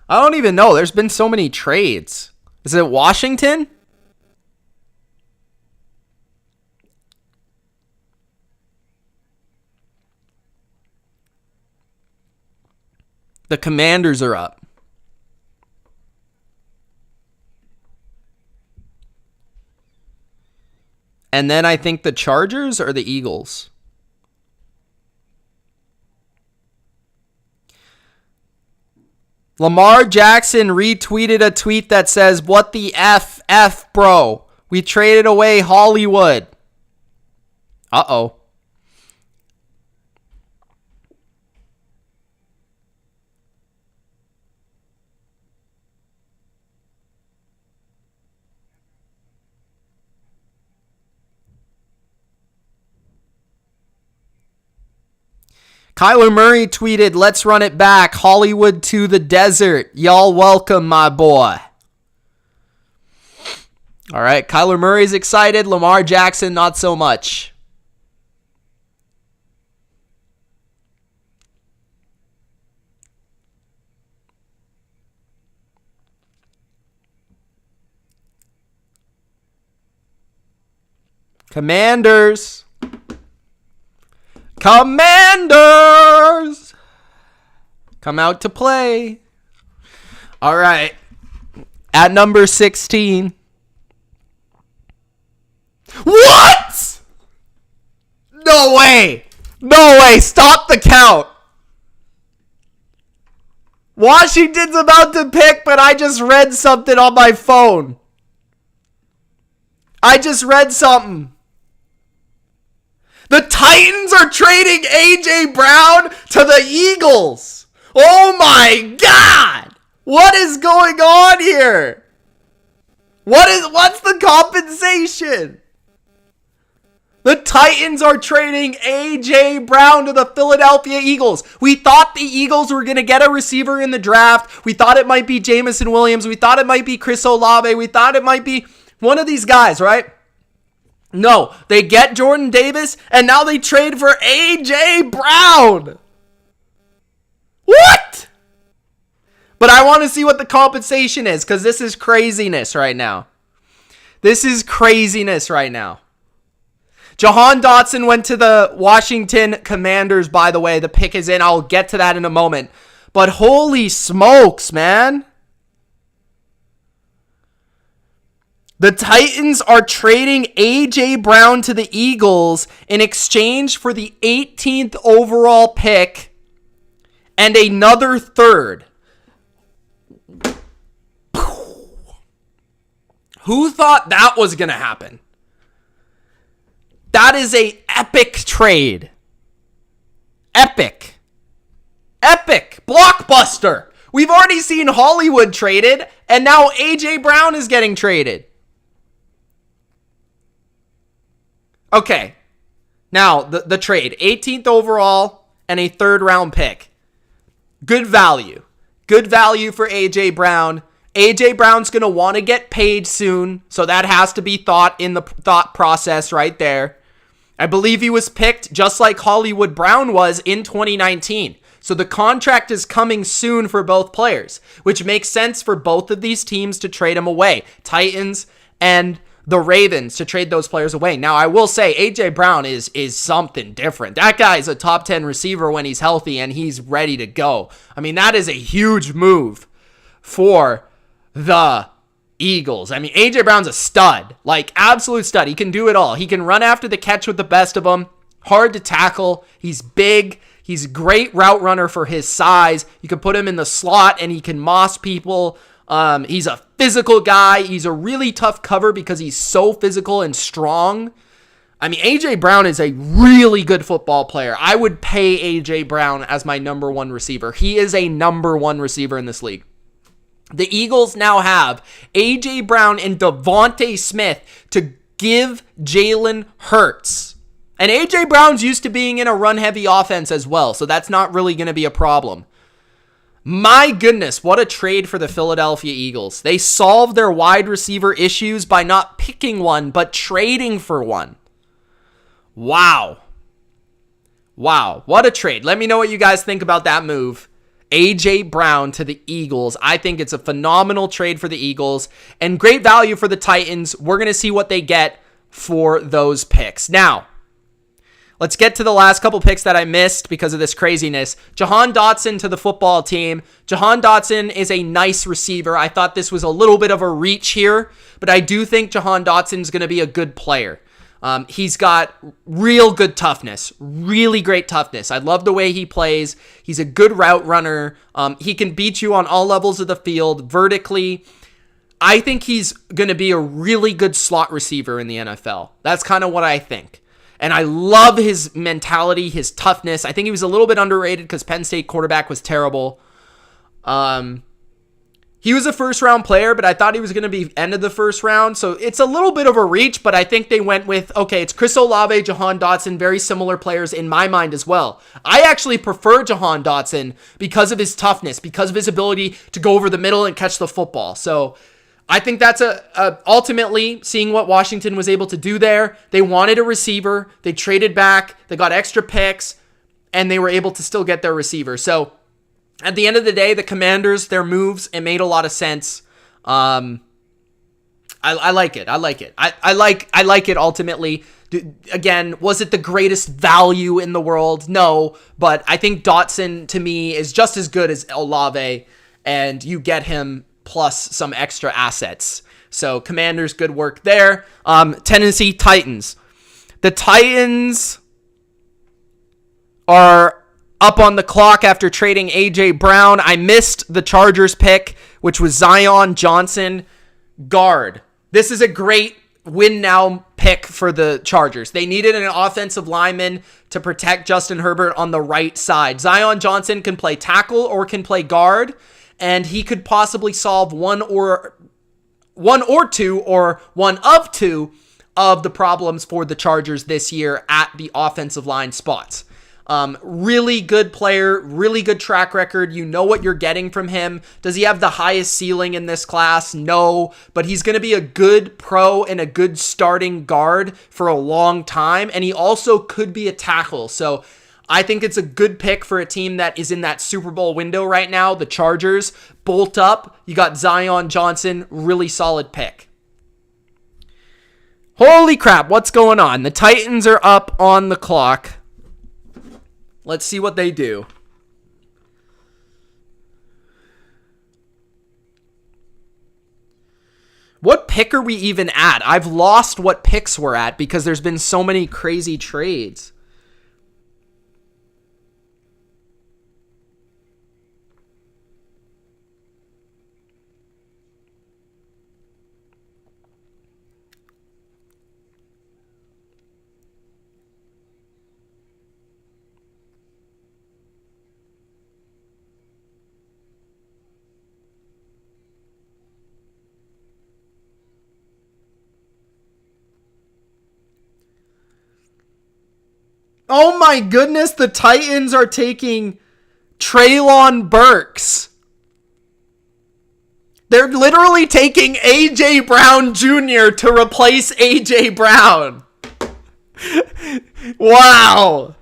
I don't even know. There's been so many trades. Is it Washington? The Commanders are up. And then I think the Chargers or the Eagles. Lamar Jackson retweeted a tweet that says, "What the F, bro? We traded away Hollywood." Uh-oh. Kyler Murray tweeted, "Let's run it back. Hollywood to the desert. Y'all welcome, my boy." All right, Kyler Murray's excited. Lamar Jackson, not so much. Commanders. Commanders! Come out to play. All right. At number 16. What? No way. No way. Stop the count. Washington's about to pick, but I just read something on my phone. I just read something. The Titans are trading A.J. Brown to the Eagles. Oh my God. What is going on here? What's the compensation? The Titans are trading A.J. Brown to the Philadelphia Eagles. We thought the Eagles were going to get a receiver in the draft. We thought it might be Jameson Williams. We thought it might be Chris Olabe. We thought it might be one of these guys, right? No, they get Jordan Davis, and now they trade for A.J. Brown. What? But I want to see what the compensation is, because this is craziness right now. This is craziness right now. Johan Dotson went to the Washington Commanders, by the way. The pick is in. I'll get to that in a moment. But holy smokes, man. The Titans are trading A.J. Brown to the Eagles in exchange for the 18th overall pick and another third. Who thought that was going to happen? That is a epic trade. Epic. Epic. Blockbuster. We've already seen Hollywood traded, and now A.J. Brown is getting traded. Okay. Now, the trade. 18th overall and a third round pick. Good value. Good value for A.J. Brown. A.J. Brown's going to want to get paid soon, so that has to be thought in the thought process right there. I believe he was picked just like Hollywood Brown was in 2019. So the contract is coming soon for both players, which makes sense for both of these teams to trade him away. Titans and the Ravens to trade those players away. Now, I will say A.J. Brown is something different. That guy is a top 10 receiver when he's healthy and he's ready to go. I mean, that is a huge move for the Eagles. I mean, A.J. Brown's a stud, like absolute stud. He can do it all. He can run after the catch with the best of them. Hard to tackle. He's big. He's a great route runner for his size. You can put him in the slot and he can moss people. He's a physical guy. He's a really tough cover because he's so physical and strong. I mean, A.J. Brown is a really good football player. I would pay A.J. Brown as my number one receiver. He is a number one receiver in this league. The Eagles now have A.J. Brown and Devontae Smith to give Jalen Hurts. And A.J. Brown's used to being in a run-heavy offense as well, so that's not really going to be a problem. My goodness, what a trade for the Philadelphia Eagles. They solved their wide receiver issues by not picking one, but trading for one. Wow. Wow, what a trade. Let me know what you guys think about that move. A.J. Brown to the Eagles. I think it's a phenomenal trade for the Eagles and great value for the Titans. We're going to see what they get for those picks. Now, let's get to the last couple picks that I missed because of this craziness. Johan Dotson to the football team. Johan Dotson is a nice receiver. I thought this was a little bit of a reach here, but I do think Johan Dotson is going to be a good player. He's got real good toughness, really great toughness. I love the way he plays. He's a good route runner. He can beat you on all levels of the field vertically. I think he's going to be a really good slot receiver in the NFL. That's kind of what I think. And I love his mentality, his toughness. I think he was a little bit underrated because Penn State quarterback was terrible. He was a first-round player, but I thought he was going to be end of the first round. So it's a little bit of a reach, but I think they went with, okay, it's Chris Olabe, Johan Dotson, very similar players in my mind as well. I actually prefer Johan Dotson because of his toughness, because of his ability to go over the middle and catch the football. So I think that's ultimately seeing what Washington was able to do there. They wanted a receiver. They traded back. They got extra picks, and they were able to still get their receiver. So at the end of the day, the Commanders, their moves, it made a lot of sense. I like it. I like it. I like it ultimately. Again, was it the greatest value in the world? No, but I think Dotson to me is just as good as Olabe, and you get him plus some extra assets. So Commanders, good work there. Tennessee Titans. The Titans are up on the clock after trading A.J. Brown. I missed the Chargers pick, which was Zion Johnson, guard. This is a great win now pick for the Chargers. They needed an offensive lineman to protect Justin Herbert on the right side. Zion Johnson can play tackle or can play guard, and he could possibly solve one of two of the problems for the Chargers this year at the offensive line spots. Really good player, really good track record. You know what you're getting from him. Does he have the highest ceiling in this class? No, but he's going to be a good pro and a good starting guard for a long time. And he also could be a tackle. So I think it's a good pick for a team that is in that Super Bowl window right now. The Chargers bolt up. You got Zion Johnson, really solid pick. Holy crap, what's going on? The Titans are up on the clock. Let's see what they do. What pick are we even at? I've lost what picks we're at because there's been so many crazy trades. Oh my goodness, the Titans are taking Treylon Burks. They're literally taking A.J. Brown Jr. to replace A.J. Brown. Wow.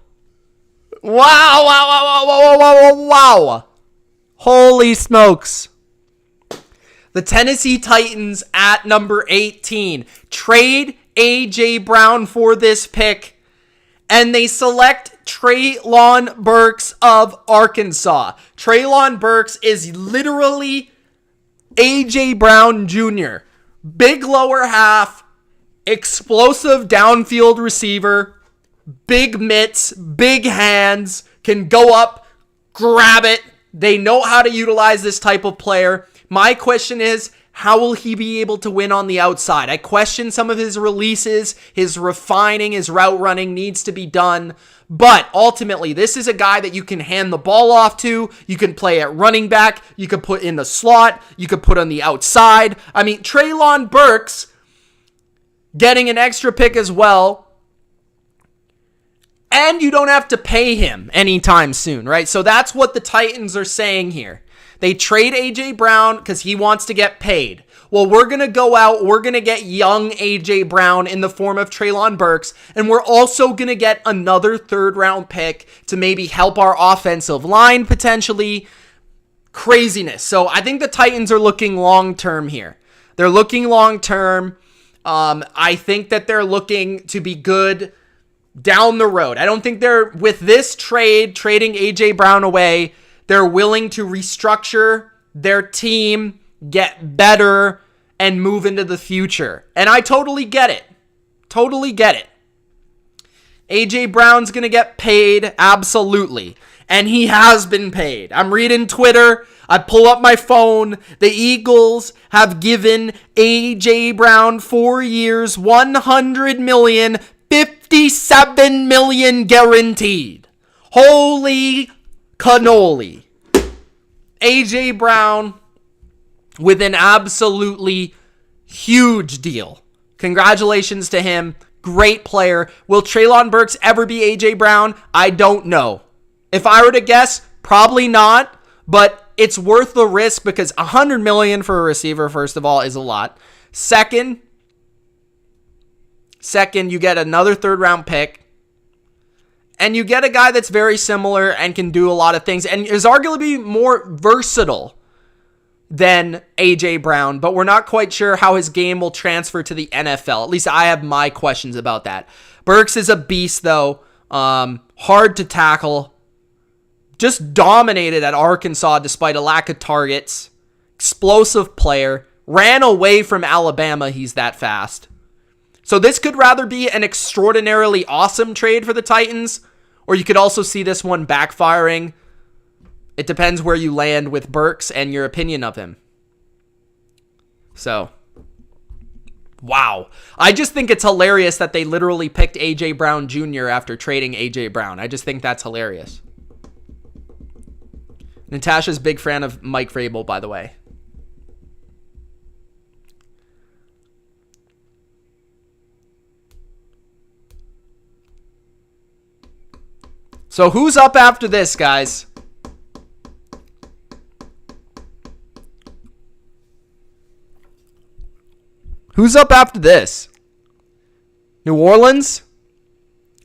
Wow. Holy smokes. The Tennessee Titans at number 18 trade A.J. Brown for this pick. And they select Treylon Burks of Arkansas. Treylon Burks is literally A.J. Brown Jr. Big lower half, explosive downfield receiver, big mitts, big hands, can go up, grab it. They know how to utilize this type of player. My question is, how will he be able to win on the outside? I question some of his releases, his refining, his route running needs to be done. But ultimately, this is a guy that you can hand the ball off to. You can play at running back. You can put in the slot. You can put on the outside. I mean, Treylon Burks getting an extra pick as well. And you don't have to pay him anytime soon, right? So that's what the Titans are saying here. They trade A.J. Brown because he wants to get paid. Well, we're going to go out. We're going to get young A.J. Brown in the form of Treylon Burks. And we're also going to get another third-round pick to maybe help our offensive line potentially. Craziness. So I think the Titans are looking long-term here. They're looking long-term. I think that they're looking to be good down the road. I don't think they're, with this trade, trading A.J. Brown away, they're willing to restructure their team, get better, and move into the future. And I totally get it. Totally get it. A.J. Brown's going to get paid, absolutely. And he has been paid. I'm reading Twitter. I pull up my phone. The Eagles have given A.J. Brown 4 years, $100 million, $57 million guaranteed. Holy cannoli. A.J. Brown with an absolutely huge deal. Congratulations to him. Great player. Will Treylon Burks ever be A.J. Brown? I don't know. If I were to guess, probably not, but it's worth the risk because $100 million for a receiver, first of all, is a lot. Second, you get another third-round pick. And you get a guy that's very similar and can do a lot of things and is arguably more versatile than A.J. Brown, but we're not quite sure how his game will transfer to the NFL. At least I have my questions about that. Burks is a beast, though. Hard to tackle. Just dominated at Arkansas despite a lack of targets. Explosive player. Ran away from Alabama. He's that fast. So this could rather be an extraordinarily awesome trade for the Titans, or you could also see this one backfiring. It depends where you land with Burks and your opinion of him. So, wow. I just think it's hilarious that they literally picked A.J. Brown Jr. after trading A.J. Brown. I just think that's hilarious. Natasha's a big fan of Mike Vrabel, by the way. So who's up after this, guys? Who's up after this? New Orleans?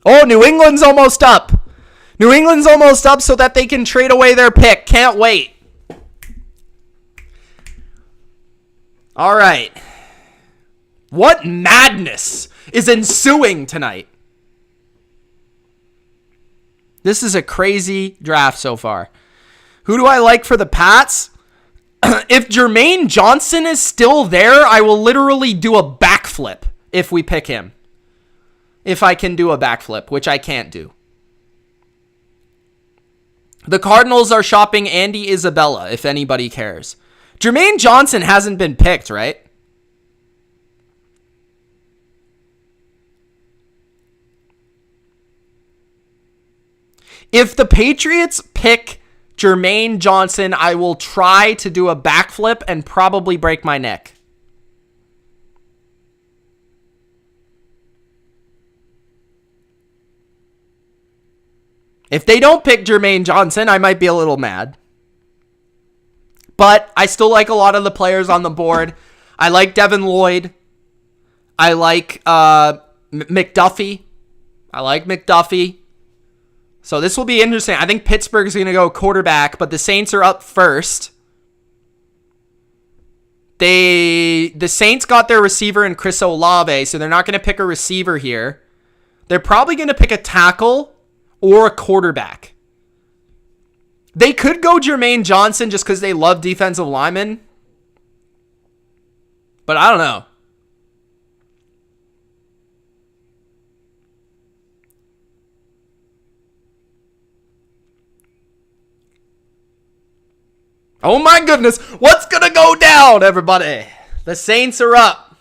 Oh, New England's almost up. New England's almost up so that they can trade away their pick. Can't wait. All right. What madness is ensuing tonight? This is a crazy draft so far. Who do I like for the Pats? If Jermaine Johnson is still there, I will literally do a backflip if we pick him. If I can do a backflip, which I can't do. The Cardinals are shopping Andy Isabella, if anybody cares. Jermaine Johnson hasn't been picked, right? If the Patriots pick Jermaine Johnson, I will try to do a backflip and probably break my neck. If they don't pick Jermaine Johnson, I might be a little mad. But I still like a lot of the players on the board. I like Devin Lloyd. I like McDuffie. So this will be interesting. I think Pittsburgh is going to go quarterback, but the Saints are up first. The Saints got their receiver in Chris Olabe, so they're not going to pick a receiver here. They're probably going to pick a tackle or a quarterback. They could go Jermaine Johnson just because they love defensive linemen. But I don't know. Oh my goodness, what's going to go down, everybody? The Saints are up.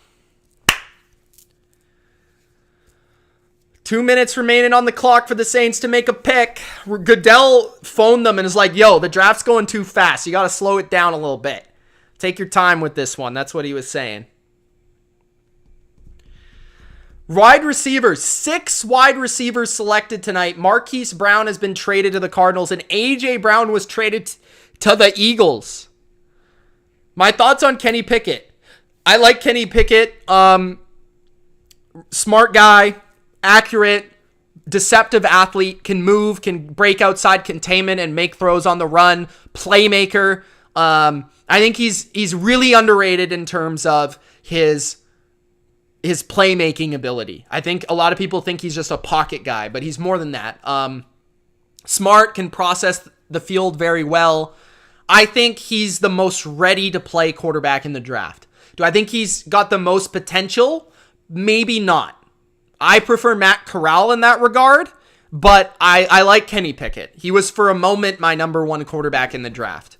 2 minutes remaining on the clock for the Saints to make a pick. Goodell phoned them and is like, yo, the draft's going too fast. You got to slow it down a little bit. Take your time with this one. That's what he was saying. Wide receivers. 6 wide receivers selected tonight. Marquise Brown has been traded to the Cardinals, and A.J. Brown was traded to the Eagles. My thoughts on Kenny Pickett. I like Kenny Pickett. Smart guy, accurate, deceptive athlete, can move, can break outside containment and make throws on the run, playmaker. I think he's really underrated in terms of his playmaking ability. I think a lot of people think he's just a pocket guy, but he's more than that. Smart, can process the field very well. I think he's the most ready to play quarterback in the draft. Do I think he's got the most potential? Maybe not. I prefer Matt Corral in that regard, but I like Kenny Pickett. He was for a moment my number 1 quarterback in the draft.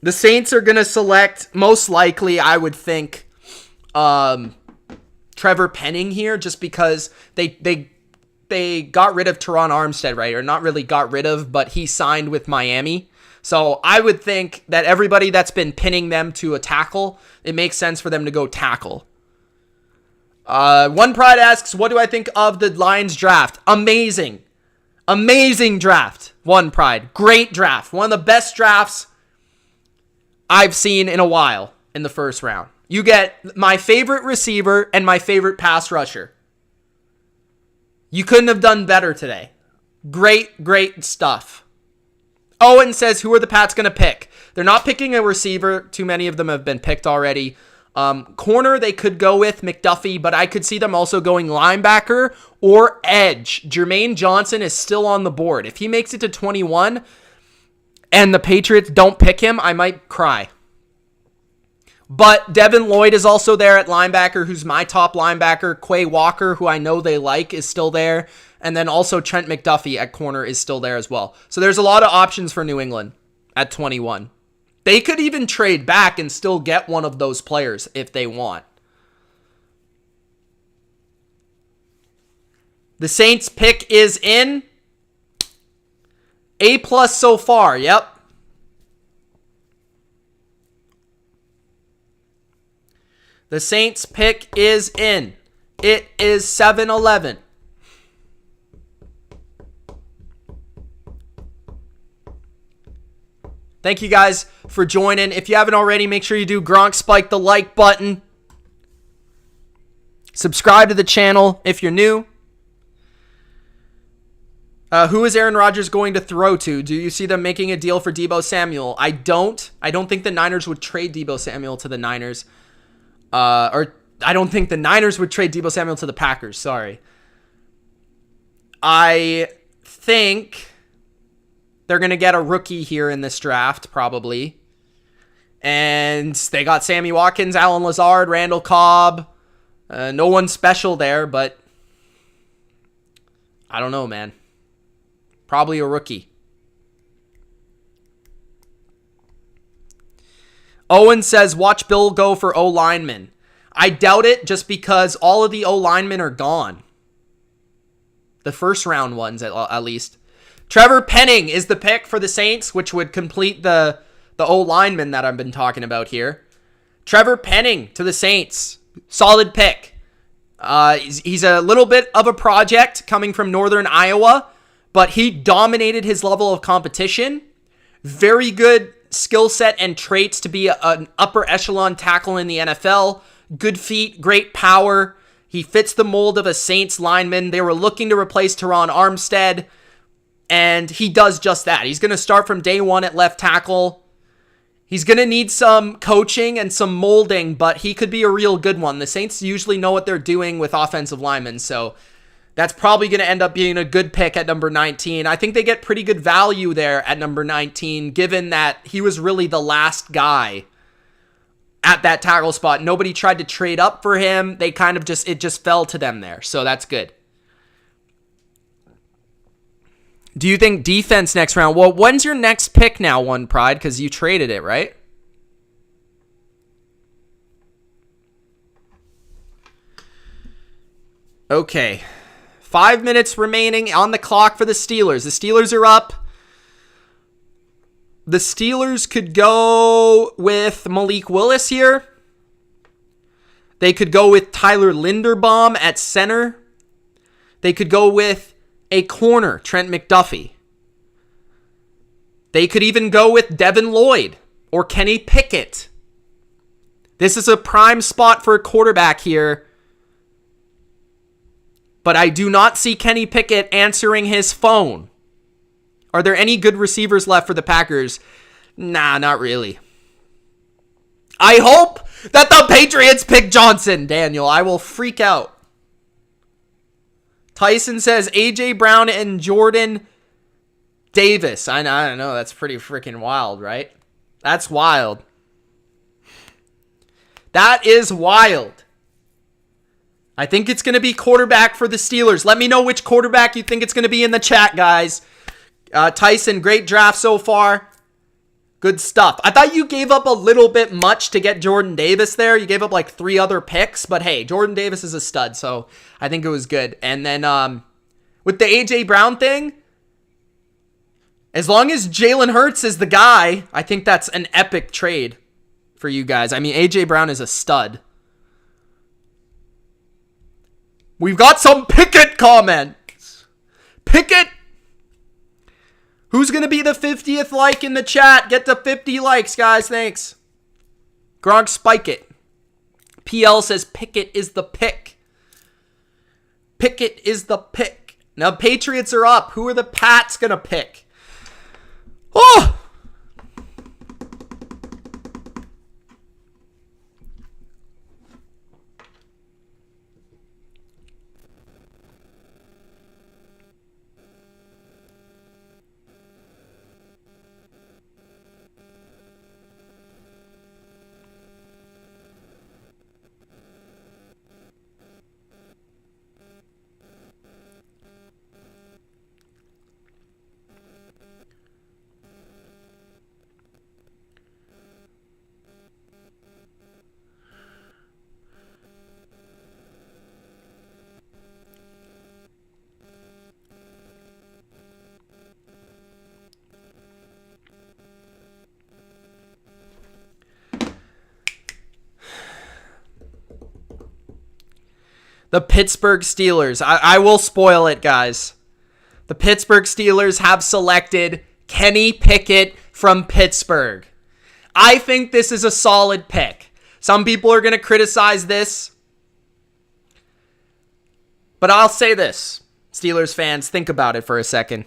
The Saints are going to select, most likely, I would think, Trevor Penning here, just because they got rid of Teron Armstead, right? Or not really got rid of, but he signed with Miami. So I would think that everybody that's been pinning them to a tackle, it makes sense for them to go tackle. One Pride asks, what do I think of the Lions draft? Amazing. Amazing draft. One Pride. Great draft. One of the best drafts I've seen in a while in the first round. You get my favorite receiver and my favorite pass rusher. You couldn't have done better today. Great stuff. Owen says, who are the Pats going to pick? They're not picking a receiver. Too many of them have been picked already. Corner, they could go with McDuffie, but I could see them also going linebacker or edge. Jermaine Johnson is still on the board. If he makes it to 21 and the Patriots don't pick him, I might cry. But Devin Lloyd is also there at linebacker, who's my top linebacker. Kvon Walker, who I know they like, is still there. And then also Trent McDuffie at corner is still there as well. So there's a lot of options for New England at 21. They could even trade back and still get one of those players if they want. The Saints pick is in. A+ so far, yep. The Saints pick is in. It is 7-11. Thank you guys for joining. If you haven't already, make sure you do Gronk Spike the like button. Subscribe to the channel if you're new. Who is Aaron Rodgers going to throw to? Do you see them making a deal for Deebo Samuel? I don't. I don't think the Niners would trade Deebo Samuel to the Niners. Or I don't think the Niners would trade Deebo Samuel to the Packers. Sorry. I think they're going to get a rookie here in this draft, probably. And they got Sammy Watkins, Alan Lazard, Randall Cobb. No one special there, but I don't know, man. Probably a rookie. Owen says, watch Bill go for O-linemen. I doubt it just because all of the O-linemen are gone. The first round ones, at least. Trevor Penning is the pick for the Saints, which would complete the O-lineman that I've been talking about here. Trevor Penning to the Saints. Solid pick. He's a little bit of a project coming from Northern Iowa, but he dominated his level of competition. Very good skill set and traits to be an upper echelon tackle in the NFL. Good feet, great power. He fits the mold of a Saints lineman. They were looking to replace Teron Armstead, and he does just that. He's going to start from day one at left tackle. He's going to need some coaching and some molding, but he could be a real good one. The Saints usually know what they're doing with offensive linemen, so that's probably going to end up being a good pick at number 19. I think they get pretty good value there at number 19, given that he was really the last guy at that tackle spot. Nobody tried to trade up for him. They kind of it just fell to them there, so that's good. Do you think defense next round? Well, when's your next pick now, One Pride? Because you traded it, right? Okay. 5 minutes remaining on the clock for the Steelers. The Steelers are up. The Steelers could go with Malik Willis here. They could go with Tyler Linderbaum at center. They could go with a corner, Trent McDuffie. They could even go with Devin Lloyd or Kenny Pickett. This is a prime spot for a quarterback here. But I do not see Kenny Pickett answering his phone. Are there any good receivers left for the Packers? Nah, not really. I hope that the Patriots pick Johnson, Daniel. I will freak out. Tyson says A.J. Brown and Jordan Davis. I don't know. That's pretty freaking wild, right? That's wild. That is wild. I think it's going to be quarterback for the Steelers. Let me know which quarterback you think it's going to be in the chat, guys. Tyson, great draft so far. Good stuff. I thought you gave up a little bit much to get Jordan Davis there. You gave up like 3 other picks, but hey, Jordan Davis is a stud, so I think it was good. And then with the A.J. Brown thing, as long as Jalen Hurts is the guy, I think that's an epic trade for you guys. I mean, A.J. Brown is a stud. We've got some Pickett comments. Pickett. Who's going to be the 50th like in the chat? Get to 50 likes, guys. Thanks. Gronk Spike it. PL says Pickett is the pick. Pickett is the pick. Now, Patriots are up. Who are the Pats going to pick? Oh! The Pittsburgh Steelers. I will spoil it, guys. The Pittsburgh Steelers have selected Kenny Pickett, from Pittsburgh. I think this is a solid pick. Some people are going to criticize this, but I'll say this. Steelers fans, think about it for a second.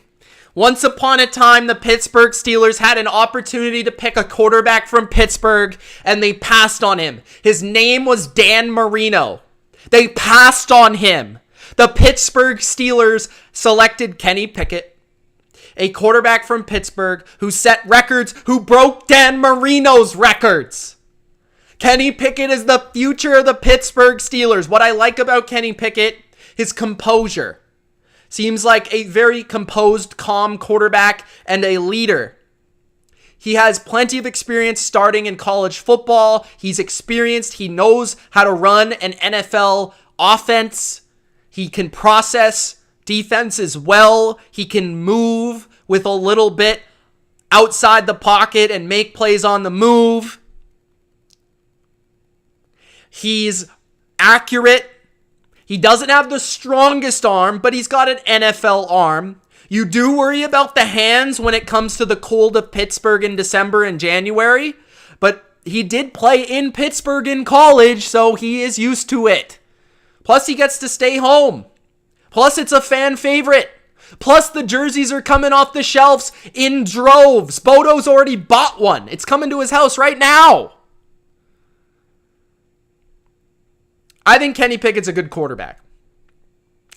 Once upon a time, the Pittsburgh Steelers had an opportunity to pick a quarterback from Pittsburgh, and they passed on him. His name was Dan Marino. They passed on him. The Pittsburgh Steelers selected Kenny Pickett, a quarterback from Pittsburgh who set records, who broke Dan Marino's records. Kenny Pickett is the future of the Pittsburgh Steelers. What I like about Kenny Pickett, his composure. Seems like a very composed, calm quarterback and a leader. He has plenty of experience starting in college football. He's experienced. He knows how to run an NFL offense. He can process defenses well. He can move with a little bit outside the pocket and make plays on the move. He's accurate. He doesn't have the strongest arm, but he's got an NFL arm. You do worry about the hands when it comes to the cold of Pittsburgh in December and January, but he did play in Pittsburgh in college, so he is used to it. Plus, he gets to stay home. Plus, it's a fan favorite. Plus, the jerseys are coming off the shelves in droves. Bodo's already bought one. It's coming to his house right now. I think Kenny Pickett's a good quarterback.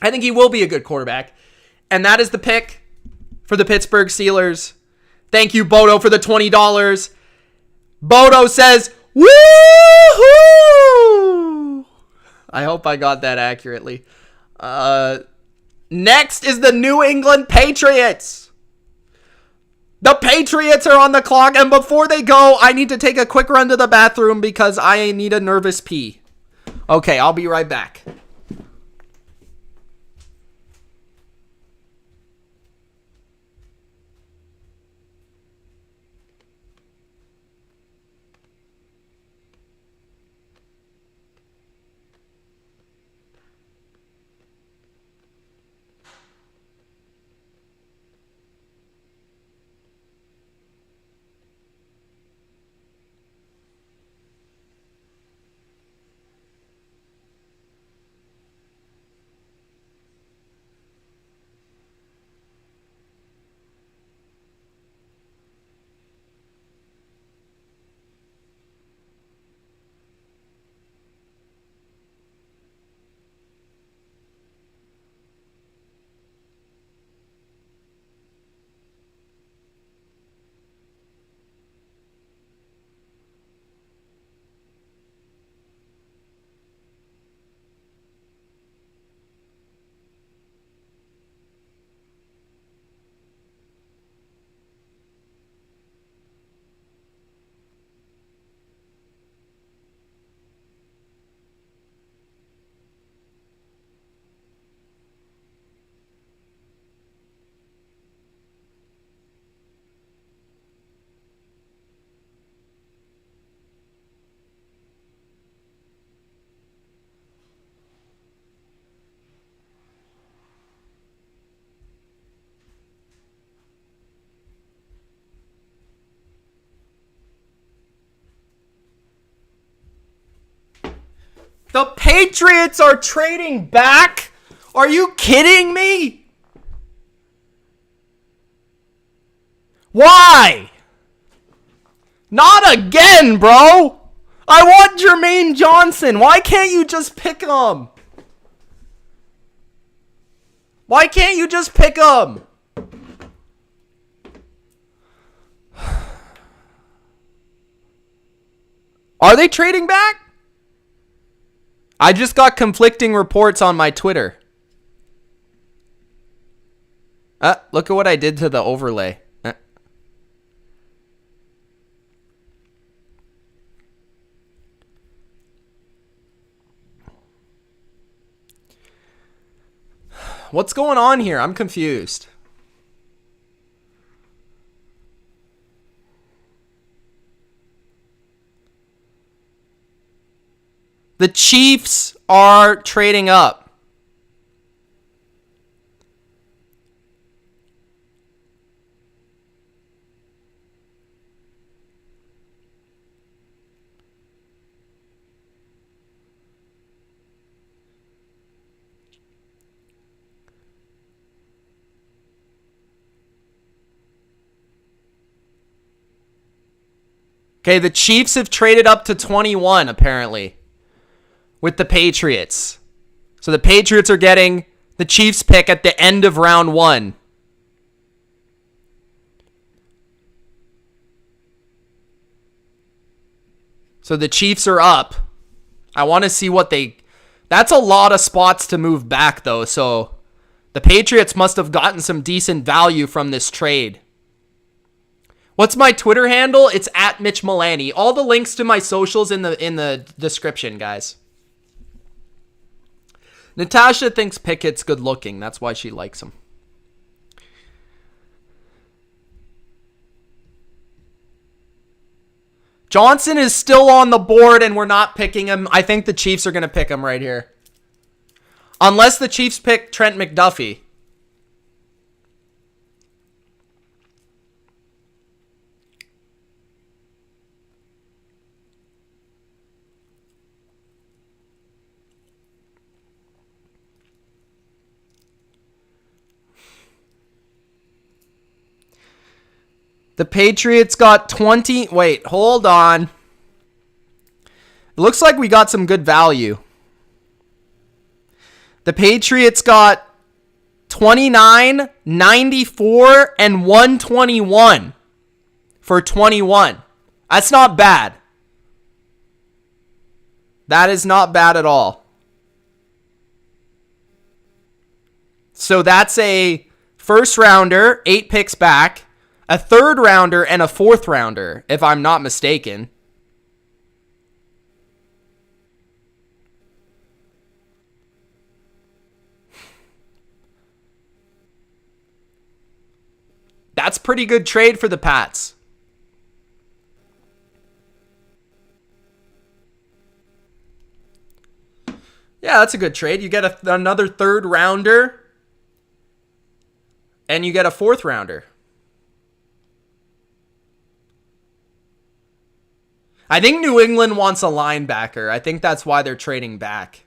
I think he will be a good quarterback. And that is the pick for the Pittsburgh Steelers. Thank you, Bodo, for the $20. Bodo says, woohoo! I hope I got that accurately. Next is the New England Patriots. The Patriots are on the clock. And before they go, I need to take a quick run to the bathroom because I need a nervous pee. Okay, I'll be right back. The Patriots are trading back? Are you kidding me? Why? Not again, bro. I want Jermaine Johnson. Why can't you just pick him? Why can't you just pick him? Are they trading back? I just got conflicting reports on my Twitter. Look at what I did to the overlay. What's going on here? I'm confused. The Chiefs are trading up. Okay, the Chiefs have traded up to 21, apparently, with the Patriots. So the Patriots are getting the Chiefs pick at the end of round 1. So the Chiefs are up. I want to see what they... That's a lot of spots to move back, though. So the Patriots must have gotten some decent value from this trade. What's my Twitter handle? It's at Mitch Milani. All the links to my socials in the description, guys. Natasha thinks Pickett's good looking. That's why she likes him. Johnson is still on the board and we're not picking him. I think the Chiefs are going to pick him right here. Unless the Chiefs pick Trent McDuffie. The Patriots got 20... Wait, hold on. It looks like we got some good value. The Patriots got 29, 94, and 121 for 21. That's not bad. That is not bad at all. So that's a first rounder, 8 picks back. A third rounder and a fourth rounder, if I'm not mistaken. That's pretty good trade for the Pats. Yeah, that's a good trade. You get another third rounder and you get a fourth rounder. I think New England wants a linebacker. I think that's why they're trading back.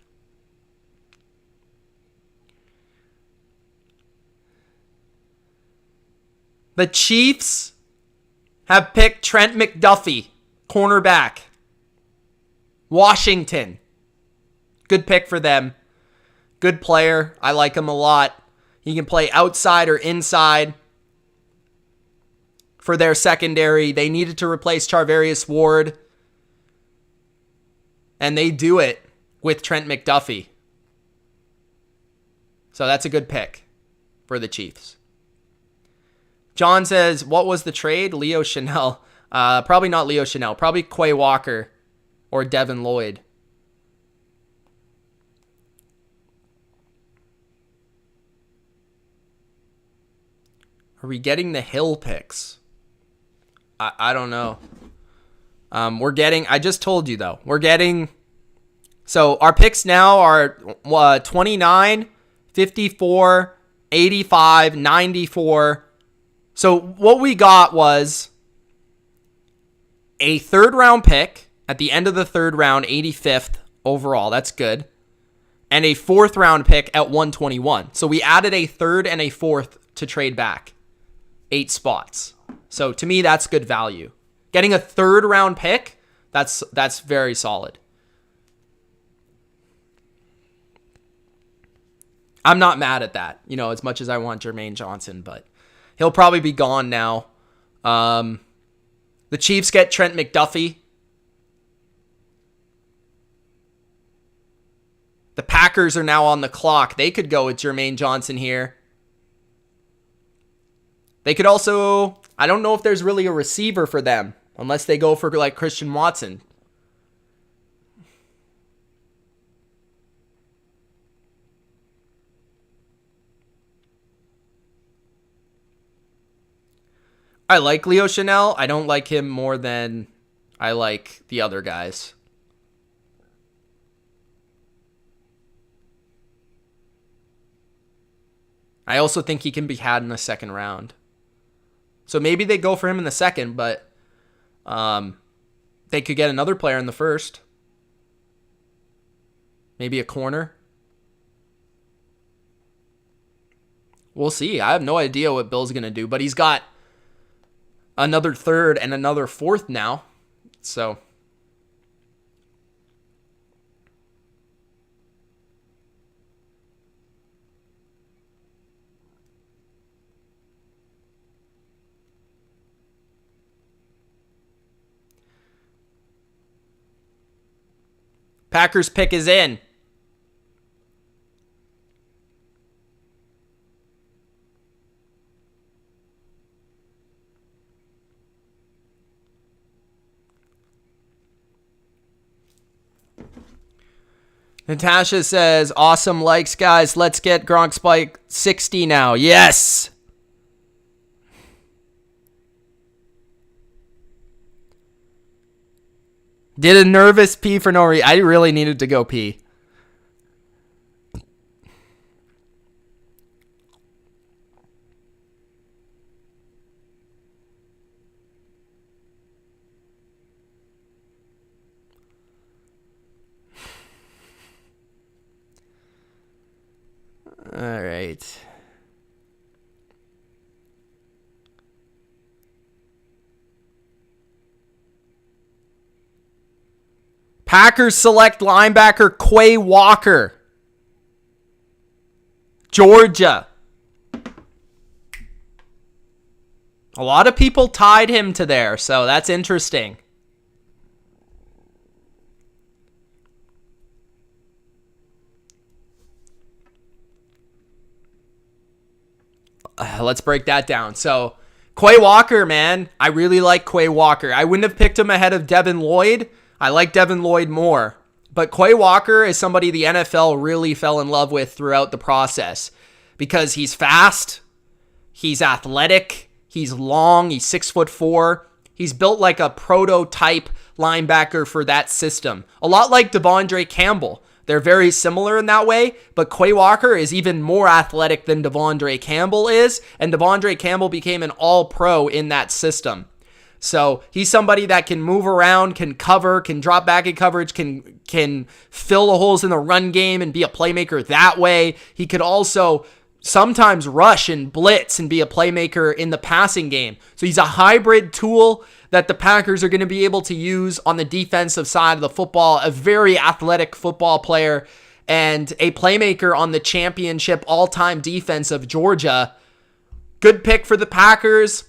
The Chiefs have picked Trent McDuffie, cornerback. Washington. Good pick for them. Good player. I like him a lot. He can play outside or inside. For their secondary, they needed to replace Charvarius Ward. And they do it with Trent McDuffie. So that's a good pick for the Chiefs. John says, what was the trade? Leo Chanel. Probably not Leo Chanel. Probably Quay Walker or Devin Lloyd. Are we getting the Hill picks? I don't know. We're getting, I just told you though, we're getting, so our picks now are 29, 54, 85, 94. So what we got was a third round pick at the end of the third round, 85th overall. That's good. And a fourth round pick at 121. So we added a third and a fourth to trade back. 8 spots. So to me, that's good value. Getting a third round pick, that's very solid. I'm not mad at that, as much as I want Jermaine Johnson, but he'll probably be gone now. The Chiefs get Trent McDuffie. The Packers are now on the clock. They could go with Jermaine Johnson here. They could also, I don't know if there's really a receiver for them. Unless they go for like Christian Watson. I like Leo Chanel. I don't like him more than I like the other guys. I also think he can be had in the second round. So maybe they go for him in the second, but they could get another player in the first. Maybe a corner. We'll see. I have no idea what Bill's going to do, but he's got another third and another fourth now. So Packers pick is in. Natasha says, awesome likes, guys. Let's get Gronk Spike 60 now. Yes. Did a nervous pee for no reason. I really needed to go pee. All right. Packers select linebacker Quay Walker. Georgia. A lot of people tied him to there, so that's interesting. Let's break that down. So, Quay Walker, man. I really like Quay Walker. I wouldn't have picked him ahead of Devin Lloyd. I like Devin Lloyd more. But Quay Walker is somebody the NFL really fell in love with throughout the process because he's fast, he's athletic, he's long, he's 6'4". He's built like a prototype linebacker for that system. A lot like Devondre Campbell. They're very similar in that way, but Quay Walker is even more athletic than Devondre Campbell is, and Devondre Campbell became an all-pro in that system. So he's somebody that can move around, can cover, can drop back in coverage, can fill the holes in the run game and be a playmaker that way. He could also sometimes rush and blitz and be a playmaker in the passing game. So he's a hybrid tool that the Packers are going to be able to use on the defensive side of the football. A very athletic football player and a playmaker on the championship all-time defense of Georgia. Good pick for the Packers.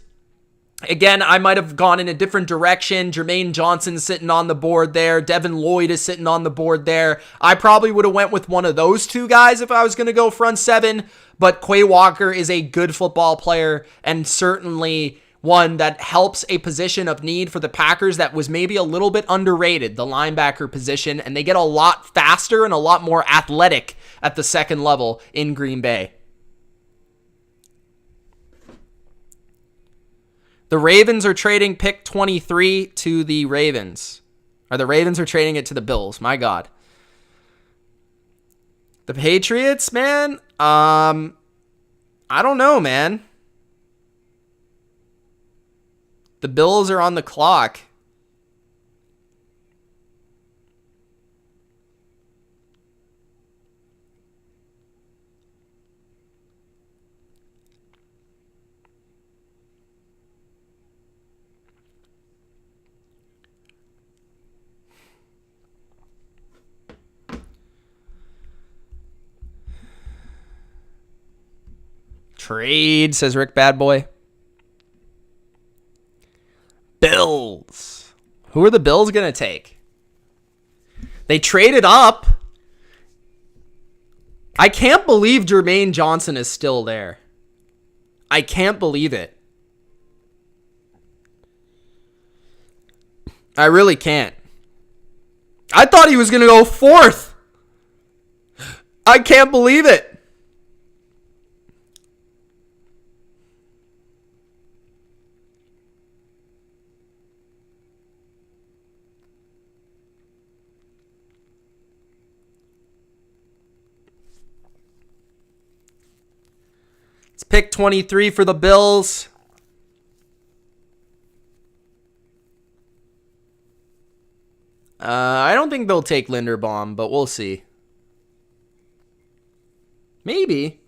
Again, I might have gone in a different direction. Jermaine Johnson's sitting on the board there. Devin Lloyd is sitting on the board there. I probably would have went with one of those two guys if I was going to go front seven. But Quay Walker is a good football player and certainly one that helps a position of need for the Packers that was maybe a little bit underrated, the linebacker position. And they get a lot faster and a lot more athletic at the second level in Green Bay. The Ravens are trading pick 23 to the Ravens. Or the Ravens are trading it to the Bills. My God. The Patriots, man. I don't know, man. The Bills are on the clock. Trade, says Rick Badboy. Bills. Who are the Bills going to take? They traded up. I can't believe Jermaine Johnson is still there. I can't believe it. I really can't. I thought he was going to go fourth. I can't believe it. It's pick 23 for the Bills. I don't think they'll take Linderbaum, but we'll see. Maybe.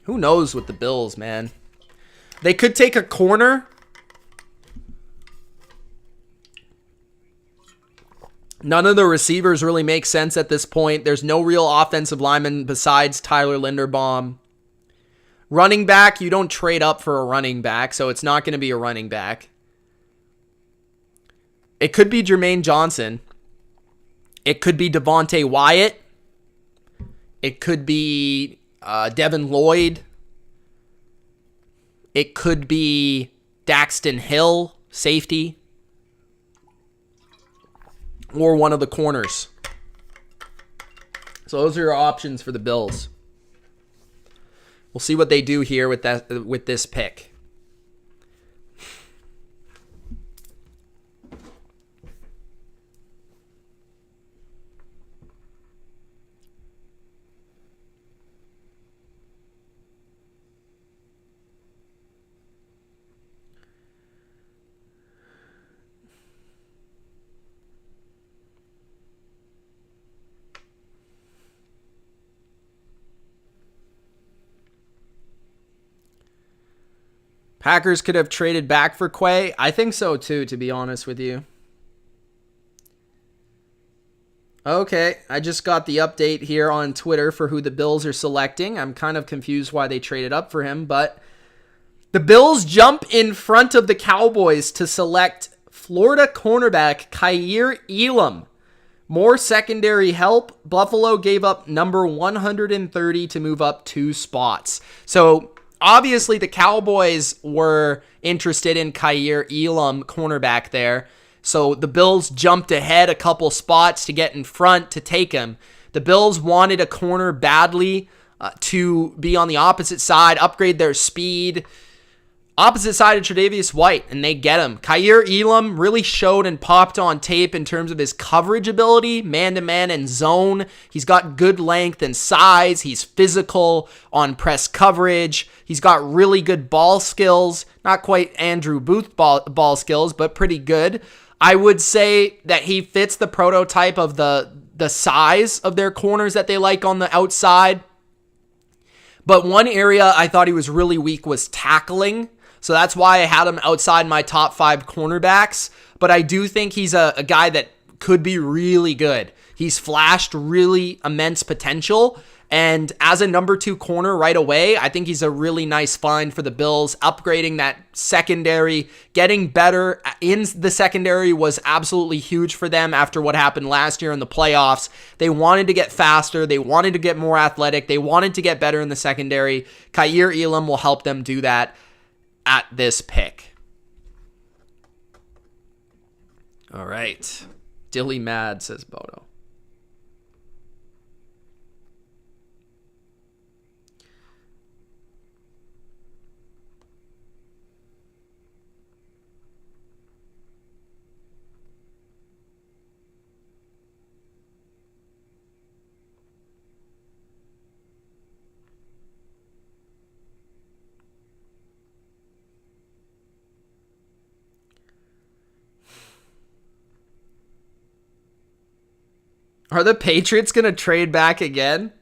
Who knows with the Bills, man? They could take a corner. None of the receivers really make sense at this point. There's no real offensive lineman besides Tyler Linderbaum. Running back, you don't trade up for a running back, so it's not going to be a running back. It could be Jermaine Johnson. It could be Devontae Wyatt. It could be Devin Lloyd. It could be Daxton Hill, safety. Or one of the corners. So those are your options for the Bills. We'll see what they do here with this pick. Packers could have traded back for Quay. I think so too, to be honest with you. Okay, I just got the update here on Twitter for who the Bills are selecting. I'm kind of confused why they traded up for him, but the Bills jump in front of the Cowboys to select Florida cornerback Kaiir Elam. More secondary help. Buffalo gave up number 130 to move up 2 spots. So obviously, the Cowboys were interested in Kaiir Elam, cornerback there. So the Bills jumped ahead a couple spots to get in front to take him. The Bills wanted a corner badly to be on the opposite side, upgrade their speed. Opposite side of Tre'Davious White, and they get him. Kaiir Elam really showed and popped on tape in terms of his coverage ability, man-to-man and zone. He's got good length and size. He's physical on press coverage. He's got really good ball skills. Not quite Andrew Booth ball skills, but pretty good. I would say that he fits the prototype of the size of their corners that they like on the outside. But one area I thought he was really weak was tackling. So that's why I had him outside my top 5 cornerbacks. But I do think he's a guy that could be really good. He's flashed really immense potential. And as a number 2 corner right away, I think he's a really nice find for the Bills. Upgrading that secondary, getting better in the secondary was absolutely huge for them after what happened last year in the playoffs. They wanted to get faster. They wanted to get more athletic. They wanted to get better in the secondary. Kaiir Elam will help them do that at this pick. All right. Dilly mad, says Bodo. Are the Patriots going to trade back again?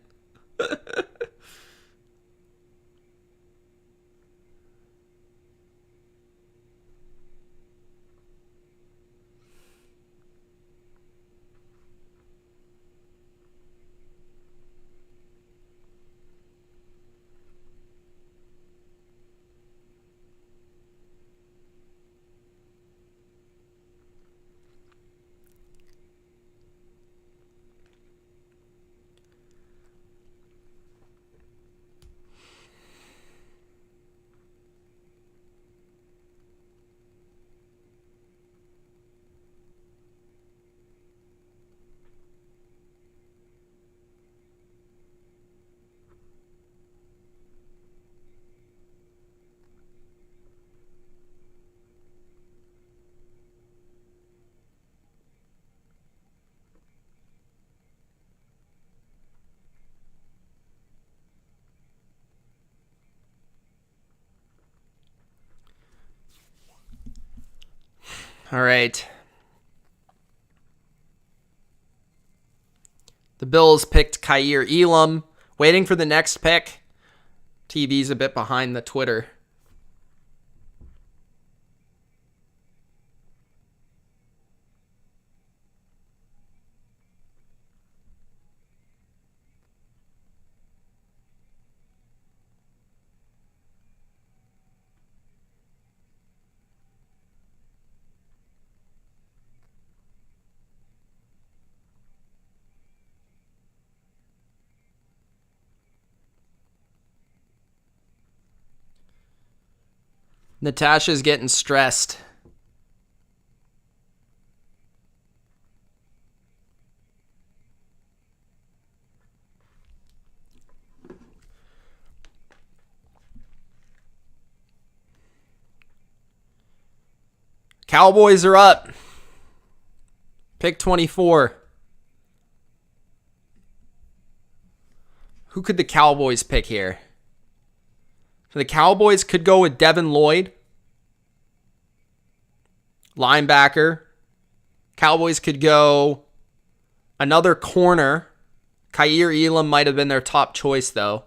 All right. The Bills picked Kaiir Elam, waiting for the next pick. TV's a bit behind the Twitter. Natasha's getting stressed. Cowboys are up. Pick 24. Who could the Cowboys pick here? So the Cowboys could go with Devin Lloyd, linebacker. Cowboys could go another corner. Kaiir Elam might have been their top choice, though.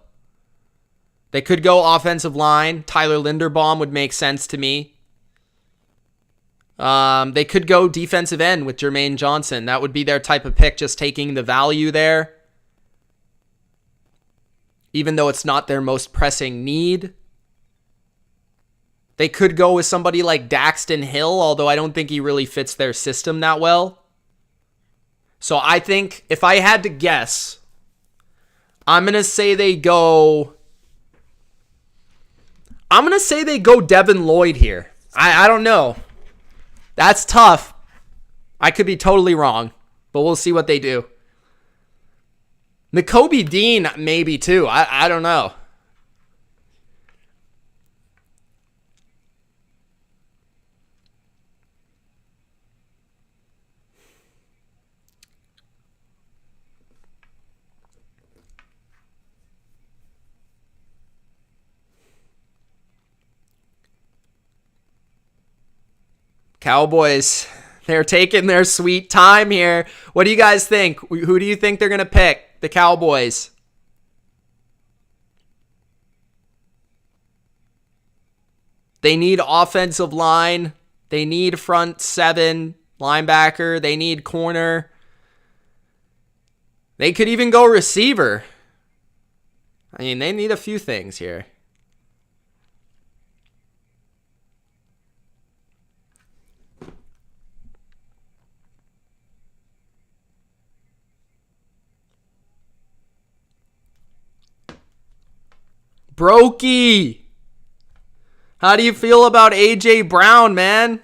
They could go offensive line. Tyler Linderbaum would make sense to me. They could go defensive end with Jermaine Johnson. That would be their type of pick, just taking the value there. Even though it's not their most pressing need. They could go with somebody like Daxton Hill, although I don't think he really fits their system that well. So I think if I had to guess, I'm going to say they go Devin Lloyd here. I don't know. That's tough. I could be totally wrong, but we'll see what they do. Nakobe Dean, maybe too. I don't know. Cowboys, they're taking their sweet time here. What do you guys think? Who do you think they're going to pick? The Cowboys. They need offensive line. They need front seven, linebacker. They need corner. They could even go receiver. I mean, they need a few things here. Brokey, how do you feel about A.J. Brown, man?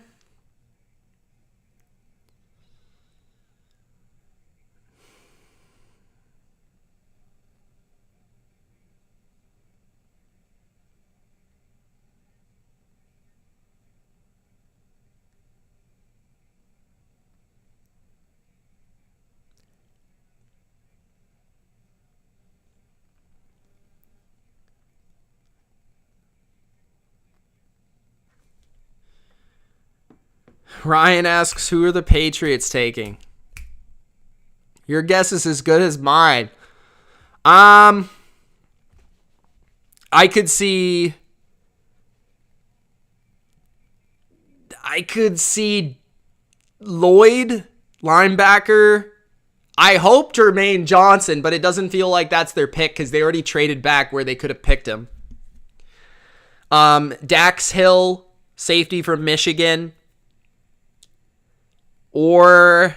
Ryan asks, who are the Patriots taking? Your guess is as good as mine. I could see Lloyd, linebacker. I hope Jermaine Johnson, but it doesn't feel like that's their pick because they already traded back where they could have picked him. Dax Hill, safety from Michigan. Or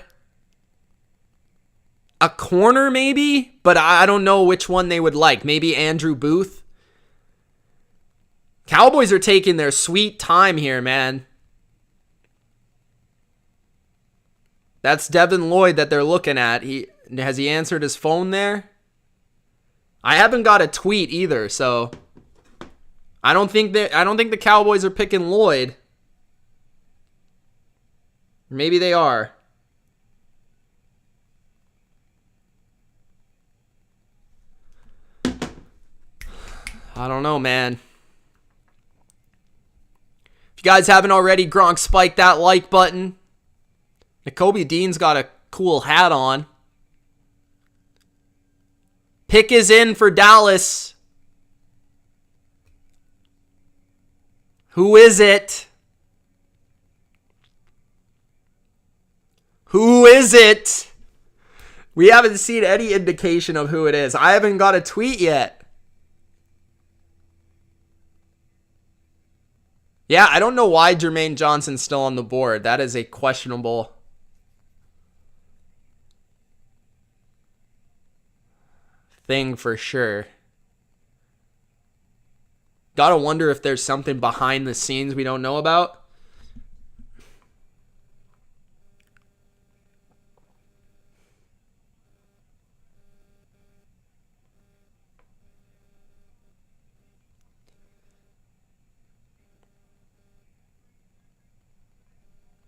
a corner maybe, but I don't know which one they would like. Maybe Andrew Booth. Cowboys are taking their sweet time here, man. That's Devin Lloyd that they're looking at. Has he answered his phone there? I haven't got a tweet either, so I don't think the Cowboys are picking Lloyd. Maybe they are. I don't know, man. If you guys haven't already, Gronk, spike that like button. Nakobe Dean's got a cool hat on. Pick is in for Dallas. Who is it? Who is it? We haven't seen any indication of who it is. I haven't got a tweet yet. Yeah, I don't know why Jermaine Johnson's still on the board. That is a questionable thing for sure. Gotta wonder if there's something behind the scenes we don't know about.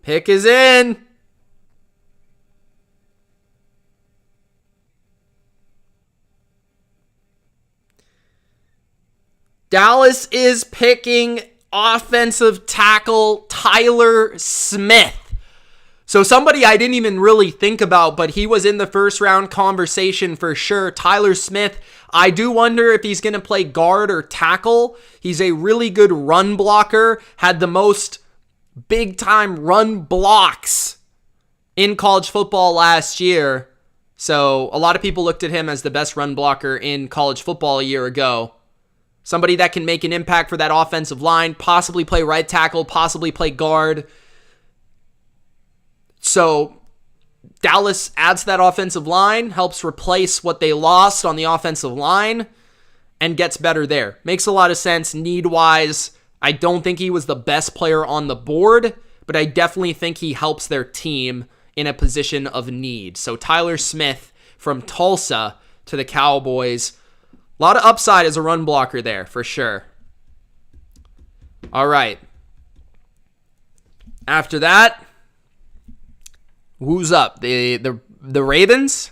Pick is in. Dallas is picking offensive tackle Tyler Smith. So somebody I didn't even really think about, but he was in the first round conversation for sure. Tyler Smith, I do wonder if he's going to play guard or tackle. He's a really good run blocker, had the most big time run blocks in college football last year. So a lot of people looked at him as the best run blocker in college football a year ago. Somebody that can make an impact for that offensive line, possibly play right tackle, possibly play guard. So Dallas adds to that offensive line, helps replace what they lost on the offensive line, and gets better there. Makes a lot of sense need-wise. I don't think he was the best player on the board, but I definitely think he helps their team in a position of need. So Tyler Smith from Tulsa to the Cowboys. A lot of upside as a run blocker there, for sure. All right. After that, who's up? The Ravens?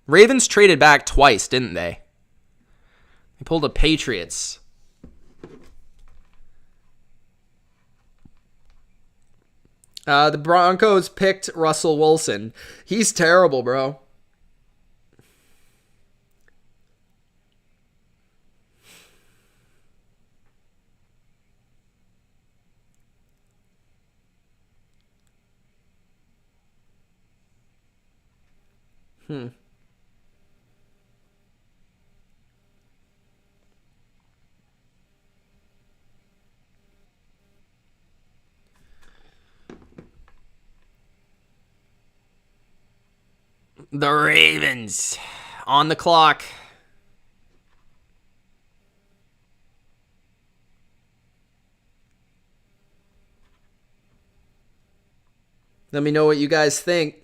Ravens traded back twice, didn't they? They pulled the Patriots. The Broncos picked Russell Wilson. He's terrible, bro. The Ravens on the clock. Let me know what you guys think.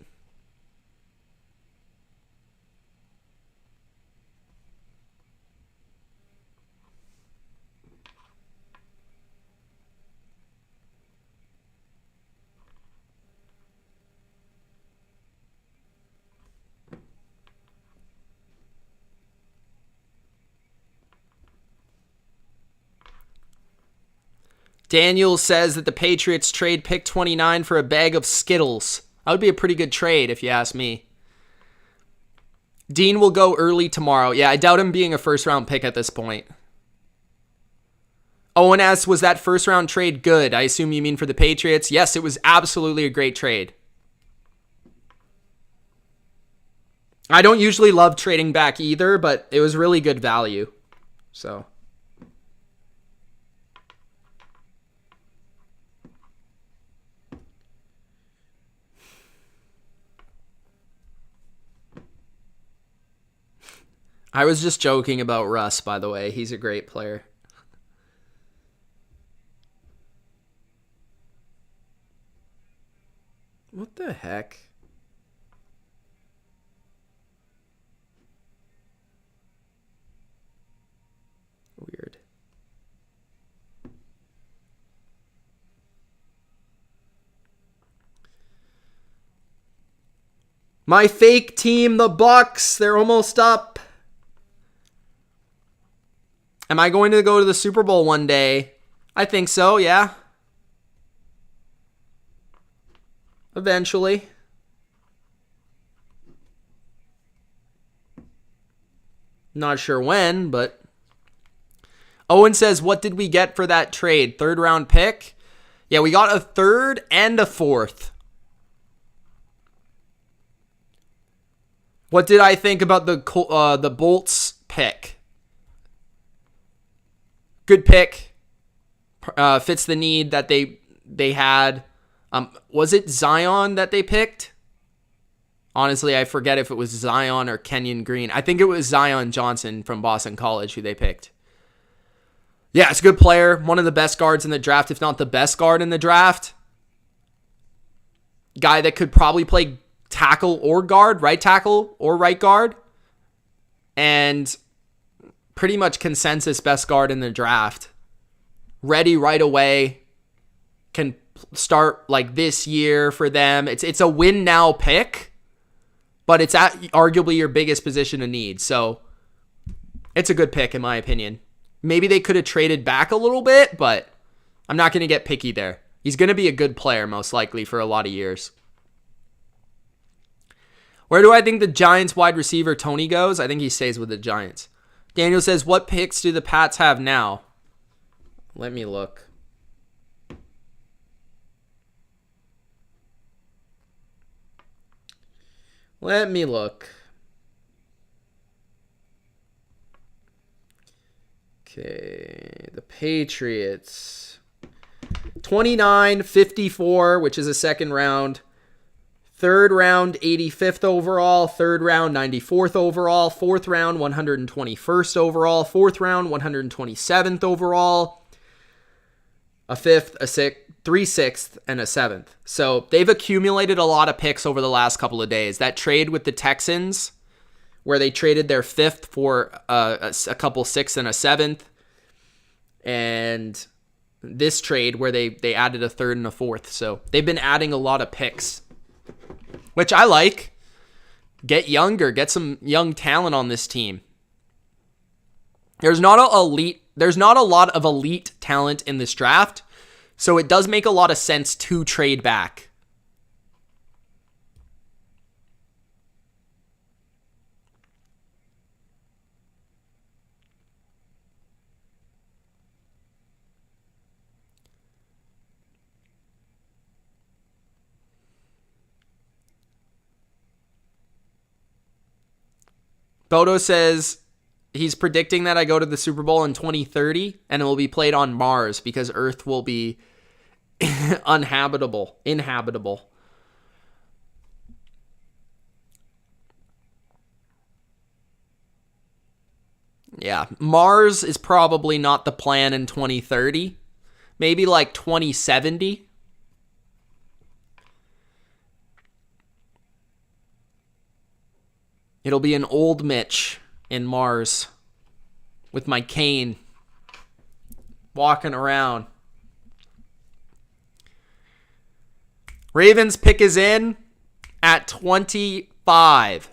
Daniel says that the Patriots trade pick 29 for a bag of Skittles. That would be a pretty good trade if you ask me. Dean will go early tomorrow. Yeah, I doubt him being a first-round pick at this point. Owen asks, was that first-round trade good? I assume you mean for the Patriots. Yes, it was absolutely a great trade. I don't usually love trading back either, but it was really good value. So... I was just joking about Russ, by the way. He's a great player. What the heck? Weird. My fake team, the Bucks, they're almost up. Am I going to go to the Super Bowl one day? I think so, yeah. Eventually. Not sure when, but Owen says, what did we get for that trade? 3rd round pick? Yeah, we got a 3rd and a 4th. What did I think about the Bolts pick? Good pick. Fits the need that they had. Was it Zion that they picked? Honestly, I forget if it was Zion or Kenyon Green. I think it was Zion Johnson from Boston College who they picked. Yeah, it's a good player. One of the best guards in the draft, if not the best guard in the draft. Guy that could probably play tackle or guard, right tackle or right guard. And pretty much consensus best guard in the draft. Ready right away. Can start like this year for them. It's a win now pick, but it's at arguably your biggest position of need. So it's a good pick in my opinion. Maybe they could have traded back a little bit, but I'm not going to get picky there. He's going to be a good player most likely for a lot of years. Where do I think the Giants wide receiver Tony goes? I think he stays with the Giants. Daniel says, what picks do the Pats have now? Let me look. Okay, the Patriots. 29, 54, which is a 2nd round. 3rd round, 85th overall. 3rd round, 94th overall. 4th round, 121st overall. 4th round, 127th overall. A 5th, a 6th, 3 6th, and a 7th. So they've accumulated a lot of picks over the last couple of days. That trade with the Texans, where they traded their 5th for a couple 6th and a 7th. And this trade where they added a 3rd and a 4th. So they've been adding a lot of picks, which I like. Get younger, get some young talent on this team. There's not a lot of elite talent in this draft, so it does make a lot of sense to trade back. Bodo says he's predicting that I go to the Super Bowl in 2030 and it will be played on Mars because Earth will be inhabitable. Yeah, Mars is probably not the plan in 2030. Maybe like 2070. It'll be an old Mitch in Mars with my cane walking around. Ravens pick is in at 25.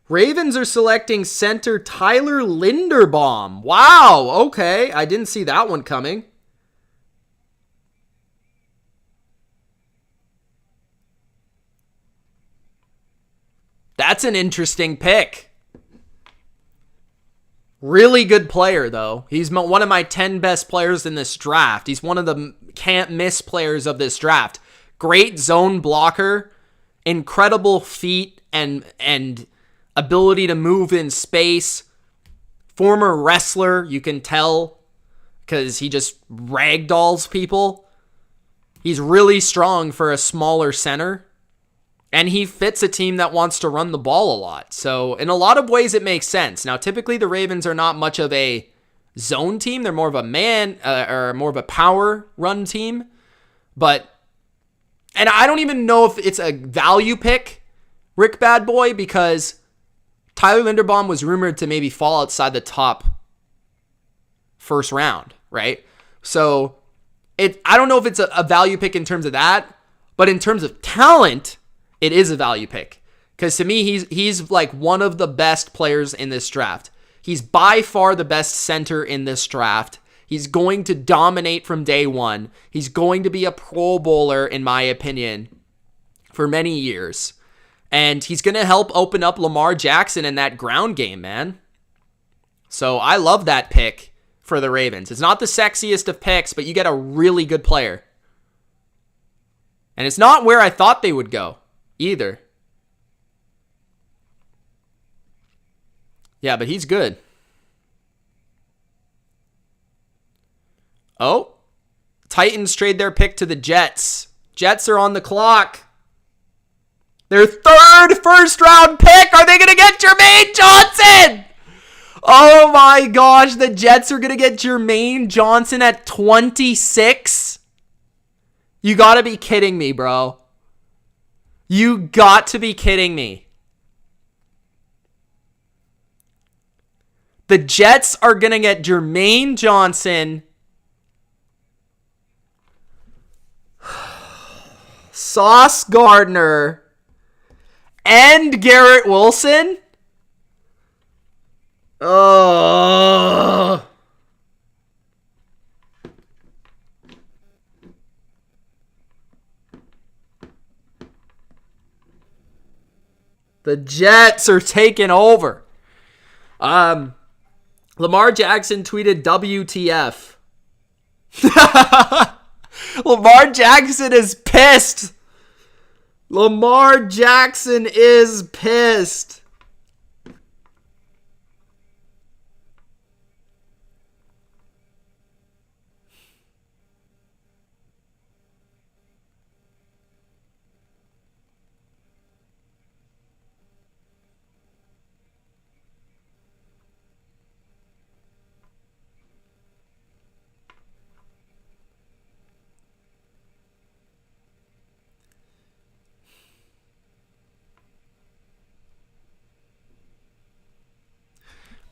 Ravens are selecting center Tyler Linderbaum. Wow, okay. I didn't see that one coming. That's an interesting pick. Really good player, though. He's one of my 10 best players in this draft. He's one of the can't-miss players of this draft. Great zone blocker, incredible feet and ability to move in space. Former wrestler, you can tell, because he just ragdolls people. He's really strong for a smaller center. And he fits a team that wants to run the ball a lot. So in a lot of ways, it makes sense. Now, typically the Ravens are not much of a zone team. They're more of a or more of a power run team. And I don't even know if it's a value pick, Rick Bad Boy, because Tyler Linderbaum was rumored to maybe fall outside the top first round, right? So I don't know if it's a value pick in terms of that, but in terms of talent, it is a value pick. Because to me, he's like one of the best players in this draft. He's by far the best center in this draft. He's going to dominate from day one. He's going to be a Pro Bowler, in my opinion, for many years. And he's going to help open up Lamar Jackson in that ground game, man. So I love that pick for the Ravens. It's not the sexiest of picks, but you get a really good player. And it's not where I thought they would go either. Yeah, but he's good. Oh, Titans trade their pick to the Jets. Jets are on the clock. Their third first-round pick. Are they going to get Jermaine Johnson? Oh my gosh, the Jets are going to get Jermaine Johnson at 26? You got to be kidding me, bro. You got to be kidding me. The Jets are going to get Jermaine Johnson, Sauce Gardner, and Garrett Wilson? Oh. The Jets are taking over. Lamar Jackson tweeted WTF. Lamar Jackson is pissed. Lamar Jackson is pissed.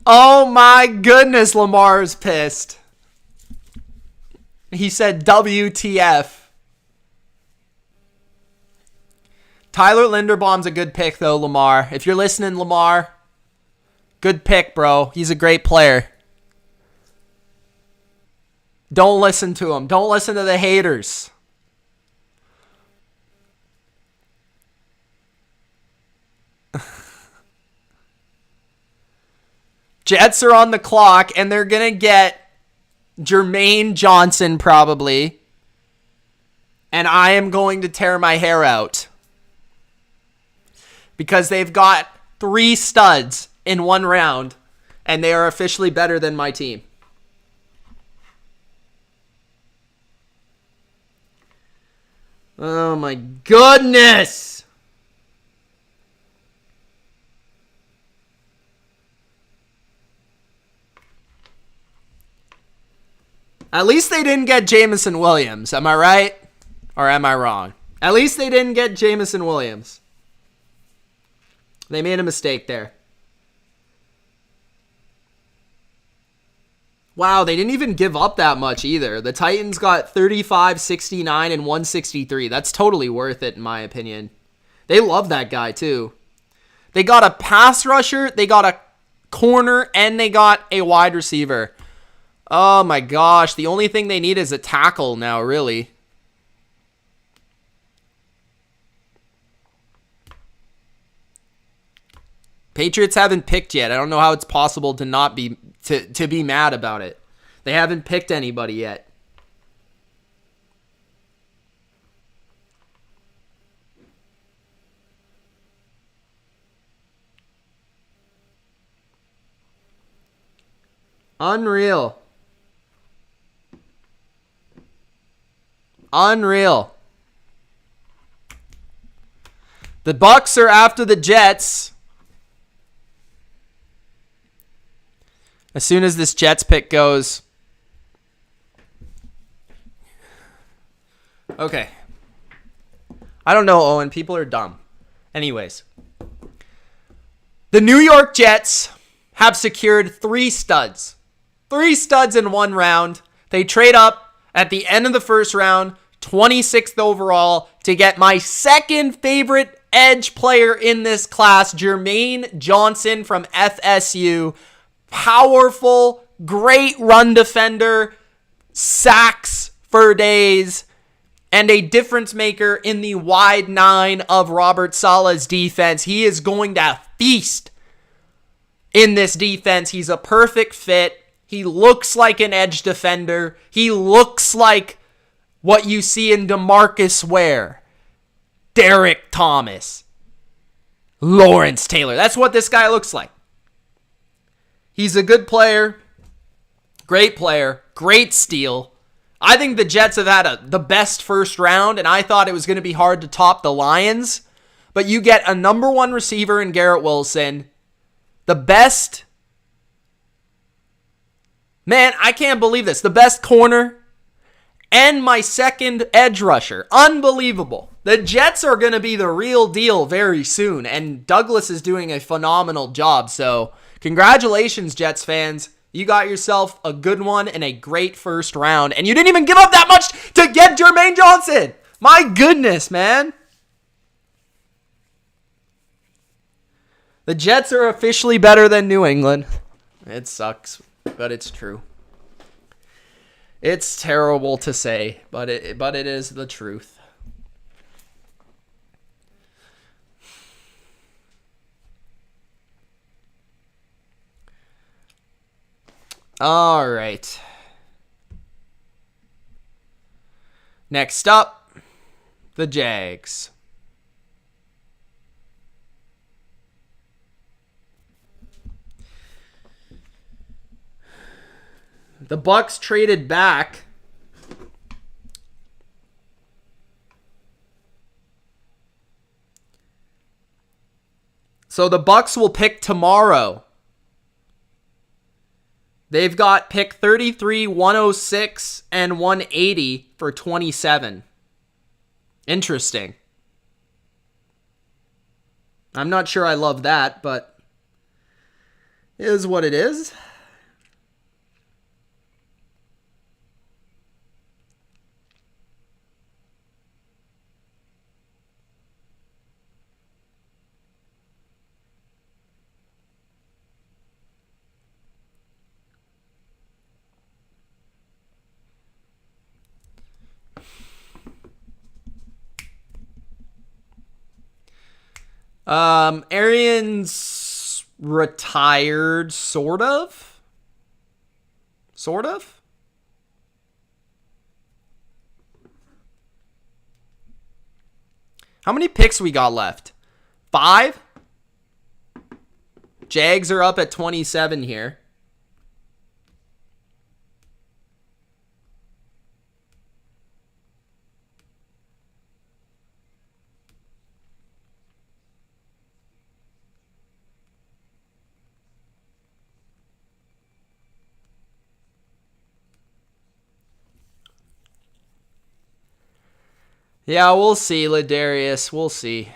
Oh my goodness, Lamar's pissed. He said WTF. Tyler Linderbaum's a good pick though, Lamar. If you're listening, Lamar, good pick, bro. He's a great player. Don't listen to him. Don't listen to the haters. Jets are on the clock, and they're going to get Jermaine Johnson probably. And I am going to tear my hair out. Because they've got 3 studs in one round, and they are officially better than my team. Oh my goodness! At least they didn't get Jameson Williams. Am I right? Or am I wrong? At least they didn't get Jameson Williams. They made a mistake there. Wow, they didn't even give up that much either. The Titans got 35, 69, and 163. That's totally worth it in my opinion. They love that guy too. They got a pass rusher, they got a corner, and they got a wide receiver. Oh my gosh, the only thing they need is a tackle now, really. Patriots haven't picked yet. I don't know how it's possible to not be to be mad about it. They haven't picked anybody yet. Unreal. Unreal. The Bucks are after the Jets. As soon as this Jets pick goes. Okay. I don't know, Owen. People are dumb. Anyways. The New York Jets have secured 3 studs. 3 studs in 1 round. They trade up at the end of the first round, 26th overall, to get my second favorite edge player in this class, Jermaine Johnson from FSU. Powerful, great run defender, sacks for days, and a difference maker in the wide 9 of Robert Saleh's defense. He is going to feast in this defense. He's a perfect fit. He looks like an edge defender. He looks like what you see in DeMarcus Ware, Derek Thomas, Lawrence Taylor. That's what this guy looks like. He's a good player, great steal. I think the Jets have had the best first round, and I thought it was going to be hard to top the Lions. But you get a number 1 receiver in Garrett Wilson, the best... Man, I can't believe this. The best corner and my second edge rusher. Unbelievable. The Jets are going to be the real deal very soon, and Douglas is doing a phenomenal job. So, congratulations, Jets fans. You got yourself a good one and a great first round, and you didn't even give up that much to get Jermaine Johnson. My goodness, man. The Jets are officially better than New England. It sucks, but it's true. It's terrible to say, but it is the truth. All right. Next up, the Jags. The Bucs traded back so the Bucs will pick tomorrow. They've got pick 33, 106, and 180 for 27. Interesting. I'm not sure I love that, but it is what it is. Arians retired, sort of. How many picks we got left? 5? Jags are up at 27 here. Yeah, we'll see, Ladarius. We'll see.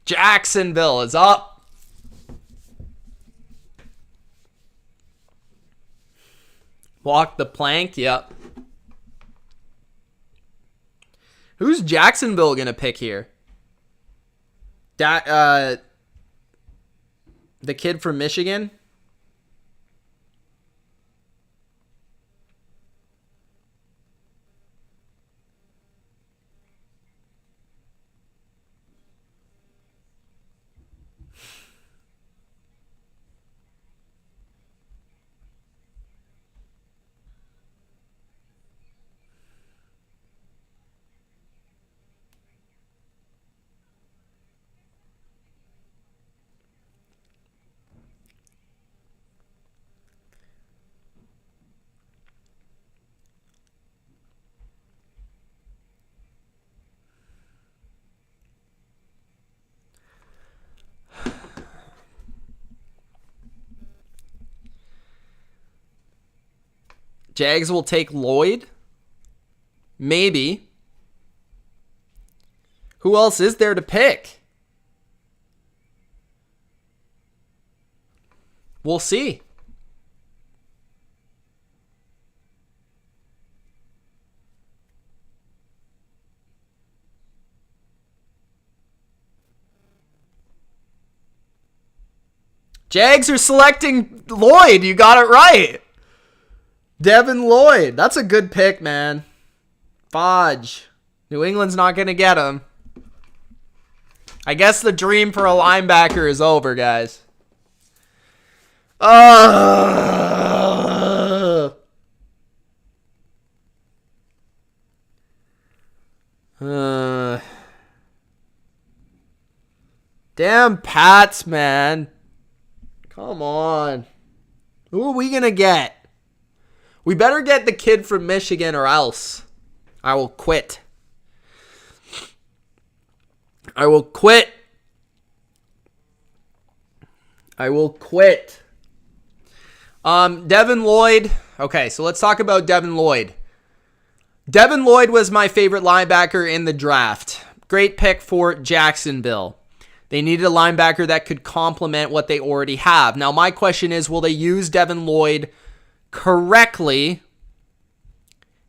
Jacksonville is up. Walk the plank, yep. Who's Jacksonville going to pick here? The kid from Michigan? Jags will take Lloyd. Maybe. Who else is there to pick? We'll see. Jags are selecting Lloyd. You got it right. Devin Lloyd. That's a good pick, man. Fudge. New England's not going to get him. I guess the dream for a linebacker is over, guys. Damn Pats, man. Come on. Who are we going to get? We better get the kid from Michigan or else I will quit. I will quit. Devin Lloyd. Okay, so let's talk about Devin Lloyd. Devin Lloyd was my favorite linebacker in the draft. Great pick for Jacksonville. They needed a linebacker that could complement what they already have. Now, my question is, will they use Devin Lloyd correctly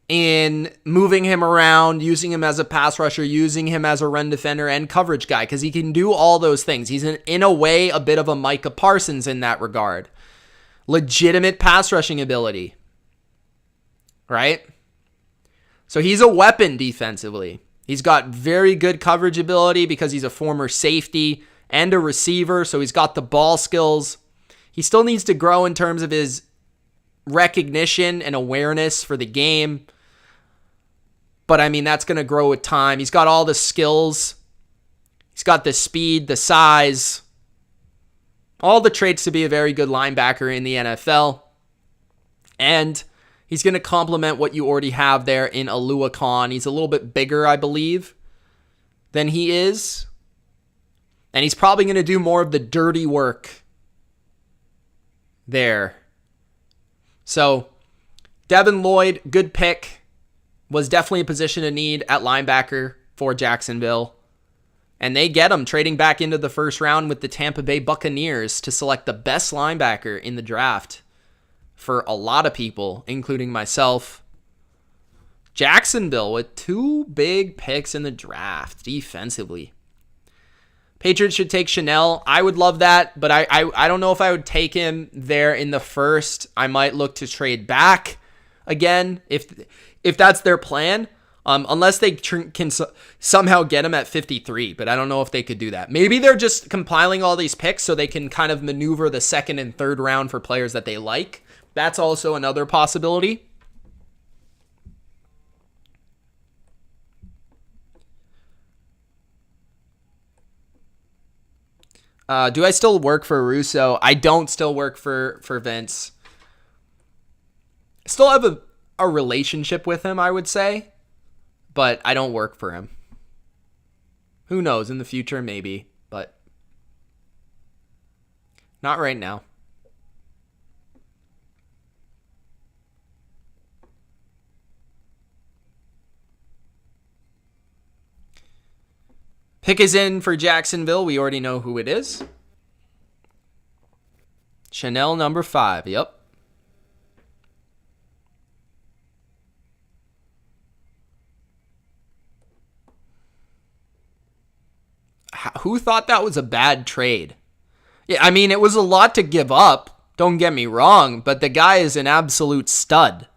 in moving him around, using him as a pass rusher, using him as a run defender and coverage guy? Because he can do all those things. He's, in a way, a bit of a Micah Parsons in that regard. Legitimate pass rushing ability. Right? So he's a weapon defensively. He's got very good coverage ability because he's a former safety and a receiver, so he's got the ball skills. He still needs to grow in terms of his recognition and awareness for the game. But, I mean, that's going to grow with time. He's got all the skills. He's got the speed, the size, all the traits to be a very good linebacker in the NFL. And he's going to complement what you already have there in Oluokun. He's a little bit bigger, I believe, than he is. And he's probably going to do more of the dirty work there. So, Devin Lloyd, good pick. Was definitely a position of need at linebacker for Jacksonville. And they get him trading back into the first round with the Tampa Bay Buccaneers to select the best linebacker in the draft for a lot of people, including myself. Jacksonville with 2 big picks in the draft defensively. Patriots should take Chanel. I would love that, but I don't know if I would take him there in the first. I might look to trade back again if that's their plan, unless they can somehow get him at 53, but I don't know if they could do that. Maybe they're just compiling all these picks so they can kind of maneuver the second and third round for players that they like. That's also another possibility. Do I still work for Russo? I don't still work for Vince. Still have a relationship with him, I would say, but I don't work for him. Who knows? In the future, maybe, but not right now. Pick is in for Jacksonville. We already know who it is. Chanel number 5. Yep. Who thought that was a bad trade? Yeah, I mean, it was a lot to give up. Don't get me wrong, but the guy is an absolute stud.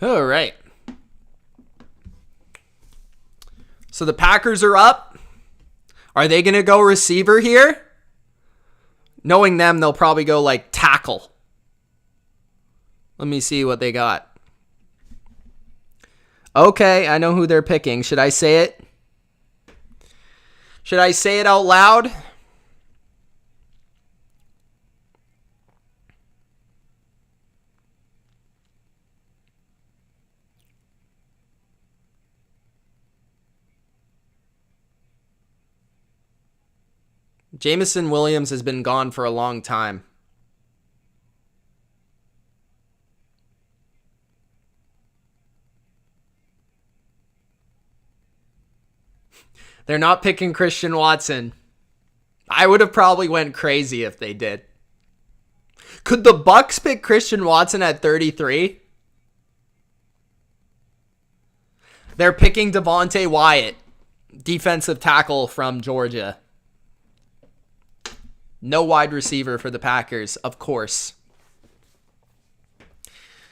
All right. So the Packers are up. Are they going to go receiver here? Knowing them, they'll probably go like tackle. Let me see what they got. Okay, I know who they're picking. Should I say it? Should I say it out loud? Jameson Williams has been gone for a long time. They're not picking Christian Watson. I would have probably went crazy if they did. Could the Bucs pick Christian Watson at 33? They're picking Devontae Wyatt, defensive tackle from Georgia. No wide receiver for the Packers, of course.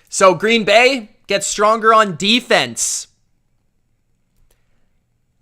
So Green Bay gets stronger on defense.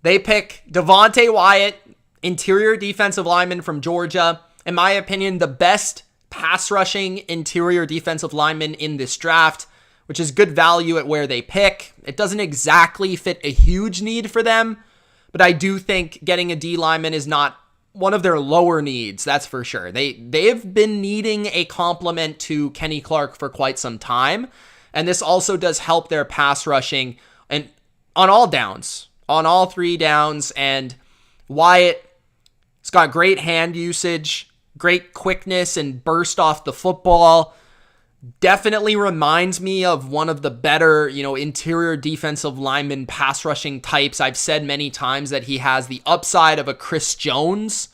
They pick Devontae Wyatt, interior defensive lineman from Georgia. In my opinion, the best pass rushing interior defensive lineman in this draft, which is good value at where they pick. It doesn't exactly fit a huge need for them, but I do think getting a D lineman is not one of their lower needs, that's for sure. They've been needing a complement to Kenny Clark for quite some time, and this also does help their pass rushing and on all downs. On all three downs, and Wyatt's got great hand usage, great quickness and burst off the football. Definitely reminds me of one of the better, interior defensive lineman pass rushing types. I've said many times that he has the upside of a Chris Jones.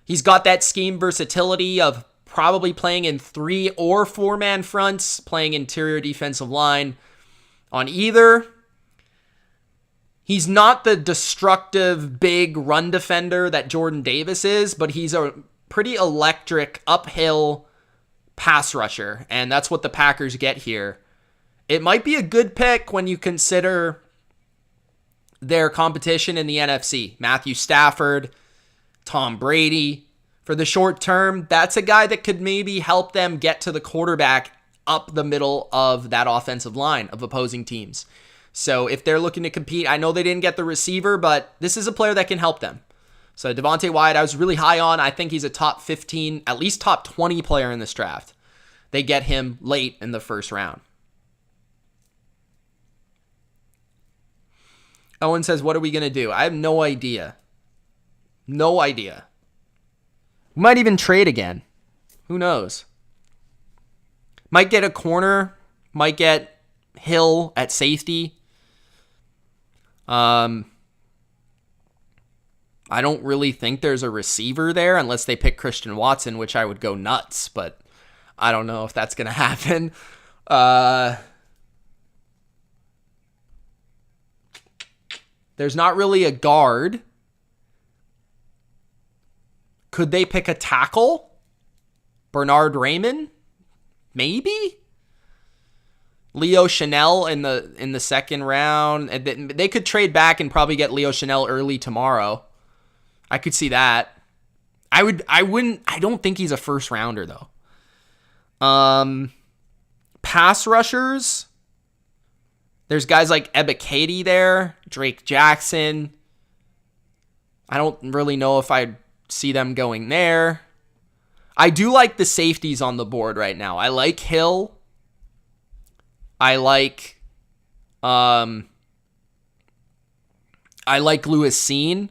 He's got that scheme versatility of probably playing in 3 or 4-man fronts, playing interior defensive line on either. He's not the destructive, big run defender that Jordan Davis is, but he's a pretty electric, uphill pass rusher, and that's what the Packers get here. It might be a good pick when you consider their competition in the NFC. Matthew Stafford, Tom Brady. For the short term, that's a guy that could maybe help them get to the quarterback up the middle of that offensive line of opposing teams. So if they're looking to compete, I know they didn't get the receiver, but this is a player that can help them. So Devontae Wyatt, I was really high on. I think he's a top 15, at least top 20 player in this draft. They get him late in the first round. Owen says, what are we going to do? I have no idea. No idea. We might even trade again. Who knows? Might get a corner. Might get Hill at safety. I don't really think there's a receiver there unless they pick Christian Watson, which I would go nuts, but I don't know if that's going to happen. There's not really a guard. Could they pick a tackle? Bernard Raymond? Maybe? Leo Chanel in the second round. They could trade back and probably get Leo Chanel early tomorrow. I could see that. I don't think he's a first rounder though. Pass rushers. There's guys like Ebiketie there, Drake Jackson. I don't really know if I'd see them going there. I do like the safeties on the board right now. I like Hill. I like Lewis Seen.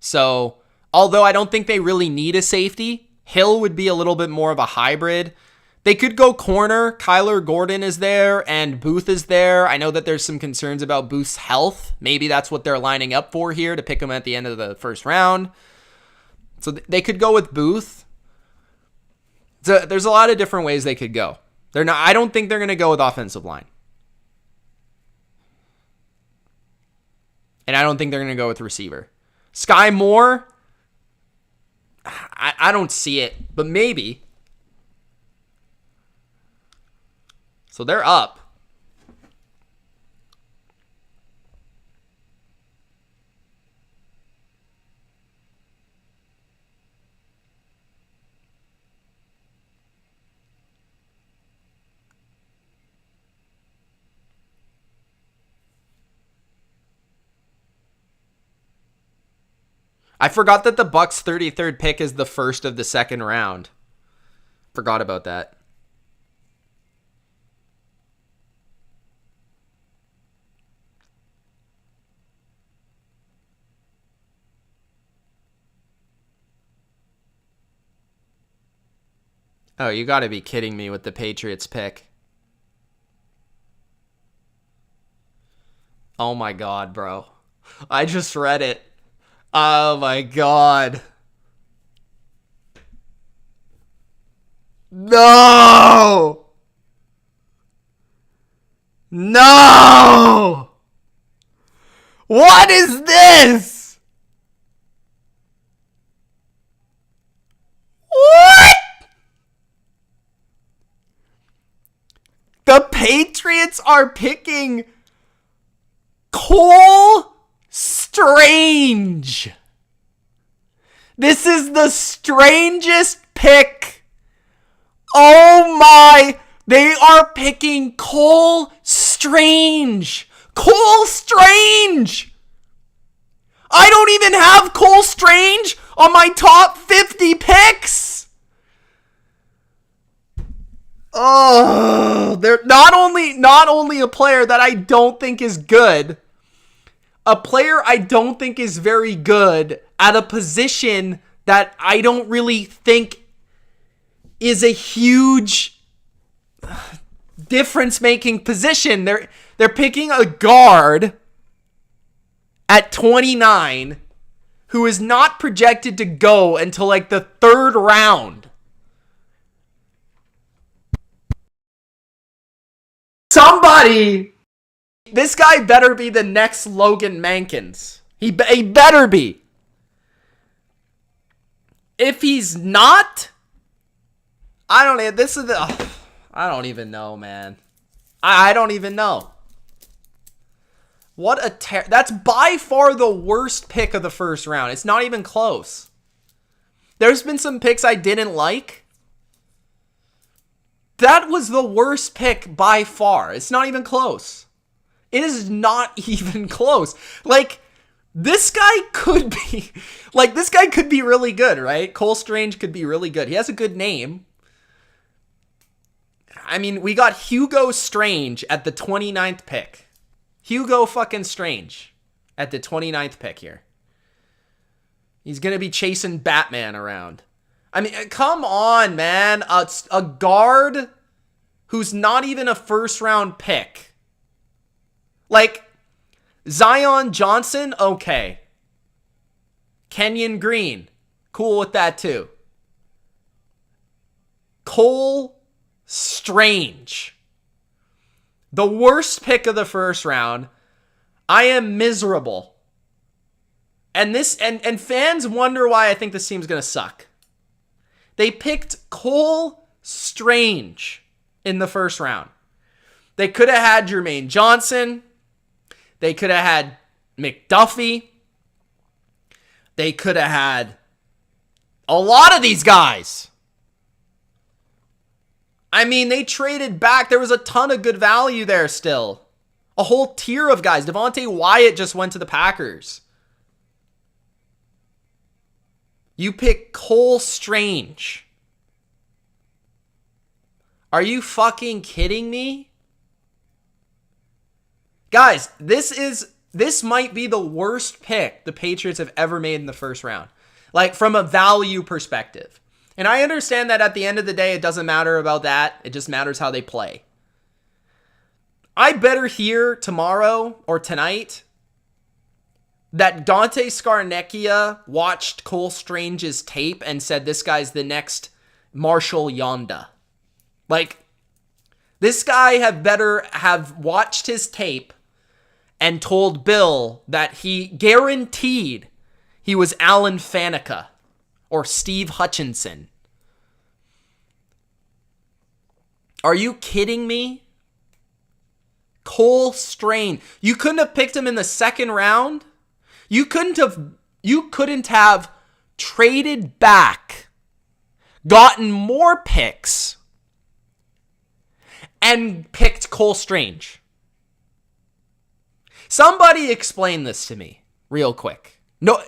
So, although I don't think they really need a safety, Hill would be a little bit more of a hybrid. They could go corner. Kyler Gordon is there and Booth is there. I know that there's some concerns about Booth's health. Maybe that's what they're lining up for here to pick him at the end of the first round. So they could go with Booth. So there's a lot of different ways they could go. I don't think they're going to go with offensive line. And I don't think they're going to go with receiver. Sky Moore, I don't see it, but maybe. So they're up. I forgot that the Bucks' 33rd pick is the first of the second round. Forgot about that. Oh, you gotta be kidding me with the Patriots pick. Oh my god, bro. I just read it. Oh my god. No! No! What is this? What? The Patriots are picking Cole Strange. This is the strangest pick. Oh my. They are picking Cole Strange. Cole Strange. I don't even have Cole Strange on my top 50 picks. Oh, they're not only a player that I don't think is good, a player I don't think is very good at a position that I don't really think is a huge difference-making position. They're picking a guard at 29 who is not projected to go until like the third round. Somebody, this guy better be the next Logan Mankins. He better be. If he's not, I don't even know, man. I don't even know. That's by far the worst pick of the first round. It's not even close. There's been some picks I didn't like. That was the worst pick by far. It's not even close. It is not even close. Like, this guy could be really good, right? Cole Strange could be really good. He has a good name. I mean, we got Hugo Strange at the 29th pick. Hugo fucking Strange at the 29th pick here. He's going to be chasing Batman around. I mean, come on, man. A guard who's not even a first-round pick. Like, Zion Johnson, okay. Kenyon Green, cool with that too. Cole Strange, the worst pick of the first round. I am miserable. And fans wonder why I think this team's going to suck. They picked Cole Strange in the first round. They could have had Jermaine Johnson. They could have had McDuffie. They could have had a lot of these guys. I mean, they traded back. There was a ton of good value there still. A whole tier of guys. Devontae Wyatt just went to the Packers. You pick Cole Strange. Are you fucking kidding me? Guys, this might be the worst pick the Patriots have ever made in the first round. Like, from a value perspective. And I understand that at the end of the day, it doesn't matter about that. It just matters how they play. I better hear tomorrow or tonight that Dante Scarnecchia watched Cole Strange's tape and said this guy's the next Marshall Yonda. Like, this guy better have watched his tape and told Bill that he guaranteed he was Alan Faneca or Steve Hutchinson. Are you kidding me? Cole Strange. You couldn't have picked him in the second round? You couldn't have traded back, gotten more picks, and picked Cole Strange. Somebody explain this to me real quick. No,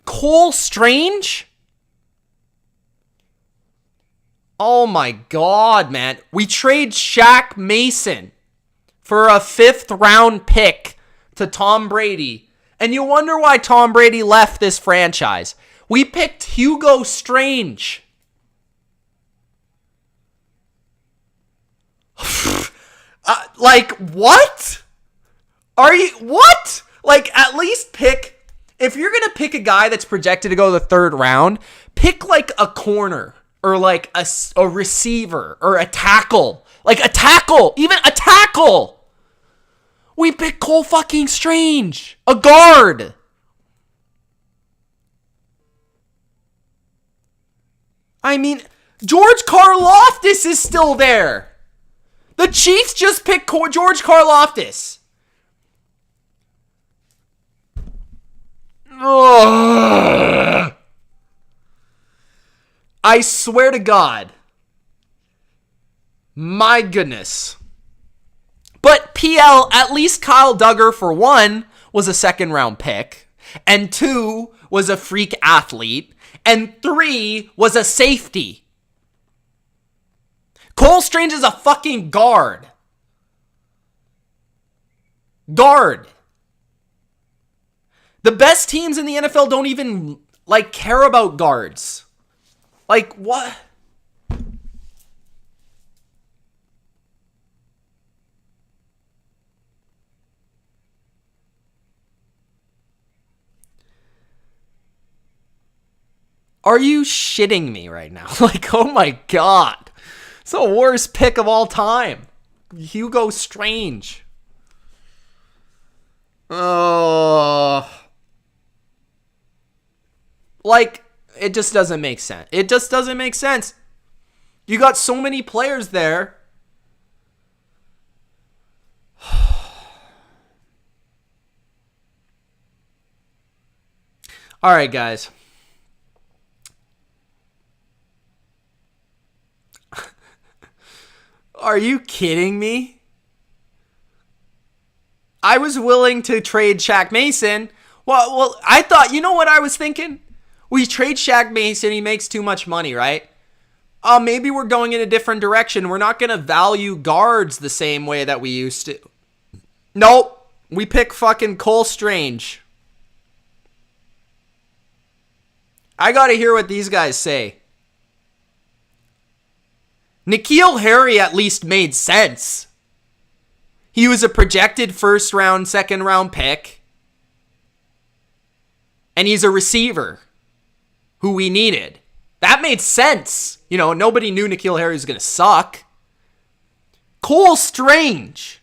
Cole Strange? Oh my God, man. We trade Shaq Mason for a 5th round pick to Tom Brady. And you wonder why Tom Brady left this franchise. We picked Hugo Strange. Like, what? What? Like, at least pick, if you're going to pick a guy that's projected to go the 3rd round, pick like a corner or like a receiver or a tackle. Like a tackle, even a tackle. We picked Cole fucking Strange, a guard. I mean, George Karlaftis is still there. The Chiefs just picked George Karlaftis. Ugh. I swear to God. My goodness. But PL, at least Kyle Duggar, for 1, was a 2nd round pick. And 2, was a freak athlete. And 3, was a safety. Cole Strange is a fucking guard. Guard. The best teams in the NFL don't even, like, care about guards. Like, what? Are you shitting me right now? Like, oh my God. It's the worst pick of all time. Hugo Strange. Like, it just doesn't make sense. It just doesn't make sense. You got so many players there. All right, guys. Are you kidding me? I was willing to trade Shaq Mason. Well, I thought, you know what I was thinking? We trade Shaq Mason, he makes too much money, right? Maybe we're going in a different direction. We're not going to value guards the same way that we used to. Nope. We pick fucking Cole Strange. I got to hear what these guys say. N'Keal Harry at least made sense. He was a projected 1st round, 2nd round pick. And he's a receiver who we needed. That made sense. You know, nobody knew N'Keal Harry was going to suck. Cole Strange.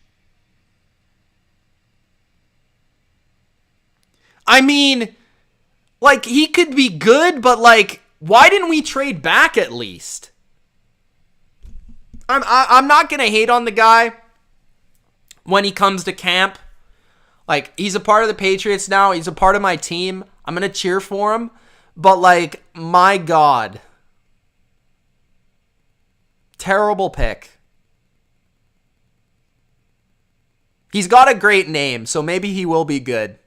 I mean, like, he could be good, but, like, why didn't we trade back at least? I'm not going to hate on the guy when he comes to camp. Like, he's a part of the Patriots now. He's a part of my team. I'm going to cheer for him. But, like, my God. Terrible pick. He's got a great name, so maybe he will be good.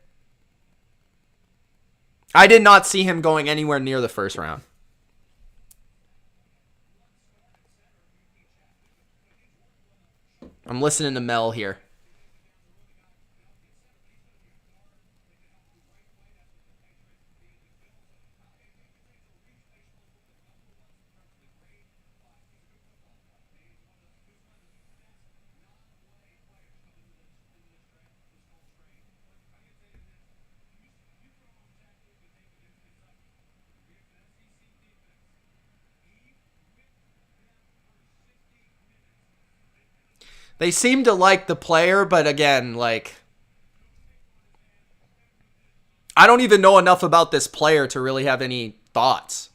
I did not see him going anywhere near the 1st round. I'm listening to Mel here. They seem to like the player, but again, like, I don't even know enough about this player to really have any thoughts.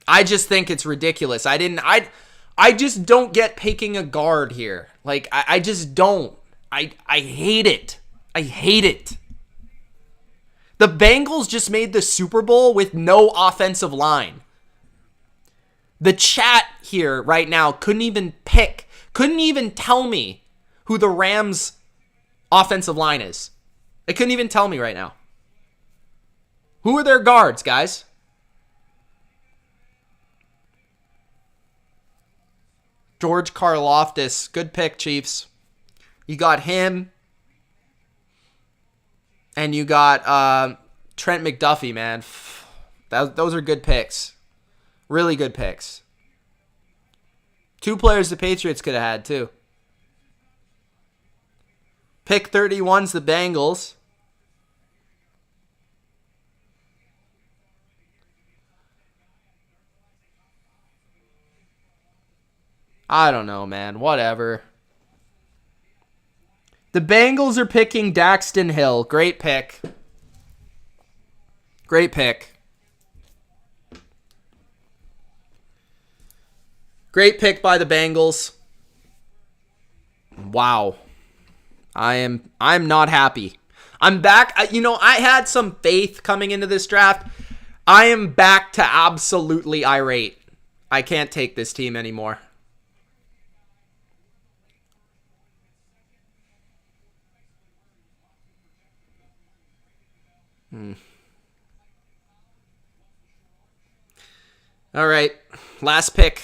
I just think it's ridiculous. I just don't get picking a guard here. Like, I just don't. I hate it. I hate it. The Bengals just made the Super Bowl with no offensive line. The chat here right now couldn't even tell me who the Rams' offensive line is. They couldn't even tell me right now. Who are their guards, guys? George Karlaftis. Good pick, Chiefs. You got him. And you got Trent McDuffie, man. Those are good picks. Really good picks. 2 players the Patriots could have had, too. Pick 31's the Bengals. I don't know, man. Whatever. The Bengals are picking Daxton Hill. Great pick. Great pick. Great pick by the Bengals. Wow. I'm not happy. I'm back. I had some faith coming into this draft. I am back to absolutely irate. I can't take this team anymore. All right. Last pick.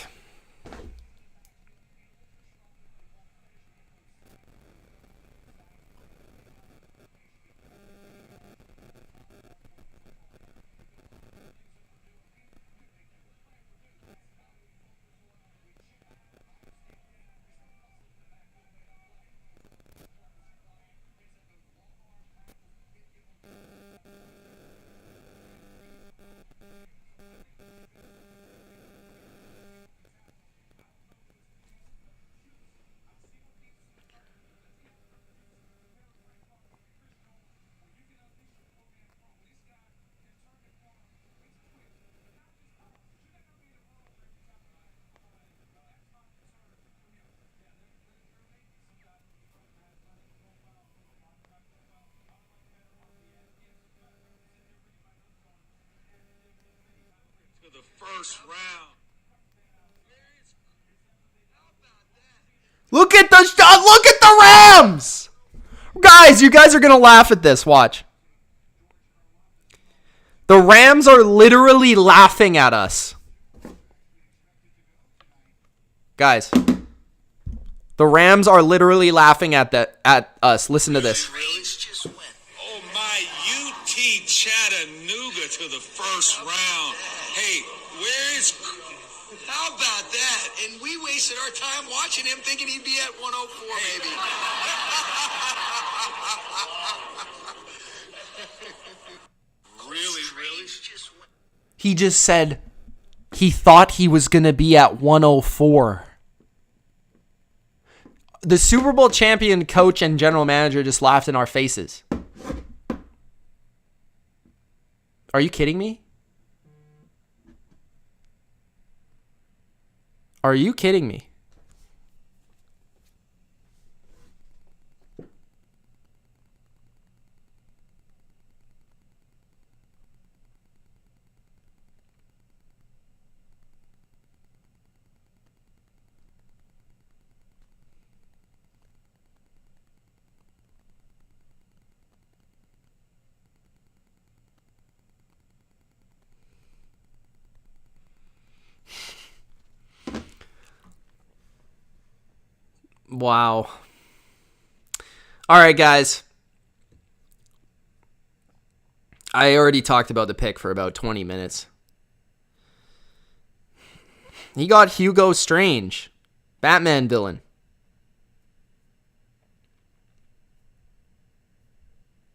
First round. Look at the Rams! Guys, you guys are going to laugh at this. Watch. The Rams are literally laughing at us. Guys. The Rams are literally laughing at us. Listen to this. Oh my, UT Chattanooga to the first round. Hey, where is... How about that? And we wasted our time watching him thinking he'd be at 104 maybe. Really? He just said he thought he was going to be at 104. The Super Bowl champion coach and general manager just laughed in our faces. Are you kidding me? Are you kidding me? Wow. All right, guys. I already talked about the pick for about 20 minutes. He got Hugo Strange, Batman villain.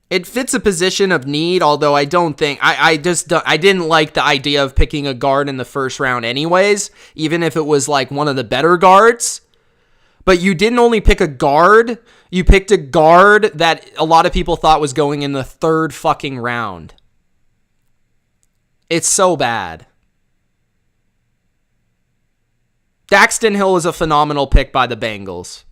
It fits a position of need, although I don't think I didn't like the idea of picking a guard in the first round anyways, even if it was like one of the better guards. But you didn't only pick a guard, you picked a guard that a lot of people thought was going in the third fucking round. It's so bad. Daxton Hill is a phenomenal pick by the Bengals.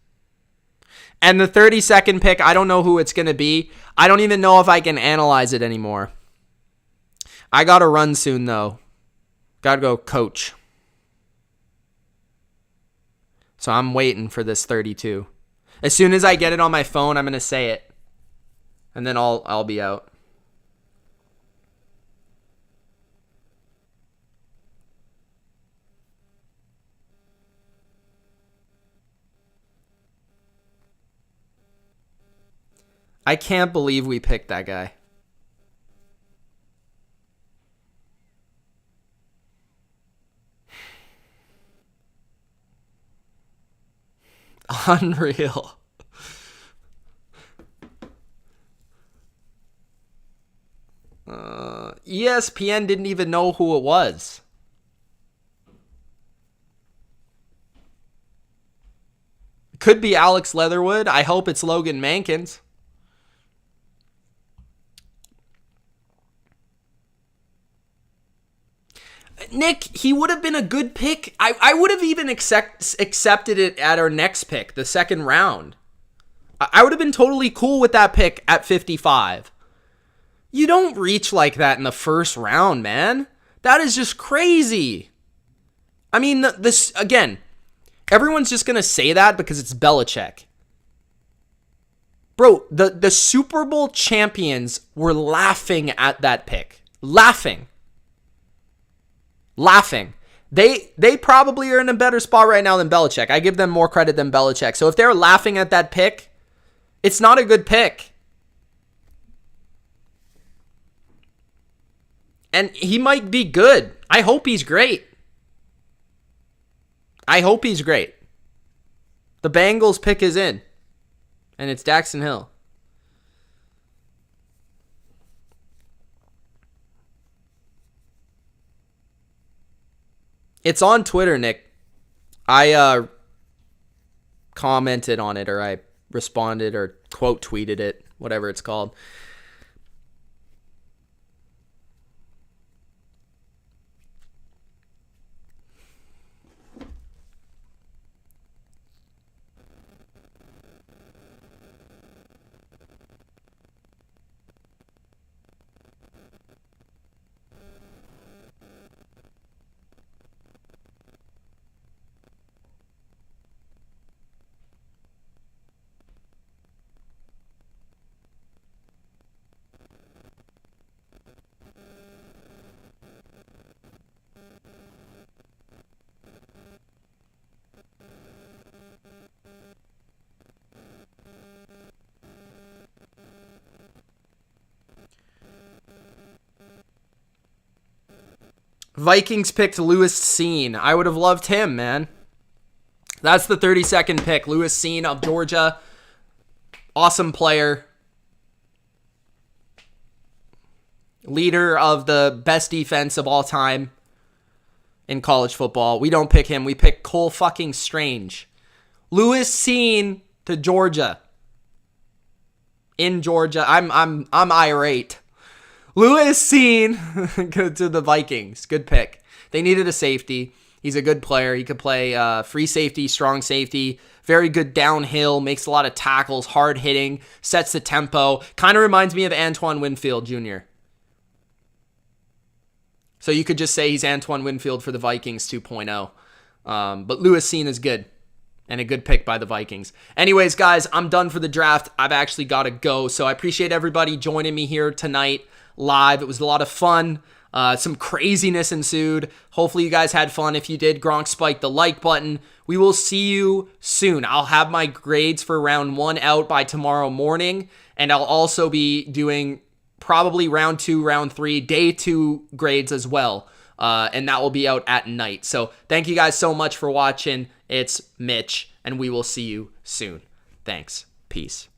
And the 32nd pick, I don't know who it's going to be. I don't even know if I can analyze it anymore. I got to run soon, though. Got to go coach. So I'm waiting for this 32. As soon as I get it on my phone, I'm going to say it. And then I'll be out. I can't believe we picked that guy. Unreal. ESPN didn't even know who it was. Could be Alex Leatherwood. I hope it's Logan Mankins. Nick, he would have been a good pick. I would have even accepted it at our next pick, the second round. I would have been totally cool with that pick at 55. You don't reach like that in the first round, man. That is just crazy. I mean, this again, everyone's just going to say that because it's Belichick. Bro, the Super Bowl champions were laughing at that pick. Laughing. They probably are in a better spot right now than Belichick. I give them more credit than Belichick. So if they're laughing at that pick, it's not a good pick. And he might be good. I hope he's great. The Bengals pick is in. And it's Daxton Hill. It's on Twitter, Nick. I commented on it, or I responded, or quote tweeted it, whatever it's called. Vikings picked Lewis Cine. I would have loved him, man. That's the 32nd pick. Lewis Cine of Georgia. Awesome player. Leader of the best defense of all time in college football. We don't pick him. We pick Cole fucking Strange. Lewis Cine to Georgia. In Georgia. I'm irate. Lewis Cine to the Vikings. Good pick. They needed a safety. He's a good player. He could play free safety, strong safety, very good downhill, makes a lot of tackles, hard hitting, sets the tempo. Kind of reminds me of Antoine Winfield Jr. So you could just say he's Antoine Winfield for the Vikings 2.0. But Lewis Cine is good. And a good pick by the Vikings. Anyways, guys, I'm done for the draft. I've actually got to go. So I appreciate everybody joining me here tonight live. It was a lot of fun. Some craziness ensued. Hopefully you guys had fun. If you did, Gronk spiked the like button. We will see you soon. I'll have my grades for round 1 out by tomorrow morning. And I'll also be doing probably round 2, round 3, day 2 grades as well. And that will be out at night. So thank you guys so much for watching. It's Mitch, and we will see you soon. Thanks. Peace.